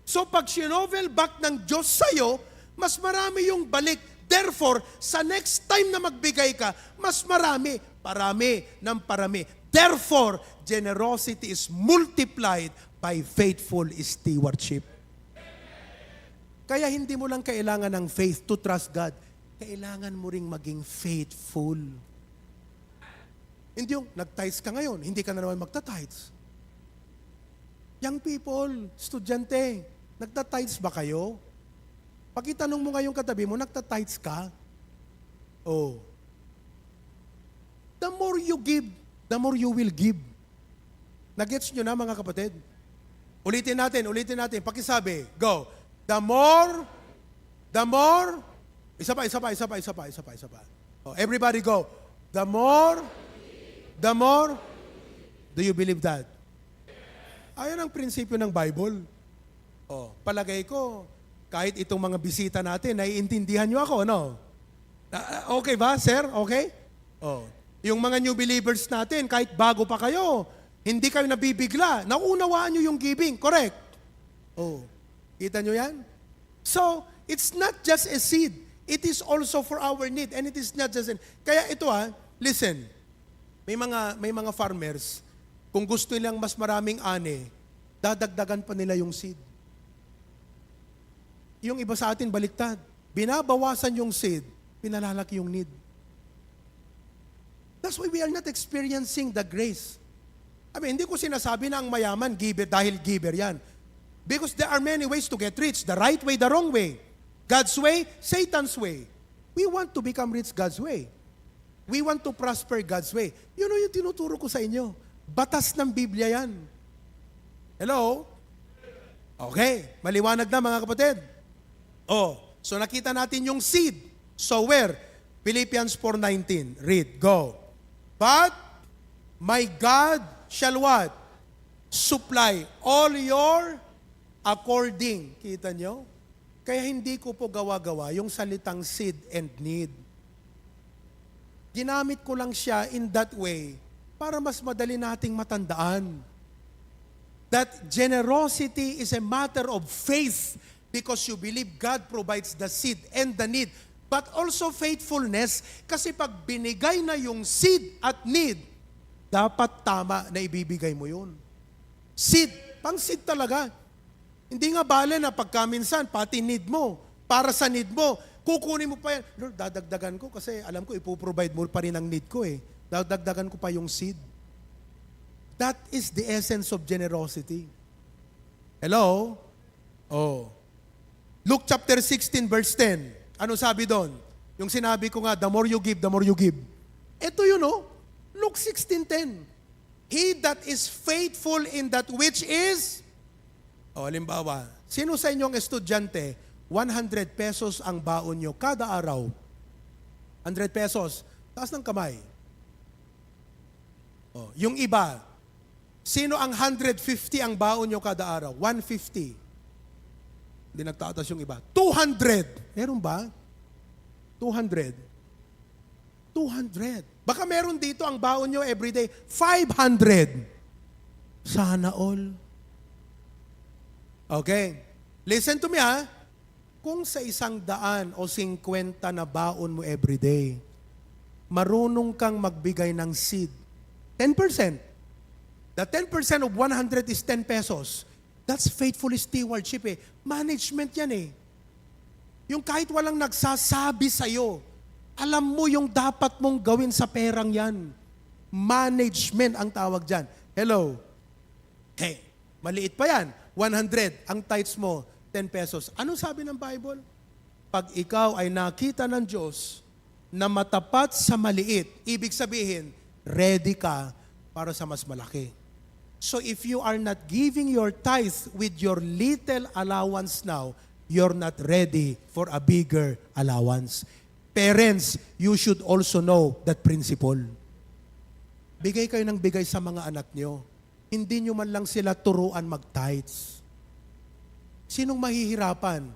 So pag shinovel back ng Diyos sa'yo, mas marami yung balik. Therefore, sa next time na magbigay ka, mas marami, parami ng parami. Therefore, generosity is multiplied by faithful stewardship. Kaya hindi mo lang kailangan ng faith to trust God. Kailangan mo ring maging faithful. Hindi yung nag-tithes ka ngayon, hindi ka na naman magta-tithes. Young people, estudyante, nagta-tithes ba kayo? Pag itanong mo ngayong katabi mo, nagta-tithes ka? Oh. The more you give, the more you will give. Nagets nyo na mga kapatid? Ulitin natin. Pakisabi, go. The more, isa pa. Oh, everybody go. The more, do you believe that? Ayan ang prinsipyo ng Bible. Oh, palagay ko, kahit itong mga bisita natin, naiintindihan nyo ako, no? Okay ba, sir? Okay? Oh. Yung mga new believers natin, kahit bago pa kayo, hindi kayo nabibigla. Naunawaan nyo yung giving. Correct? Oh. Kita nyo yan? So, it's not just a seed. It is also for our need. And it is not just Kaya ito listen. May mga farmers, kung gusto nilang mas maraming ani, dadagdagan pa nila yung seed. Yung iba sa atin baliktad. Binabawasan yung seed, pinalalaki yung need. That's why we are not experiencing the grace. Hindi ko sinasabi na ang mayaman, giver, dahil giver yan. Because there are many ways to get rich. The right way, the wrong way. God's way, Satan's way. We want to become rich God's way. We want to prosper God's way. Yun yung tinuturo ko sa inyo. Batas ng Biblia yan. Hello? Okay, maliwanag na mga kapatid. Oh, so nakita natin yung seed. So where? Philippians 4:19. Read, go. But my God shall what? Supply all your according. Kita nyo? Kaya hindi ko po gawa-gawa yung salitang seed and need. Ginamit ko lang siya in that way para mas madali nating matandaan that generosity is a matter of faith because you believe God provides the seed and the need, but also faithfulness kasi pag binigay na yung seed at need, dapat tama na ibibigay mo yun. Seed, pang seed talaga. Hindi nga bale na pagkaminsan, pati need mo, para sa need mo, kukunin mo pa yan. Lord, dadagdagan ko kasi alam ko ipoprovide mo pa rin ang need ko eh. Dadagdagan ko pa yung seed. That is the essence of generosity. Hello? Oh. Luke chapter 16 verse 10. Ano sabi doon? Yung sinabi ko nga, the more you give, the more you give. Ito yun, no? Luke 16:10. He that is faithful in that which is, halimbawa, sino sa inyong estudyante, 100 pesos ang baon nyo kada araw? 100 pesos. Taas ng kamay. Yung iba, sino ang 150 ang baon nyo kada araw? 150. Hindi nagtataas yung iba. 200. Meron ba? 200. Baka meron dito ang baon nyo everyday. 500. Sana all. Okay. Listen to me Kung sa 100 o 50 na baon mo everyday, marunong kang magbigay ng seed. 10%. The 10% of 100 is 10 pesos. That's faithful stewardship Management yan Yung kahit walang nagsasabi sa'yo, alam mo yung dapat mong gawin sa perang yan. Management ang tawag dyan. Hello? Hey, maliit pa yan. 100, ang tithes mo, 10 pesos. Anong sabi ng Bible? Pag ikaw ay nakita ng Diyos na matapat sa maliit, ibig sabihin, ready ka para sa mas malaki. So if you are not giving your tithe with your little allowance now, you're not ready for a bigger allowance. Parents, you should also know that principle. Bigay kayo ng bigay sa mga anak nyo. Hindi nyo man lang sila turuan mag-tithes. Sinong mahihirapan?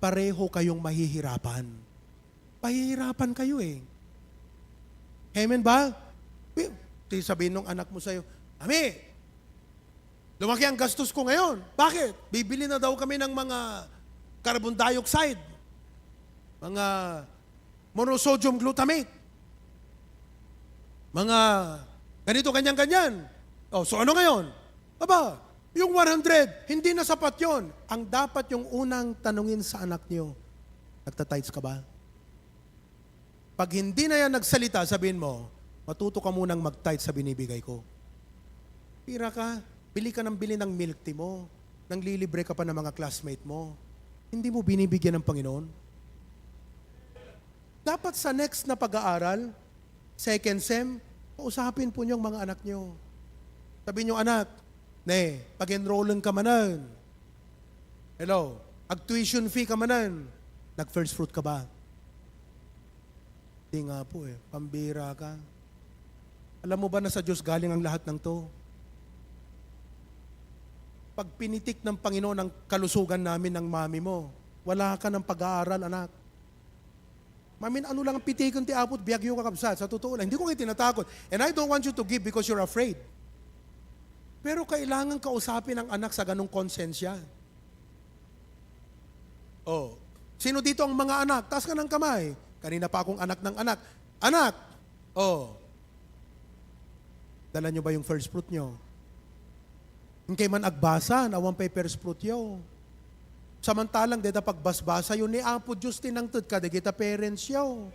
Pareho kayong mahihirapan. Pahihirapan kayo eh. Amen ba? Sabihin ng anak mo sa'yo, Mami, lumaki ang gastos ko ngayon. Bakit? Bibili na daw kami ng mga carbon dioxide, mga monosodium glutamate, mga ganito, ganyan-ganyan. Oh, so ano ngayon? Aba, yung 100, hindi na sapat yon. Ang dapat yung unang tanungin sa anak niyo, nagtatides ka ba? Pag hindi na yan nagsalita, sabihin mo, matuto ka munang mag-tithe sa binibigay ko. Pira ka, bili ka ng bili ng milk tea mo, nang lilibre ka pa ng mga classmate mo. Hindi mo binibigyan ng Panginoon? Dapat sa next na pag-aaral, second sem, pausapin po niyong mga anak niyo. Sabihin niyo, anak, pag-enrollan ka manan. Hello, ag-tuition fee ka manan. Nag-first fruit ka ba? Hindi nga po pambira ka. Alam mo ba na sa Diyos galing ang lahat ng to? Pag pinitik ng Panginoon ang kalusugan namin ng mami mo, wala ka ng pag-aaral, anak. Mamin, ano lang ang pitikon ti apot, biyagyo ka kabsat. Sa totoo lang, hindi ko kayo tinatakot. And I don't want you to give because you're afraid. Pero kailangan kausapin ang anak sa ganong konsensya. Oh, sino dito ang mga anak? Taas ka ng kamay. Kanina pa akong anak ng anak. Anak! Oh, dala nyo ba yung first fruit nyo? Hindi man agbasa, nawang pay first fruit yo. Samantalang, deta pagbasbasa yun ni Apo Diyos tinangtod ka, kita parents yo.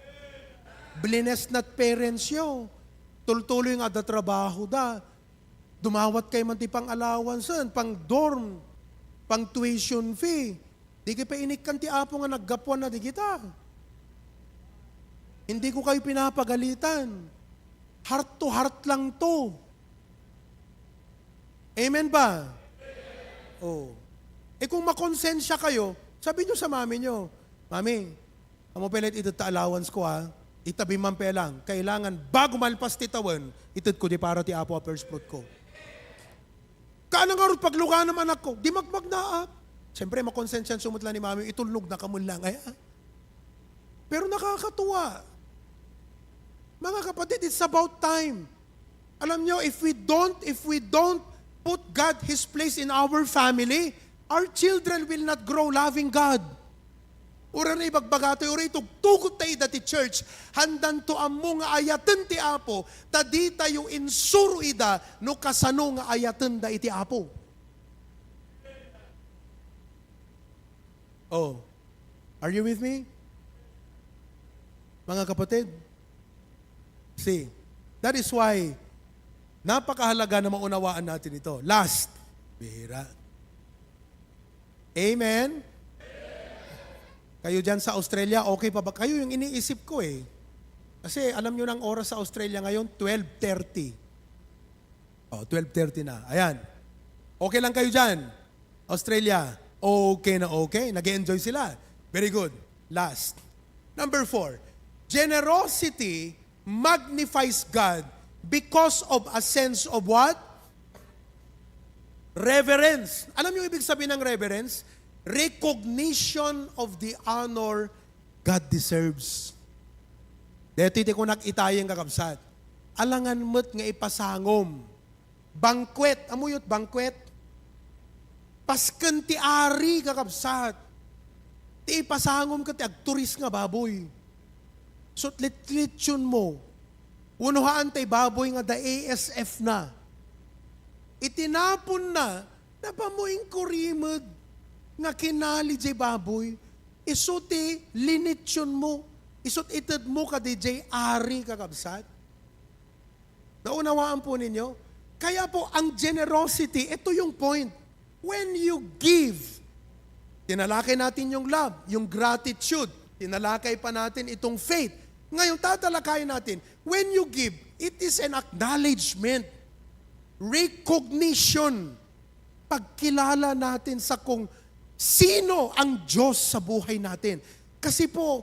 Blines not parents yo. Tultuloy nga da trabaho da. Dumawat kay man ti pang allowance, pang dorm, pang tuition fee. Di kayo pa inikan ti Apo nga naggapuan na di kita. Hindi ko kayo pinapagalitan. Heart to heart lang to. Amen ba? Oh. Kung makonsensya kayo, sabi nyo sa mami nyo, Mami, amo pelet ito ta allowance ko ha, itabi man pelang, kailangan bago malpas titawan, itid ko di para ti Apo a first fruit ko. Kaano nga rin pagluga ng anak ko, di magmag na at. Siyempre, makonsensya sumutla ni mami, itulnog na kamun lang. Pero nakakatuwa. Mga kapatid, it's about time. Alam nyo, if we don't put God His place in our family, our children will not grow loving God. Ura na ibagbagato, ura itugtugot tayo dati church, handan to amo nga ayaten ti Apo, tadita yung insuro ida, no kasano nga ayaten da iti Apo. Oh, are you with me? Mga kapatid, see, that is why, napakahalaga na maunawaan natin ito. Last, bihira. Amen? Kayo dyan sa Australia, okay pa ba? Kayo yung iniisip ko eh. Kasi alam nyo ng oras sa Australia ngayon, 12:30. Oh, 12:30 na. Ayan. Okay lang kayo dyan. Australia, okay na okay. Nag-enjoy sila. Very good. Last. Number 4. Generosity magnifies God because of a sense of what? Reverence. Alam niyo ibig sabihin ng reverence? Recognition of the honor God deserves. Dito ko nakitayang kakabsat. Alangan mo't nga ipasangom. Banquet. Amuyot, banquet. Paskan ti ari kakabsat. Ti ipasangom ka ti agturis nga baboy. So lit-litsyon mo. Unuhaan tay baboy nga da ASF na. Itinapon na pamuing kurimod nga kinali jay baboy, isuti linitsyon mo, isut itad mo ka DJ ari kakabsat. Naunawaan po ninyo? Kaya po ang generosity, ito yung point. When you give, tinalakay natin yung love, yung gratitude, tinalakay pa natin itong faith. Ngayon tatalakayin natin, when you give, it is an acknowledgement, recognition, pagkilala natin sa kung sino ang Diyos sa buhay natin. Kasi po,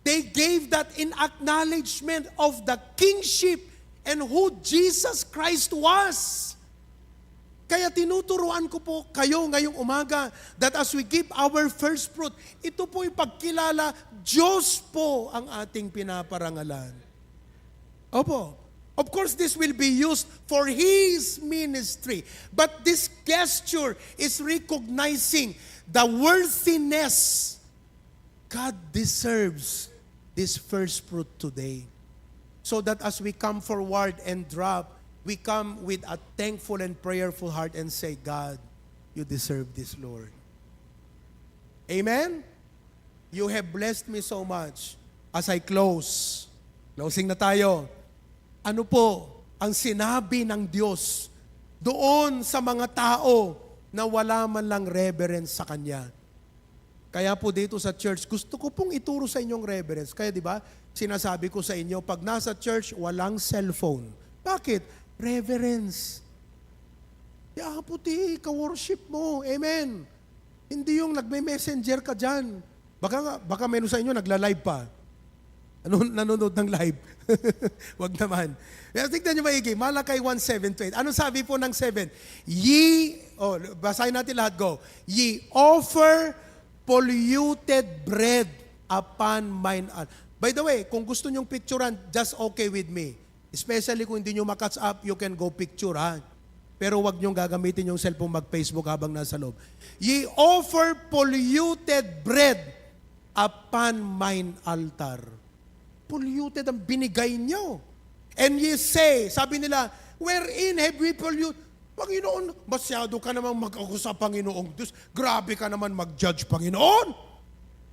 They gave that in acknowledgement of the kingship and who Jesus Christ was. Kaya tinuturuan ko po kayo ngayong umaga that as we give our first fruit, ito po yung pagkilala, Diyos po ang ating pinaparangalan. Opo. Of course, this will be used for His ministry. But this gesture is recognizing the worthiness. God deserves this first fruit today. So that as we come forward and drop, we come with a thankful and prayerful heart and say, God, you deserve this, Lord. Amen? You have blessed me so much. As I close, closing na tayo. Ano po ang sinabi ng Diyos doon sa mga tao na wala man lang reverence sa Kanya? Kaya po dito sa church, gusto ko pong ituro sa inyong reverence. Kaya di ba, sinasabi ko sa inyo, pag nasa church, walang cellphone. Bakit? Reverence. Puti, ka-worship mo. Amen. Hindi yung nagme-messenger ka dyan. Baka meron sa inyo nagla-live pa. Nanonood ng live. Wag naman. Tignan nyo maigi. Malakay 1:7-8. Anong sabi po ng 7? Basahin natin lahat, go. Ye offer polluted bread upon mine altar. By the way, kung gusto nyong picturean, just okay with me. Especially kung hindi nyo makatch up, you can go picture, ha? Pero wag nyong gagamitin yung cellphone mag-Facebook habang nasa loob. Ye offer polluted bread upon mine altar. Polluted ang binigay nyo. And ye say, sabi nila, wherein have we polluted? Panginoon, masyado ka naman mag-ako sa Panginoong Diyos. Grabe ka naman mag-judge, Panginoon.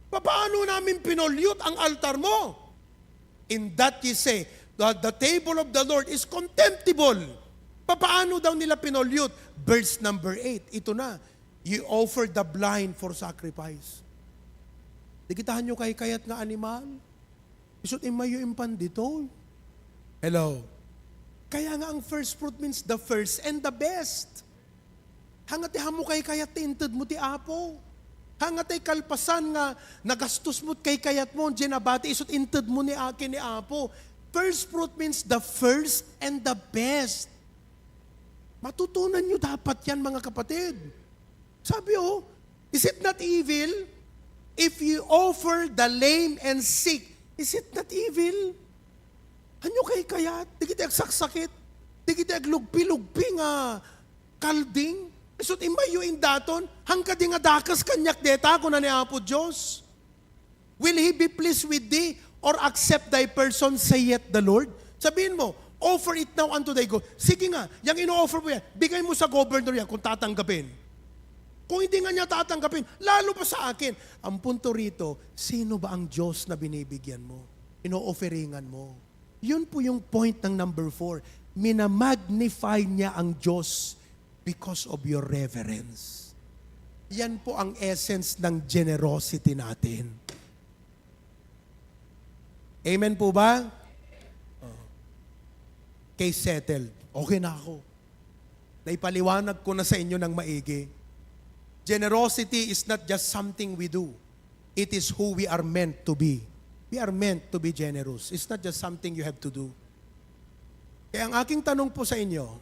Paano namin pinolyute ang altar mo? In that ye say, the table of the Lord is contemptible. Paano daw nila pinolyute? Verse number 8, ito na. You offer the blind for sacrifice. Digitahan nyo kay kayat nga animal. Isot imayo impan dito. Hello. Kaya nga ang first fruit means the first and the best. Hangati hamo kay kayat tinted mo ti apo. Hangati kalpasan nga nagastos mo kay kayat mo, jenabati isot inted mo ni akin ni apo. First fruit means the first and the best. Matutunan nyo dapat yan, mga kapatid. Sabi is it not evil if you offer the lame and sick? Is it not evil? Hanyo kay kayat, di kita agsaksakit, di kita aglugpi-lugpi nga kalding, isot imayo indaton, hangka di nga dakas kanyak deta kung na ni Apo Diyos. Will He be pleased with thee? Or accept thy person, saith the Lord? Sabihin mo, offer it now unto thy God. Sige nga, yung ino-offer mo yan, bigay mo sa governor yan kung tatanggapin. Kung hindi nga niya tatanggapin, lalo pa sa akin. Ang punto rito, sino ba ang Diyos na binibigyan mo? Ino-offeringan mo. Yun po yung point ng number 4. Minamagnify niya ang Diyos because of your reverence. Yan po ang essence ng generosity natin. Amen po ba? Case settled. Okay na ako. Naipaliwanag ko na sa inyo ng maigi. Generosity is not just something we do. It is who we are meant to be. We are meant to be generous. It's not just something you have to do. Kaya ang aking tanong po sa inyo,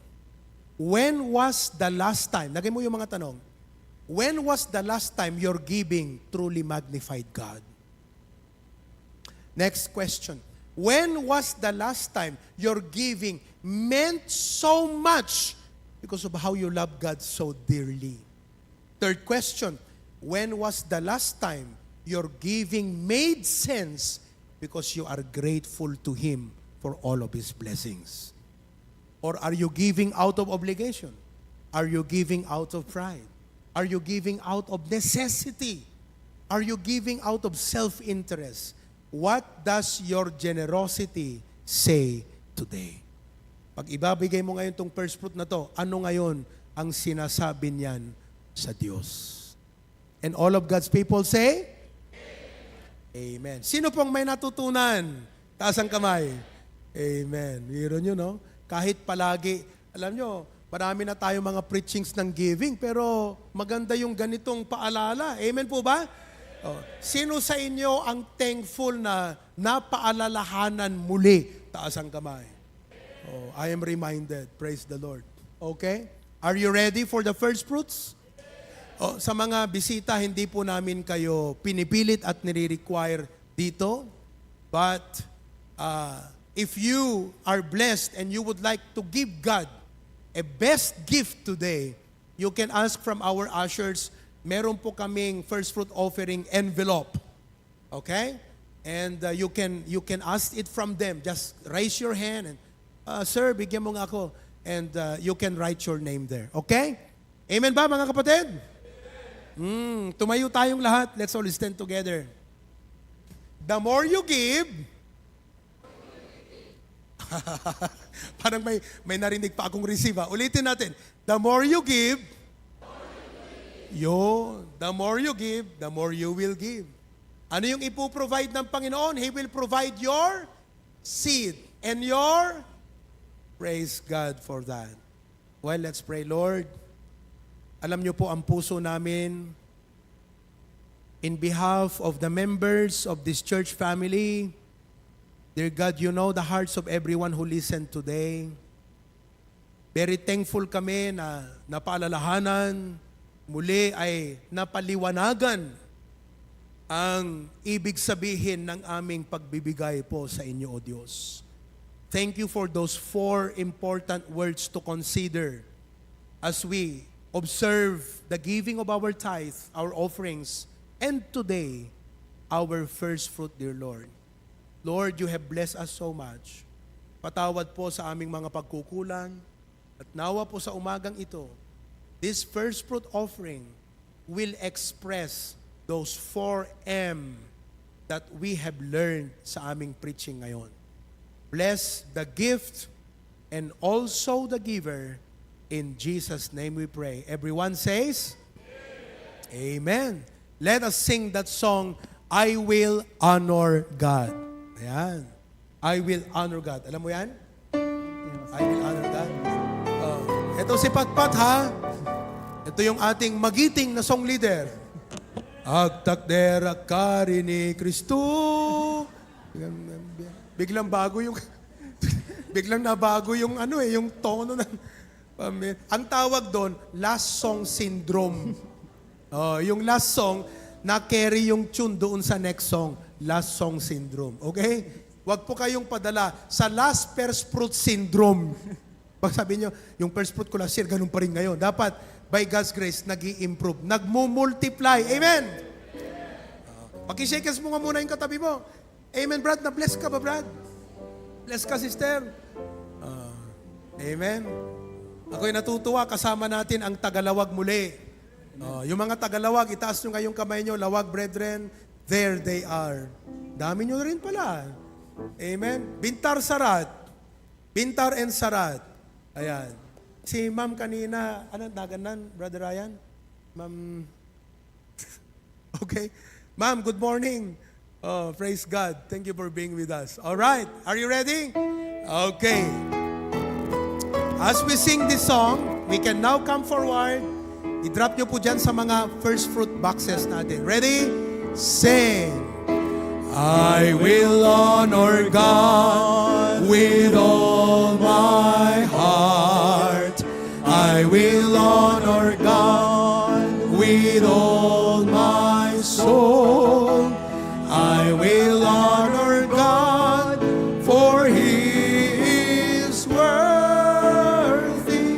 when was the last time, lagay mo yung mga tanong, when was the last time your giving truly magnified God? Next question. When was the last time your giving meant so much because of how you love God so dearly? Third question. When was the last time your giving made sense because you are grateful to Him for all of His blessings? Or are you giving out of obligation? Are you giving out of pride? Are you giving out of necessity? Are you giving out of self-interest? What does your generosity say today? Pag ibabigay mo ngayon tong first fruit na to, ano ngayon ang sinasabi niyan sa Diyos? And all of God's people say? Amen. Sino pong may natutunan? Taas ang kamay. Amen. Meron nyo, no? Kahit palagi, alam nyo, marami na tayo mga preachings ng giving, pero maganda yung ganitong paalala. Amen po ba? Oh, sino sa inyo ang thankful na napaalalahanan muli? Taas ang kamay. Oh, I am reminded. Praise the Lord. Okay? Are you ready for the first fruits? Oh, sa mga bisita, hindi po namin kayo pinipilit at nire-require dito. But if you are blessed and you would like to give God a best gift today, you can ask from our ushers. Meron po kaming first fruit offering envelope. Okay? And you can ask it from them. Just raise your hand and, sir, bigyan mo nga ako. And you can write your name there. Okay? Amen ba, mga kapatid? Tumayo tayong lahat. Let's all stand together. The more you give, parang may narinig pa akong receive. Ulitin natin. The more you give, the more you give, the more you will give. Ano yung ipoprovide ng Panginoon? He will provide your seed and your, praise God for that. Well, let's pray. Lord, alam niyo po ang puso namin. In behalf of the members of this church family, dear God, you know the hearts of everyone who listened today. Very thankful kami na napaalalahanan, muli ay napaliwanagan ang ibig sabihin ng aming pagbibigay po sa inyo, O Diyos. Thank you for those 4 important words to consider as we observe the giving of our tithe, our offerings, and today, our first fruit, dear Lord. Lord, you have blessed us so much. Patawad po sa aming mga pagkukulang at nawa po sa umagang ito, this first fruit offering will express those 4 M that we have learned sa aming preaching ngayon. Bless the gift and also the giver. In Jesus' name we pray. Everyone says, Amen. Let us sing that song, I Will Honor God. Ayan. I will honor God. Alam mo yan? I will honor God. Ito si Patpat, ha? Ito yung ating magiting na song leader. Agtakdera kari ni Kristo. Biglang bago yung biglang nabago yung yung tono ng ang tawag doon, last song syndrome. Yung last song na-carry yung tune doon sa next song, last song syndrome. Okay? Huwag po kayong padala sa last first fruit syndrome. Pag sabi nyo, yung first fruit ko last year, ganun pa rin ngayon. Dapat, by God's grace, nag-i-improve. Nag-multiply. Amen? Pakishakers mo nga muna yung katabi mo. Amen, Brad? Na-bless ka ba, Brad? Bless ka, sister? Amen? Ako'y natutuwa, kasama natin ang Tagalawag muli. Yung mga Tagalawag, itaas nyo ngayong kamay nyo, Lawag brethren, there they are. Dami nyo rin pala. Amen? Bintar Sarat. Bintar and Sarat. Ayan. Si ma'am kanina, naganan, Brother Ryan? Ma'am, okay. Ma'am, good morning. Oh, praise God. Thank you for being with us. All right. Are you ready? Okay. As we sing this song, we can now come forward. I-drop nyo po dyan sa mga first fruit boxes natin. Ready? Sing. I will honor God with all my heart. I will honor God with all my soul. I will honor God for He is worthy.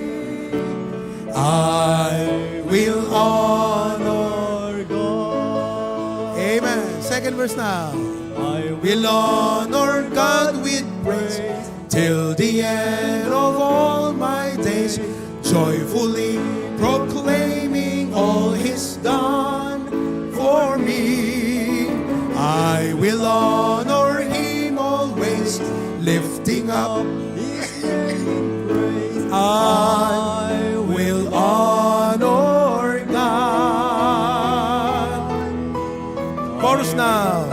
I will honor God. Amen. Second verse now. I will honor God with praise till the end of all my days, joyfully proclaiming all He's done for me. I will honor Him always, lifting up His name in praise. I will honor God. Chorus now.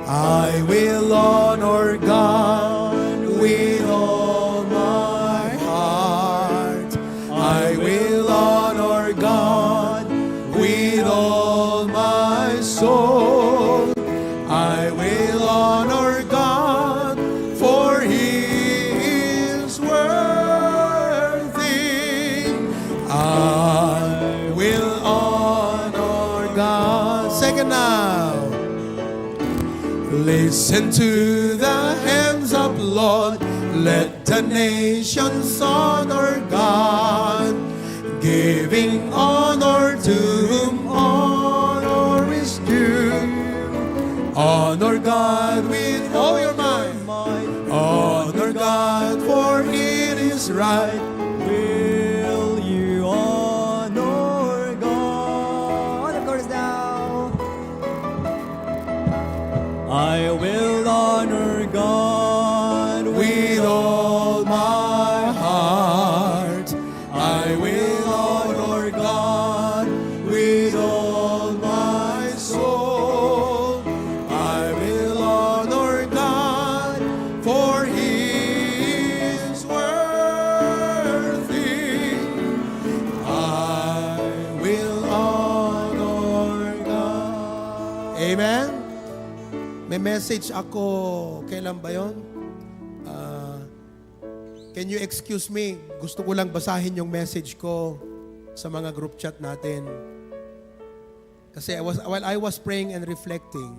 I will honor God with all my heart. I will honor God with all my soul. I will honor God. Second now. Listen to the hymns of Lord. Let the nations honor God, giving honor to whom honor is due. Honor God with all your might. Honor God, for it is right. Will you honor God? Of course now. I will honor God With all my heart, I will honor God. With all my soul, I will honor God, for He is worthy. I will honor God. Amen? May message ako. Kailan ba yun? Can you excuse me? Gusto ko lang basahin yung message ko sa mga group chat natin. Kasi while I was praying and reflecting,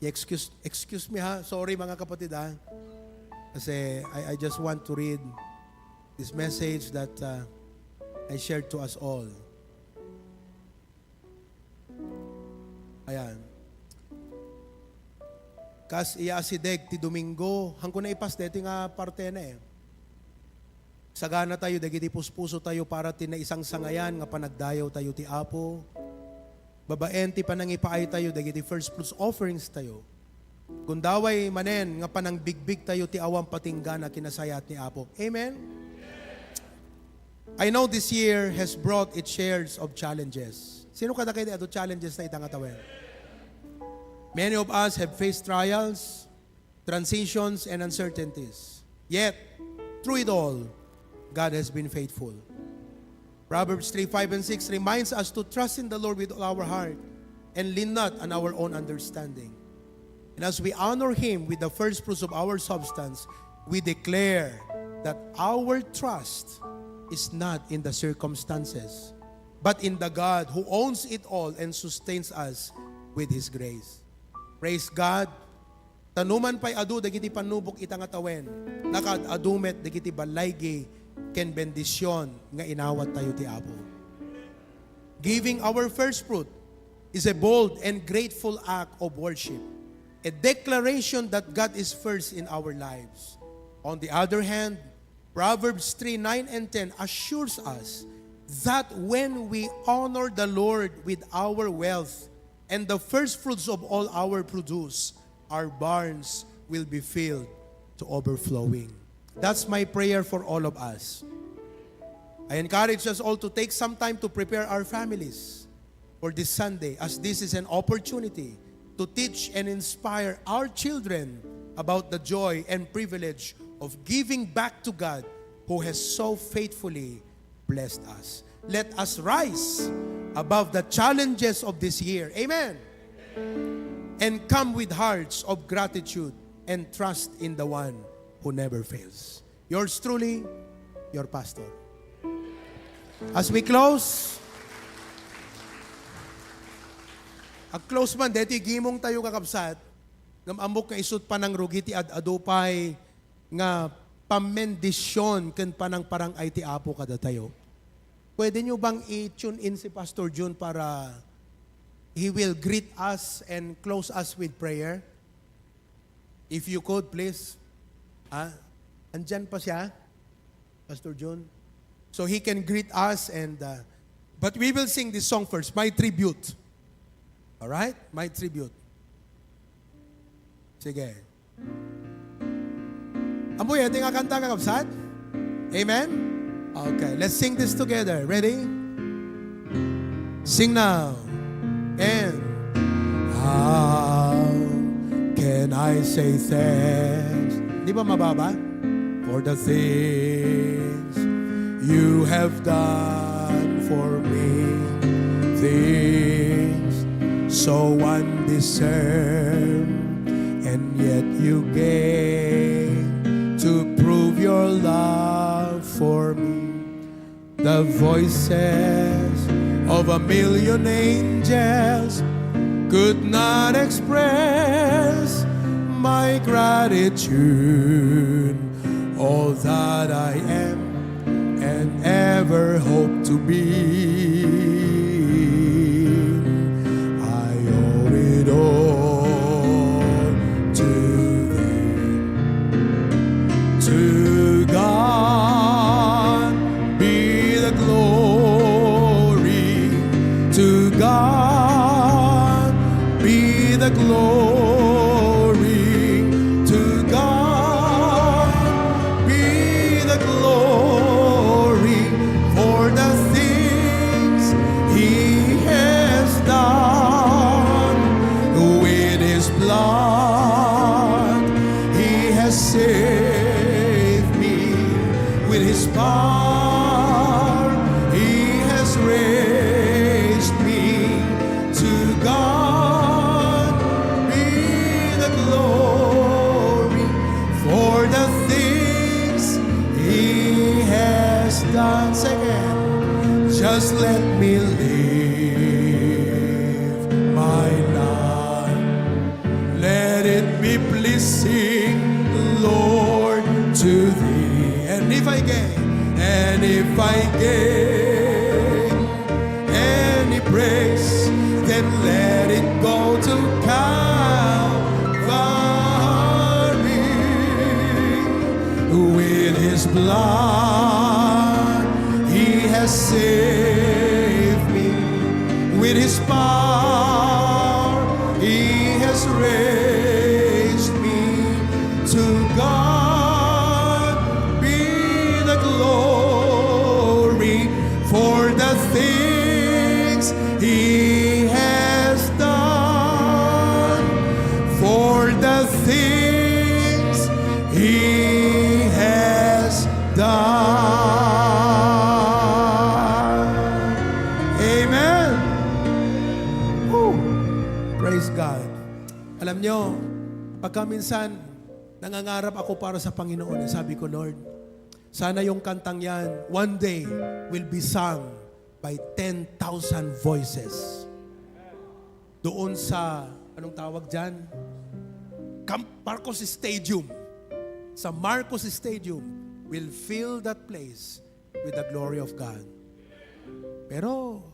excuse me ha. Sorry mga kapatid ha. Kasi I just want to read this message that I shared to us all. Ayan. Kas iya si Deg ti Domingo, hangko na ipas deti nga parte na eh. Sagana tayo, dagiti puspuso tayo para ti na isang sangayan nga panagdayaw tayo ti Apo. Babaen ti panangipaay tayo, dagiti first fruits offerings tayo. Gundaway manen nga panang bigbig tayo ti awang patingga na kinasayat ni Apo. Amen? I know this year has brought its shares of challenges. Sino kada kayo ato challenges na itangatawin? Many of us have faced trials, transitions, and uncertainties. Yet, through it all, God has been faithful. Proverbs 3:5 and 6 reminds us to trust in the Lord with all our heart and lean not on our own understanding. And as we honor Him with the first fruits of our substance, we declare that our trust is not in the circumstances, but in the God who owns it all and sustains us with His grace. Praise God. Tanuman pa'y adu, dagiti panubok itangatawen. Nakad-adumet, dagiti balaygi, ken bendisyon, nga inawat tayo ti Apo. Giving our first fruit is a bold and grateful act of worship. A declaration that God is first in our lives. On the other hand, Proverbs 3:9 and 10 assures us that when we honor the Lord with our wealth and the first fruits of all our produce, our barns will be filled to overflowing. That's my prayer for all of us. I encourage us all to take some time to prepare our families for this Sunday, as this is an opportunity to teach and inspire our children about the joy and privilege of giving back to God who has so faithfully blessed us. Let us rise above the challenges of this year. Amen. And come with hearts of gratitude and trust in the one who never fails. Yours truly, your pastor. As we close, close man, deti gimong tayo kakabsat, ngam amok nga isut pa ng rugiti adupay nga pamendisyon ken panang parang ay ti Apo kada tayo. Pwede nyo bang i-tune in si Pastor June para he will greet us and close us with prayer? If you could, please. Andyan pa siya, Pastor June. So he can greet us and but we will sing this song first, My Tribute. All right? My Tribute. Sige. Amboy, ito nga kanta kakabsat? Amen? Okay, let's sing this together. Ready? Sing now. And how can I say thanks? Di ba mababa? For the things you have done for me. Things so undeserved, and yet you gave to prove your The voices of a million angels could not express my gratitude. All that I am and ever hope to be, I owe it all to them. To God be the glory. To God be the glory. To God be the glory for the things He has done. With His blood He has saved me. With His power He has raised me. To God be the glory for the things He has done. Second, just let me live my life. Let it be pleasing, Lord, to Thee. And if I gain any praise, then let it go to Calvary. With His blood He has saved me. With His power He has raised me. To God be the glory for the things He has done. For the things He has done. Amen. Woo. Praise God. Alam nyo, pagka minsan nangangarap ako para sa Panginoon, sabi ko, Lord, sana yung kantang yan, one day, will be sung by 10,000 voices. Doon sa, anong tawag dyan? Marcos Stadium. Sa Marcos Stadium, will fill that place with the glory of God. Pero,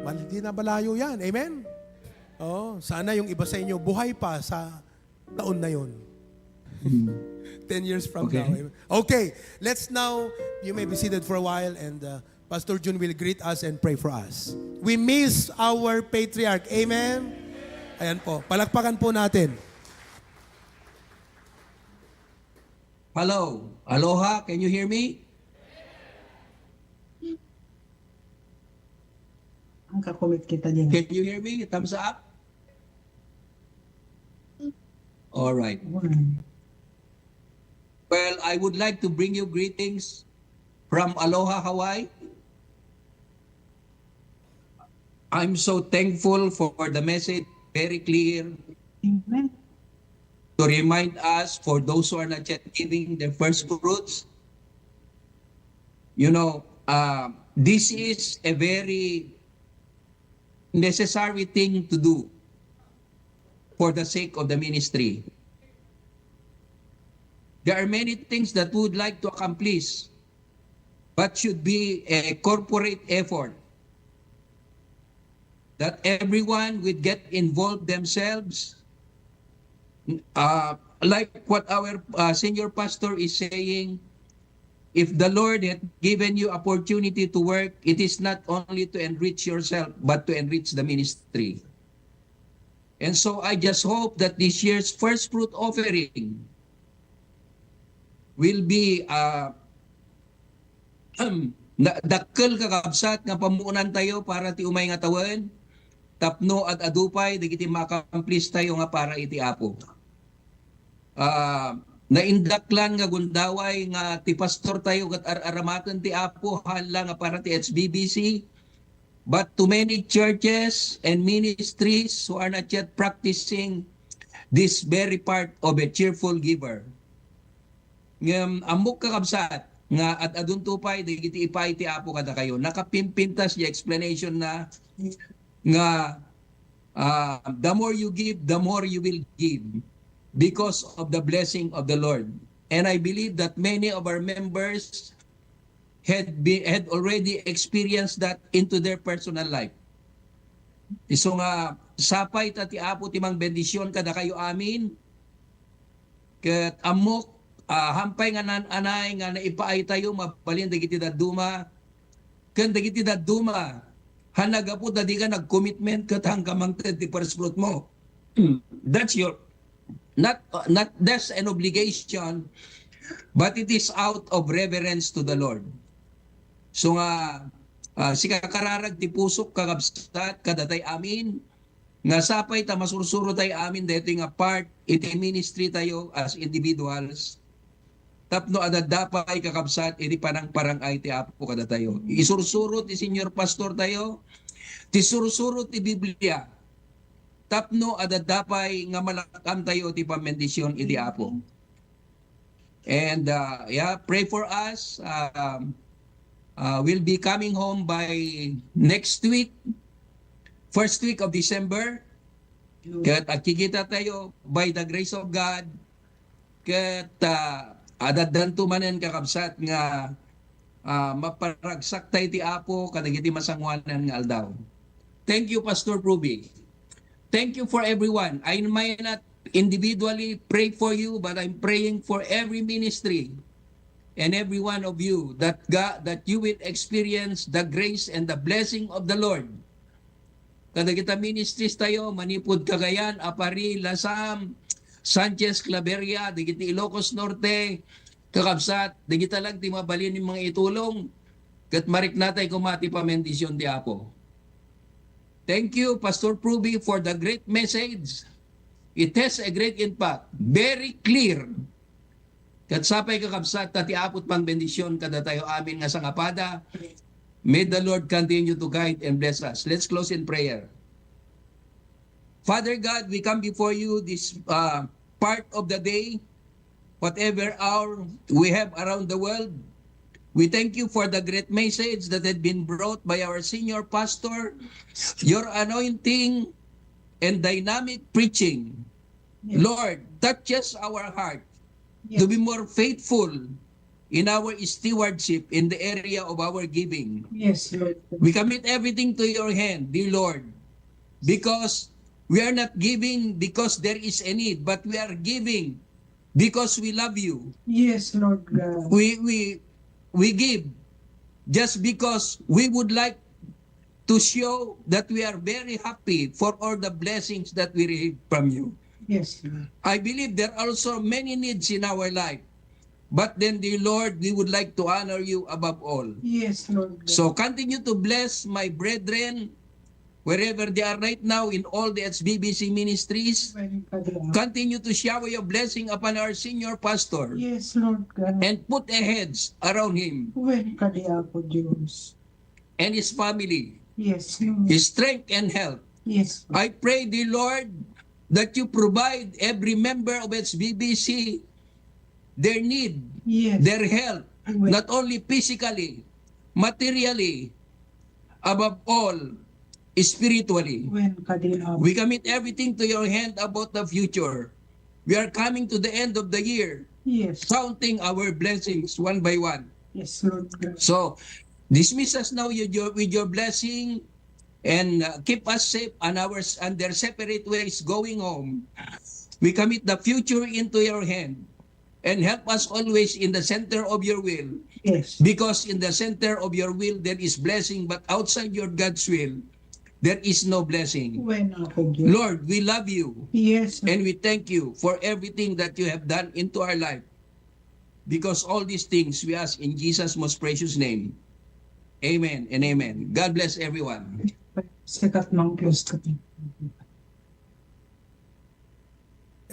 hindi na malayo yan. Amen? Oh, sana yung iba sa inyo buhay pa sa taon na yun. 10 years from Okay. now. Okay, let's now, you may be seated for a while and Pastor Jun will greet us and pray for us. We miss our patriarch. Amen? Ayan po. Palakpakan po natin. Hello. Aloha. Can you hear me? Ang kakomit kita dyan. Can you hear me? Thumbs up. All right. Well, I would like to bring you greetings from Aloha, Hawaii. I'm so thankful for the message, very clear, Amen. to remind us for those who are not yet giving their first fruits. You know, this is a very necessary thing to do for the sake of the ministry. There are many things that we would like to accomplish, but should be a corporate effort that everyone would get involved themselves. Like what our senior pastor is saying, if the Lord had given you opportunity to work, it is not only to enrich yourself, but to enrich the ministry. And so I just hope that this year's first fruit offering will be dakkel kakabsat nga pamuunan tayo para ti umay nga tawen, tapno at adupay dagiti makamplis tayo nga para iti apo. Naindaklan nga gundaway nga ti pastor tayo kat aramaten ti apo hala nga para ti HBBC, but to many churches and ministries who are not yet practicing this very part of a cheerful giver. Amok kakabsat, nga at adun tupay digiti ipay ti Apo kada kayo. Nakapimpintas yung explanation na nga the more you give, the more you will give because of the blessing of the Lord. And I believe that many of our members had already experienced that into their personal life. So nga sapay ta ti Apo ti mang bendisyon kada kayo amin. Ket amok hampay nga nananay nga naipaay tayo mabalin dagiti daduma. Ken dagiti daduma hanaga po dadi ka nag-commitment ket hanggang 31st fruit mo. That's your not that's an obligation, but it is out of reverence to the Lord. So nga si kakararag ti pusok kakabsat kadatay amin nga sapay ta masursuro tayo amin dito nga part iti ministry tayo as individuals. Tapno adadapay kakabsat iti parang ay ti Apo kada tayo. Isursuro ti senior pastor tayo, ti sursuro ti Biblia. Tapno adadapay nga malakam tayo ti pamendisyon iti Apo. And pray for us. We'll be coming home by next week, first week of December. Kat akikita tayo by the grace of God. Kat adadanto manen kakabsat nga maparagsak tayo ti Apo kadagiti masangwanan nga aldaw. Thank you, Pastor Ruby. Thank you for everyone. I might not individually pray for you, but I'm praying for every ministry and every one of you that God, that you will experience the grace and the blessing of the Lord. Kada kita ministries tayo, Manipud, Cagayan, Apari, Lasam, Sanchez, Claveria, digiti Ilocos Norte, kakabsat, digita lang ti mabalin ng mga itulong, kat marik natay kumati pamendisyon di Apo. Thank you, Pastor Pruby, for the great message. It has a great impact. Very clear. Kat sapay kakabsat tati apot pang bendisyon kada tayo amin nga sangapada. May the Lord continue to guide and bless us. Let's close in prayer. Father God, we come before you this part of the day, whatever hour we have around the world. We thank you for the great message that had been brought by our senior pastor, your anointing and dynamic preaching. Yes. Lord, touches our heart Yes. to be more faithful in our stewardship in the area of our giving. Yes, Lord. We commit everything to your hand, dear Lord, because we are not giving because there is a need, but we are giving because we love you. Yes, Lord God. We give just because we would like to show that we are very happy for all the blessings that we receive from you. Yes, Lord. I believe there are also many needs in our life. But then, dear Lord, we would like to honor you above all. Yes, Lord God. So continue to bless my brethren wherever they are right now in all the HBBC ministries. When kadiya. Continue to shower your blessing upon our senior pastor Yes, Lord God. and put a hedge around him When kadiya po, Diyos. and his family, Yes, Lord. his strength and health. Yes, Lord. I pray, dear Lord, that you provide every member of HBBC their need, Yes. their health, When- not only physically, materially, above all, spiritually. When kadiya. We commit everything to your hand about the future. We are coming to the end of the year, Yes. counting our blessings one by one. Yes, Lord God. So, dismiss us now with your blessing and keep us safe on their separate ways going home. We commit the future into your hand and help us always in the center of your will. Yes. Because in the center of your will, there is blessing, but outside your God's will, there is no blessing. When ako, Diyos. Lord, we love you Yes, and we thank you for everything that you have done into our life. Because all these things we ask in Jesus' most precious name. Amen and amen. God bless everyone. Sikat ng Diyos ko.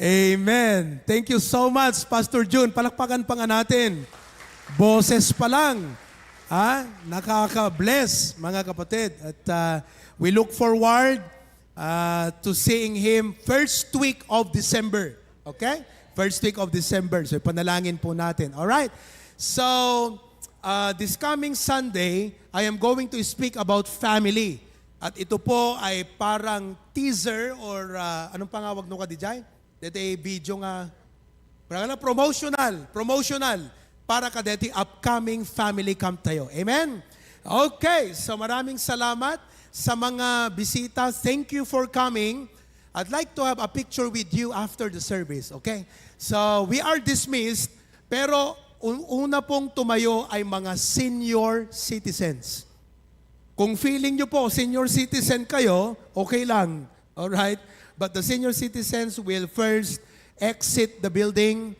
Amen. Thank you so much, Pastor June. Palakpakan pa nga natin. Boses pa lang. Nakaka-bless, mga kapatid. At we look forward to seeing him first week of December. Okay? First week of December. So, panalangin po natin. Alright? So, this coming Sunday, I am going to speak about family. At ito po ay parang teaser or anong pangawag nung kadijay? Dito ay video nga, parang promotional para kadeti upcoming family camp tayo. Amen? Okay, so maraming salamat sa mga bisita. Thank you for coming. I'd like to have a picture with you after the service, okay? So we are dismissed, pero una pong tumayo ay mga senior citizens. Kung feeling nyo po, senior citizen kayo, okay lang. Alright? But the senior citizens will first exit the building